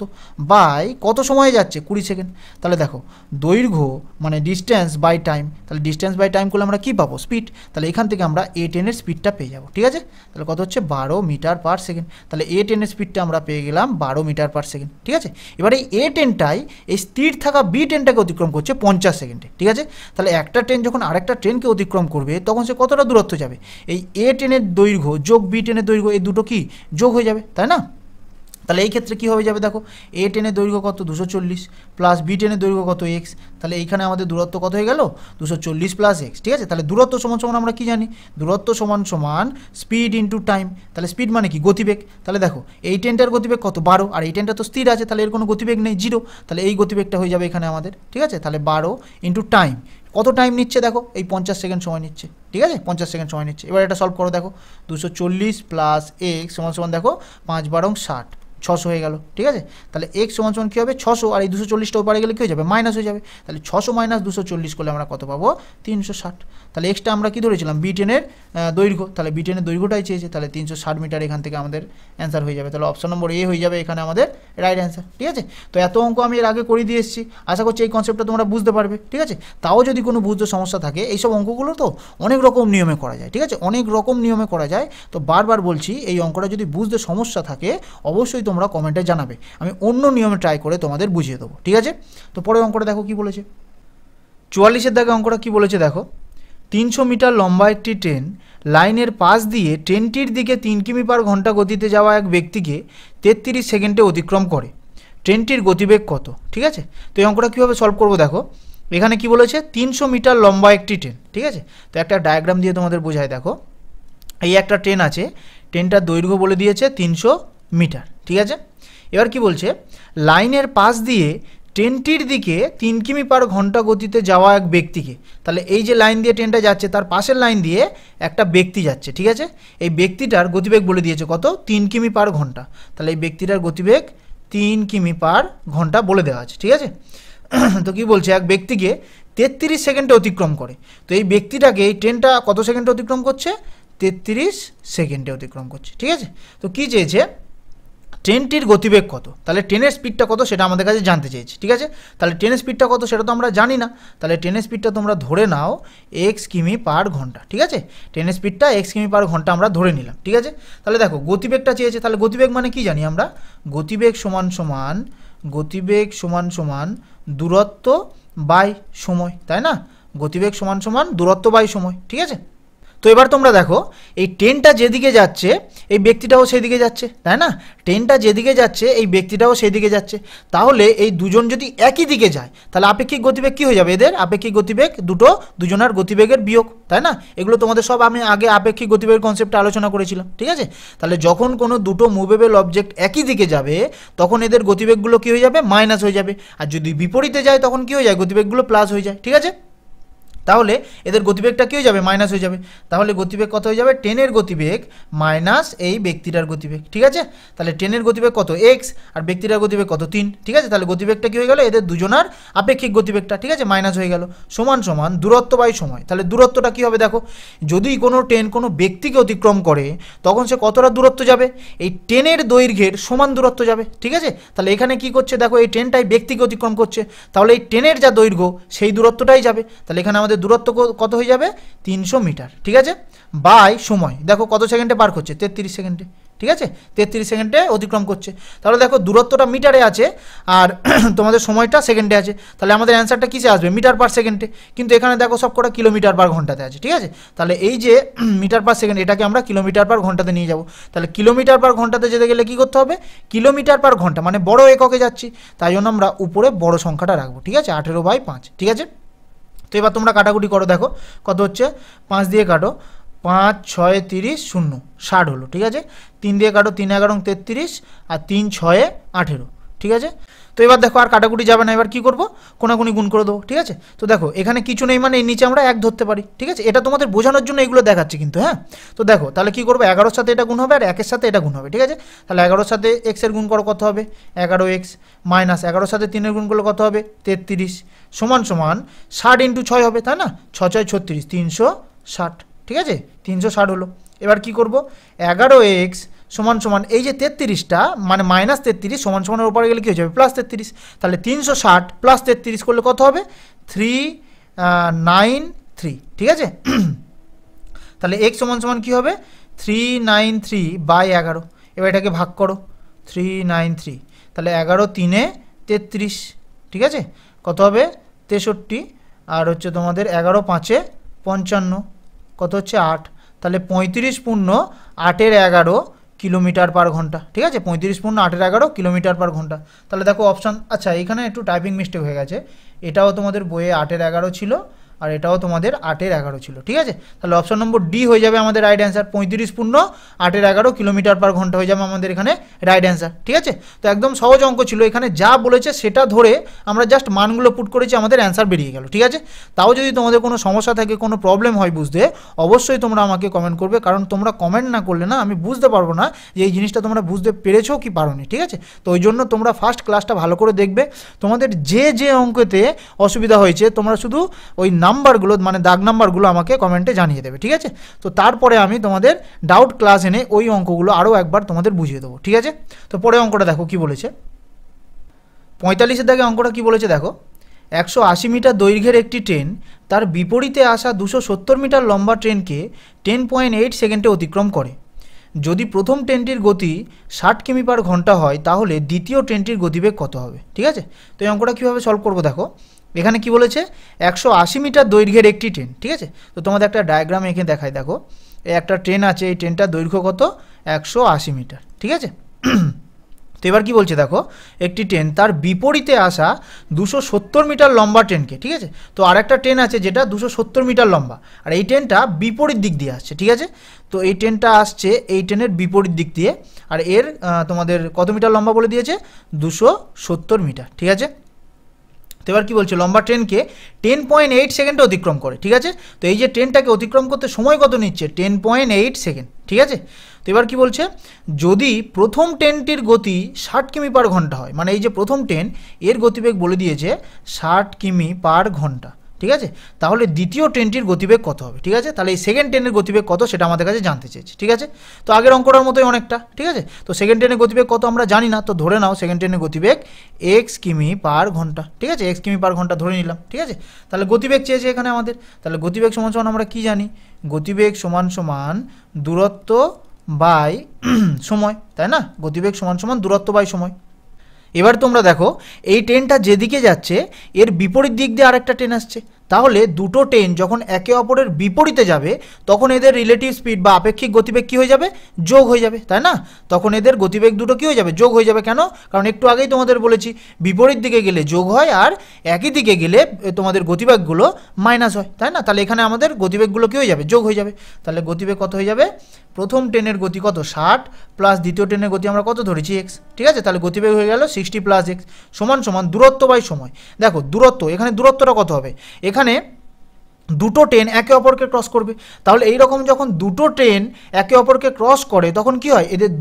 বাই কত সময়ে যাচ্ছে? 20 সেকেন্ড। তাহলে দেখো দৈর্ঘ্য মানে ডিস্টেন্স বাই টাইম, তাহলে ডিস্টেন্স বাই টাইম করলে আমরা কী পাবো? স্পিড। তাহলে এখান থেকে আমরা এ ট্রেনের স্পিডটা পেয়ে যাবো। ঠিক আছে, তাহলে কত হচ্ছে? 12 মিটার পার সেকেন্ড। তাহলে এ ট্রেনের স্পিডটা আমরা পেয়ে গেলাম 12 মিটার পার সেকেন্ড। ঠিক আছে, এবার এই এ ট্রেনটাই এই স্থির থাকা বি ট্রেনটাকে অতিক্রম করছে 50 সেকেন্ডে। ঠিক আছে, তাহলে একটা ট্রেন যখন আরেকটা ট্রেনকে অতিক্রম করবে তখন সে কতটা দূরত্ব যাবে? এই এ ট্রেনের দৈর্ঘ্য যোগ বি ট্রেনের দৈর্ঘ্য, এই দুটো কি যোগ হয়ে যাবে, তাই না? তাহলে এই ক্ষেত্রে কী হয়ে যাবে দেখো, এ ট্রেনের দৈর্ঘ্য কত? 240 প্লাস বি ট্রেনের দৈর্ঘ্য কত? এক্স। তাহলে এইখানে আমাদের দূরত্ব কত হয়ে গেল? 240 প্লাস এক্স। ঠিক আছে, তাহলে দূরত্ব সমান সমান আমরা কী জানি? দূরত্ব সমান সমান স্পিড ইন্টু টাইম। তাহলে স্পিড মানে কি? গতিবেগ। তাহলে দেখো এই ট্রেনটার গতিবেগ কত? 12, আর এই ট্রেনটা তো স্থির আছে, তাহলে এর কোনো গতিবেগ নেই, 0। তাহলে এই গতিবেগটা হয়ে যাবে এখানে আমাদের। ঠিক আছে, তাহলে 12 ইন্টু টাইম, কত টাইম নিচ্ছে দেখো? এই 50 সেকেন্ড সময় নিচ্ছে। ঠিক আছে, 50 সেকেন্ড সময় নিচ্ছে। এবার এটা সলভ করো, দেখো 240 প্লাস এক্স সমান সমান দেখো 5 12 60, 600 হয়ে গেল। ঠিক আছে, তাহলে এক্স সমান সমান কী হবে? 600, আর এই 240টা ওপারে গেলে কী হয়ে যাবে? মাইনাস হয়ে যাবে। তাহলে 600 মাইনাস 240 করলে আমরা কত পাবো? 360। তাহলে এক্সটা আমরা কী ধরেছিলাম? বি ট্রেনের দৈর্ঘ্য, তাহলে বি ট্রেনের দৈর্ঘ্যটাই চেয়েছে, তাহলে 360 মিটার এখান থেকে আমাদের অ্যান্সার হয়ে যাবে। তাহলে অপশন নম্বর এ হয়ে যাবে এখানে আমাদের রাইট অ্যান্সার। ঠিক আছে, তো এত অঙ্ক আমি এর আগে করে দিয়ে এসেছি, আশা করছি এই কনসেপ্টটা তোমরা বুঝতে পারবে। ঠিক আছে, তাও যদি কোনো বুঝতে সমস্যা থাকে, এইসব অঙ্কগুলো তো অনেক রকম নিয়মে করা যায়। ঠিক আছে, অনেক রকম নিয়মে করা যায়, তো বারবার বলছি এই অঙ্কটা যদি বুঝতে সমস্যা থাকে অবশ্যই তোমরা কমেন্টে জানাবে, আমি অন্য নিয়মে ট্রাই করে তোমাদের বুঝিয়ে দেবো। ঠিক আছে, তো পরের অঙ্কটা দেখো কি বলেছে, 44-এর দাগে অঙ্কটা কি বলেছে দেখো, 300 মিটার লম্বা একটি ট্রেন লাইনের পাশ দিয়ে ট্রেনটির দিকে 3 কিমি পার ঘন্টা গতিতে যাওয়া এক ব্যক্তিকে 33 সেকেন্ডে অতিক্রম করে, ট্রেনটির গতিবেগ কত? ঠিক আছে, তো এই অঙ্কটা কীভাবে সলভ করবো দেখো, এখানে কি বলেছে? 300 মিটার লম্বা একটি ট্রেন। ঠিক আছে, তো একটা ডায়াগ্রাম দিয়ে তোমাদের বোঝায়, দেখো এই একটা ট্রেন আছে, ট্রেনটার দৈর্ঘ্য বলে দিয়েছে 300 মিটার। ঠিক আছে, এবার কি বলছে? লাইনের পাশ দিয়ে ট্রেনটির দিকে 3 কিমি পার ঘন্টা গতিতে যাওয়া এক ব্যক্তিকে, তাহলে এই যে লাইন দিয়ে ট্রেনটা যাচ্ছে তার পাশের লাইন দিয়ে একটা ব্যক্তি যাচ্ছে। ঠিক আছে, এই ব্যক্তিটার গতিবেগ বলে দিয়েছে কত? 3 কিমি পার ঘন্টা। তাহলে এই ব্যক্তিটার গতিবেগ 3 কিমি পার ঘন্টা বলে দেওয়া আছে। ঠিক আছে, তো কি বলছে? এক ব্যক্তিকে 33 সেকেন্ডে অতিক্রম করে, তো এই ব্যক্তিটাকে এই ট্রেনটা কত সেকেন্ডে অতিক্রম করছে? 33 সেকেন্ডে অতিক্রম করছে। ঠিক আছে, তো কি চেয়েছে? ট্রেনটির গতিবেগ কত, তাহলে ট্রেনের স্পিডটা কত সেটা আমাদের কাছে জানতে চেয়েছে। ঠিক আছে, তাহলে ট্রেনের স্পিডটা কত সেটা তো আমরা জানি না, তাহলে ট্রেনের স্পিডটা তোমরা ধরে নাও x কিমি পার ঘন্টা। ঠিক আছে, ট্রেনের স্পিডটা x কিমি পার ঘন্টা আমরা ধরে নিলাম। ঠিক আছে, তাহলে দেখো গতিবেগটা চেয়েছে, তাহলে গতিবেগ মানে কি জানি আমরা, গতিবেগ সমান সমান দূরত্ব বাই সময়, তাই না? গতিবেগ সমান সমান দূরত্ব বাই সময়। ঠিক আছে, তো এবার তোমরা দেখো এই ট্রেনটা যেদিকে যাচ্ছে এই ব্যক্তিটাও সেদিকে যাচ্ছে, তাই না? ট্রেনটা যেদিকে যাচ্ছে এই ব্যক্তিটাও সেদিকে যাচ্ছে, তাহলে এই দুজন যদি একই দিকে যায় তাহলে আপেক্ষিক গতিবেগ কী হয়ে যাবে? এদের আপেক্ষিক গতিবেগ দুজনের গতিবেগের বিয়োগ, তাই না? এগুলো তোমাদের সব আমি আগে আপেক্ষিক গতিবেগের কনসেপ্টে আলোচনা করেছিলাম। ঠিক আছে, তাহলে যখন কোনো দুটো মুভেবল অবজেক্ট একই দিকে যাবে তখন এদের গতিবেগগুলো কী হয়ে যাবে? মাইনাস হয়ে যাবে, আর যদি বিপরীতে যায় তখন কী হয়ে যায়? গতিবেগগুলো প্লাস হয়ে যায়। ঠিক আছে, তাহলে এদের গতিবেগটা কী হয়ে যাবে? মাইনাস হয়ে যাবে। তাহলে গতিবেগ কত হয়ে যাবে? ট্রেনের গতিবেগ মাইনাস এই ব্যক্তিটার গতিবেগ। ঠিক আছে, তাহলে ট্রেনের গতিবেগ কত? এক্স, আর ব্যক্তিটার গতিবেগ কত? 3। ঠিক আছে, তাহলে গতিবেগটা কী হয়ে গেল? এদের দুজনার আপেক্ষিক গতিবেগটা, ঠিক আছে, মাইনাস হয়ে গেল, সমান সমান দূরত্ব বাই সময়। তাহলে দূরত্বটা কী হবে? দেখো, যদি কোনো ট্রেন কোনো ব্যক্তিকে অতিক্রম করে তখন সে কতটা দূরত্ব যাবে? এই ট্রেনের দৈর্ঘ্যের সমান দূরত্ব যাবে। ঠিক আছে, তাহলে এখানে কি করছে? দেখো এই ট্রেনটাই ব্যক্তিকে অতিক্রম করছে, তাহলে এই ট্রেনের যা দৈর্ঘ্য সেই দূরত্বটাই যাবে। তাহলে এখানে আমাদের দূরত্ব কত হয়ে যাবে? 300 মিটার। ঠিক আছে, বাই সময় দেখো কত সেকেন্ডে পার করছে? 33 সেকেন্ডে। ঠিক আছে, 33 সেকেন্ডে অতিক্রম করছে। তাহলে দেখো দূরত্বটা মিটারে আছে আর তোমাদের সময়টা সেকেন্ডে আছে, তাহলে আমাদের অ্যান্সারটা কিসে আসবে? মিটার পার সেকেন্ডে। কিন্তু এখানে দেখো সব কটা কিলোমিটার পার ঘন্টাতে আছে। ঠিক আছে, তাহলে এই যে মিটার পার সেকেন্ড এটাকে আমরা কিলোমিটার পার ঘন্টাতে নিয়ে যাব। তাহলে কিলোমিটার পার ঘন্টাতে যেতে গেলে কী করতে হবে? কিলোমিটার পার ঘন্টা মানে বড় এককে যাচ্ছি, তাই জন্য আমরা উপরে বড় সংখ্যাটা রাখবো। ঠিক আছে, 18/5। ঠিক আছে, তো এবার তোমরা কাটাকুটি করো, দেখো কত হচ্ছে? 5 দিয়ে কাটো, 5 6 30 0 60 হলো। ঠিক আছে, 3 দিয়ে কাটো, 3 11 33 আর 3 6 18। ঠিক আছে, তো এবার দেখো আর কাটাকুটি যাবে না, এবার কী করবো? কোনাকুনি গুণ করে দেবো। ঠিক আছে, তো দেখো এখানে কিছু নেই মানে এই নিচে আমরা 1 ধরতে পারি। ঠিক আছে, এটা তোমাদের বোঝানোর জন্য এগুলো দেখাচ্ছি কিন্তু, হ্যাঁ। তো দেখো তাহলে কী করবো? 11-র সাথে এটা গুণ হবে আর 1-এর সাথে এটা গুণ হবে। ঠিক আছে, তাহলে 11-র সাথে এক্সের গুণ করো, কত হবে? 11x মাইনাস 11-র সাথে 3-এর গুণ করলে কত হবে? 33 সমান সমান 60 × 6 হবে, তাই না? 6 6 36 360। ঠিক আছে, 360 হলো। এবার কি করব? 11x সমান সমান এই যে 33টা মানে মাইনাস 33 সমান সমানের উপরে গেলে কী হয়ে যাবে? প্লাস 33। তাহলে 360 প্লাস 33 করলে কত হবে? 393। ঠিক আছে, তাহলে x সমান সমান কী হবে? 393/11। এবার এটাকে ভাগ করো, 393, তাহলে 11 3 33। ঠিক আছে, কত হবে? 63, আর হচ্ছে তোমাদের 11 5 55, কত হচ্ছে? 8। তাহলে 35 পূর্ণ 8-এর 11 কিলোমিটার পার ঘন্টা। ঠিক আছে, 35 পূর্ণ 8-এর 11 কিলোমিটার পার ঘন্টা। তাহলে দেখো অপশান, আচ্ছা এখানে একটু টাইপিং মিস্টেক হয়ে গেছে, এটাও তোমাদের বইয়ে 8-এর 11 ছিল আর এটাও তোমাদের 8-এর 11 ছিল। ঠিক আছে, তাহলে অপশন নম্বর ডি হয়ে যাবে আমাদের রাইট অ্যান্সার। 35 পূর্ণ 8-এর 11 কিলোমিটার পার ঘন্টা হয়ে যাবে আমাদের এখানে রাইট অ্যান্সার। ঠিক আছে, তো একদম সহজ অঙ্ক ছিল, এখানে যা বলেছে সেটা ধরে আমরা জাস্ট মানগুলো পুট করেছি, আমাদের অ্যান্সার বেরিয়ে গেল। ঠিক আছে, তাও যদি তোমাদের কোনো সমস্যা থাকে, কোনো প্রবলেম হয় বুঝতে, অবশ্যই তোমরা আমাকে কমেন্ট করবে, কারণ তোমরা কমেন্ট না করলে না আমি বুঝতে পারবো না যে এই জিনিসটা তোমরা বুঝতে পেরেছো কি পারোনি। ঠিক আছে, তো ওই জন্য তোমরা ফার্স্ট ক্লাসটা ভালো করে দেখবে, তোমাদের যে যে অঙ্কতে অসুবিধা হয়েছে তোমরা শুধু ওই নাম্বারগুলো মানে দাগ নাম্বারগুলো আমাকে কমেন্টে জানিয়ে দেবে। ঠিক আছে, তো তারপরে আমি তোমাদের ডাউট ক্লাস এনে ওই অঙ্কগুলো আরও একবার তোমাদের বুঝিয়ে দেবো। ঠিক আছে, তো পরে অঙ্কটা দেখো কি বলেছে। 45-এর দাগে অঙ্কটা কি বলেছে দেখো, 180 মিটার দৈর্ঘ্যের একটি ট্রেন তার বিপরীতে আসা 270 মিটার লম্বা ট্রেনকে 10.8 সেকেন্ডে অতিক্রম করে। যদি প্রথম ট্রেনটির গতি 60 কিমি পার ঘন্টা হয় তাহলে দ্বিতীয় ট্রেনটির গতিবেগ কত হবে। ঠিক আছে, তো এই অঙ্কটা কীভাবে সলভ করবো দেখো, এখানে কি বলেছে? 180 মিটার দৈর্ঘ্যের একটি ট্রেন। ঠিক আছে, তো তোমাদের একটা ডায়াগ্রাম এঁকে দেখায়, দেখো এই একটা ট্রেন আছে, এই ট্রেনটার দৈর্ঘ্য কত? 180 মিটার। ঠিক আছে, তো এবার কি বলছে দেখো, একটি ট্রেন তার বিপরীতে আসা 270 মিটার লম্বা ট্রেনকে, ঠিক আছে, তো আর একটা ট্রেন আছে যেটা 270 মিটার লম্বা, আর এই ট্রেনটা বিপরীত দিক দিয়ে আসছে। ঠিক আছে, তো এই ট্রেনটা আসছে এই ট্রেনের বিপরীত দিক দিয়ে, আর এর তোমাদের কত মিটার লম্বা বলে দিয়েছে? 270 মিটার। ঠিক আছে, তো এবার কী বলছে? লম্বা ট্রেনকে 10.8 সেকেন্ডে অতিক্রম করে। ঠিক আছে, তো এই যে ট্রেনটাকে অতিক্রম করতে সময় কত নিচ্ছে? 10.8 সেকেন্ড। ঠিক আছে, তো এবার কী বলছে? যদি প্রথম ট্রেনটির গতি 60 কিমি পার ঘন্টা হয়, মানে এই যে প্রথম ট্রেন এর গতিবেগ বলে দিয়েছে 60 কিমি পার ঘন্টা। ঠিক আছে, তাহলে দ্বিতীয় ট্রেনটির গতিবেগ কত হবে? ঠিক আছে, তাহলে এই সেকেন্ড ট্রেনের গতিবেগ কত সেটা আমাদের কাছে জানতে চেয়েছে। ঠিক আছে, তো আগের অঙ্কটার মতোই অনেকটা। ঠিক আছে, তো সেকেন্ড ট্রেনের গতিবেগ কত আমরা জানি না, তো ধরে নাও সেকেন্ড ট্রেনের গতিবেগ এক্স কিমি পার ঘন্টা। ঠিক আছে, এক্স কিমি পার ঘন্টা ধরে নিলাম। ঠিক আছে, তাহলে গতিবেগ চেয়েছে এখানে আমাদের, তাহলে গতিবেগ সমান সমান আমরা কি জানি, গতিবেগ সমান সমান দূরত্ব বাই সময়, তাই না? গতিবেগ সমান সমান দূরত্ব বাই সময়। এবার তোমরা দেখো এই ট্রেনটা যেদিকে যাচ্ছে এর বিপরীত দিক দিয়ে আরেকটা ট্রেন আসছে, তাহলে দুটো ট্রেন যখন একে অপরের বিপরীতে যাবে তখন এদের রিলেটিভ স্পিড বা আপেক্ষিক গতিবেগ কী হয়ে যাবে? যোগ হয়ে যাবে, তাই না? তখন এদের গতিবেগ দুটো কী হয়ে যাবে? যোগ হয়ে যাবে। কেন? কারণ একটু আগেই তোমাদের বলেছি বিপরীত দিকে গেলে যোগ হয় আর একই দিকে গেলে তোমাদের গতিবেগগুলো মাইনাস হয়, তাই না? তাহলে এখানে আমাদের গতিবেগগুলো কী হয়ে যাবে? যোগ হয়ে যাবে। তাহলে গতিবেগ কত হয়ে যাবে? প্রথম ট্রেনের গতি কত? 60 প্লাস দ্বিতীয় ট্রেনের গতি আমরা কত ধরেছি? এক্স। ঠিক আছে, তাহলে গতিবেগ হয়ে গেল 60 প্লাস এক্স সমান সমান দূরত্ব বাই সময়। দেখো দূরত্ব, এখানে দূরত্বটা কত হবে? এখানে দুটো ট্রেন একে অপরকে ক্রস করবে, তাহলে এই রকম যখন দুটো ট্রেন একে অপরকে ক্রস করে তখন কি হয়? এদের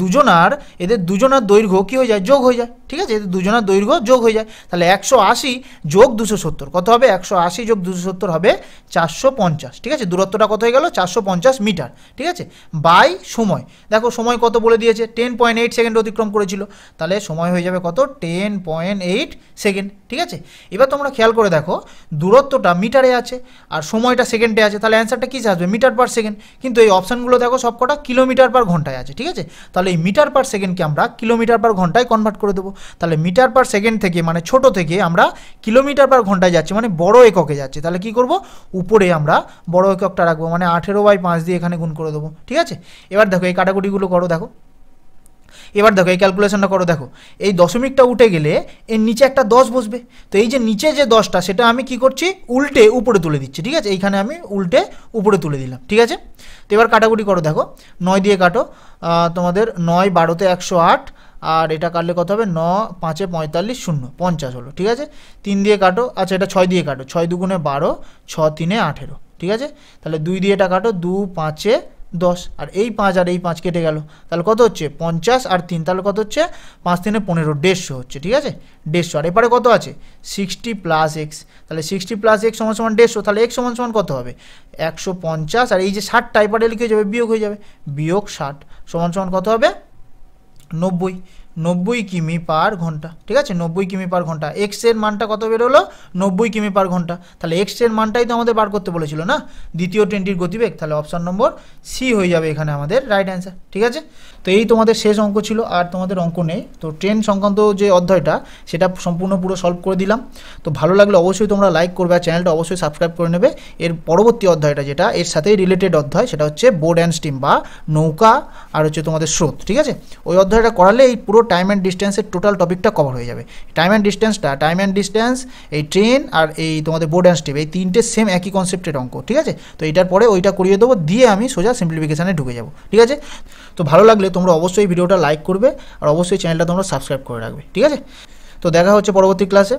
দুজনার দৈর্ঘ্য কী হয়ে যায়? যোগ হয়ে যায়। ঠিক আছে, এদের দুজনার দৈর্ঘ্য যোগ হয়ে যায়। তাহলে 180 যোগ 270 কত হবে? 180 যোগ 270 হবে 450। ঠিক আছে, দূরত্বটা কত হয়ে গেল? 450 মিটার। ঠিক আছে, বাই সময়। দেখো সময় কত বলে দিয়েছে? 10.8 সেকেন্ড অতিক্রম করেছিল, তাহলে সময় হয়ে যাবে কত? 10.8 সেকেন্ড। ঠিক আছে, এবার তোমরা খেয়াল করে দেখো দূরত্বটা মিটারে আছে আর সময়টা সেকেন্ডে আছে, তাহলে অ্যান্সারটা কী আসবে? Metre per second. কিন্তু এই অপশানগুলো দেখো সবকটা কিলোমিটার পার ঘন্টায় আছে। ঠিক আছে, তাহলে এই মিটার পার সেকেন্ডকে আমরা কিলোমিটার পার ঘন্টায় কনভার্ট করে দেবো। তাহলে মিটার পার সেকেন্ড থেকে মানে ছোট থেকে আমরা কিলোমিটার পার ঘন্টায় যাচ্ছি, মানে বড় এককে যাচ্ছে। তাহলে কি করব? উপরে আমরা বড় এককটা রাখবো, মানে 18/5 দিয়ে এখানে গুণ করে দেবো। ঠিক আছে, এবার দেখো এই কাটাকুটিগুলো করো। দেখো এবার দেখো এই ক্যালকুলেশনটা করো। দেখো এই দশমিকটা উঠে গেলে এর নিচে একটা 10 বসবে, তো এই যে নিচে যে 10টা সেটা আমি কি করছি? উল্টে উপরে তুলে দিচ্ছি। ঠিক আছে, এইখানে আমি উল্টে উপরে তুলে দিলাম। ঠিক আছে, তো এবার কাটাকুটি করো। দেখো 9 দিয়ে কাটো, তোমাদের 9 12 108, আর এটা কাটলে কত হবে? 9 5 45 0 50 হলো। ঠিক আছে, 3 দিয়ে কাটো, আচ্ছা এটা 6 দিয়ে কাটো, 6 2 12, 6 3 18। ঠিক আছে, তাহলে 2 দিয়ে এটা কাটো, 2 5 10, আর এই 5 আর এই 5 কেটে গেল, তাহলে কত হচ্ছে? 50 আর 3, তাহলে কত হচ্ছে? 5 3 15, 150 হচ্ছে। ঠিক আছে, 150, আর এবারে কত আছে? 60 প্লাস এক্স, তাহলে 60 প্লাস এক্স সমান সমান 150, তাহলে এক্স সমান সমান কত হবে? 150, আর এই যে 60টা এবারে লিখে যাবে বিয়োগ হয়ে যাবে, বিয়োগ 60 সমান সমান কত হবে? 90 কিমি পার ঘন্টা। ঠিক আছে, 90 কিমি পার ঘন্টা। এক্স এর মানটা কত বেরোলো? 90 কিমি পার ঘন্টা। তাহলে এক্স এর মানটাই তো আমাদের বার করতে বলেছিল না, দ্বিতীয় ট্রেনটির গতিবেগ। তাহলে অপশান নম্বর সি হয়ে যাবে এখানে আমাদের রাইট অ্যান্সার। ঠিক আছে, তো এই তোমাদের শেষ অঙ্ক ছিল, আর তোমাদের অঙ্ক নেই। তো ট্রেন সংক্রান্ত যে অধ্যায়টা সেটা সম্পূর্ণ পুরো সলভ করে দিলাম। তো ভালো লাগলে অবশ্যই তোমরা লাইক করবে আর চ্যানেলটা অবশ্যই সাবস্ক্রাইব করে নেবে। এর পরবর্তী অধ্যায়টা যেটা এর সাথেই রিলেটেড অধ্যায় সেটা হচ্ছে বোর্ড অ্যান্ড স্টিম বা নৌকা আর হচ্ছে তোমাদের স্রোত। ঠিক আছে, ওই অধ্যায়টা করালে এই পুরো টাইম অ্যান্ড ডিস্টেন্সের টোটাল টপিকটা কভার হয়ে যাবে। টাইম অ্যান্ড ডিস্টেন্স, এই ট্রেন আর এই তোমাদের বোর্ড অ্যান্ড স্টিম, এই তিনটে সেম একই কনসেপ্টের অঙ্ক। ঠিক আছে, তো এটার পরে ওইটা করিয়ে দেবো, দিয়ে আমি সোজা সিম্পলিফিকেশানে ঢুকে যাবো। ঠিক আছে, তো ভালো লাগলে তোমরা অবশ্যই ভিডিওটা লাইক করবে আর অবশ্যই চ্যানেলটা তোমরা সাবস্ক্রাইব করে রাখবে। ঠিক আছে, তো দেখা হচ্ছে পরবর্তী ক্লাসে।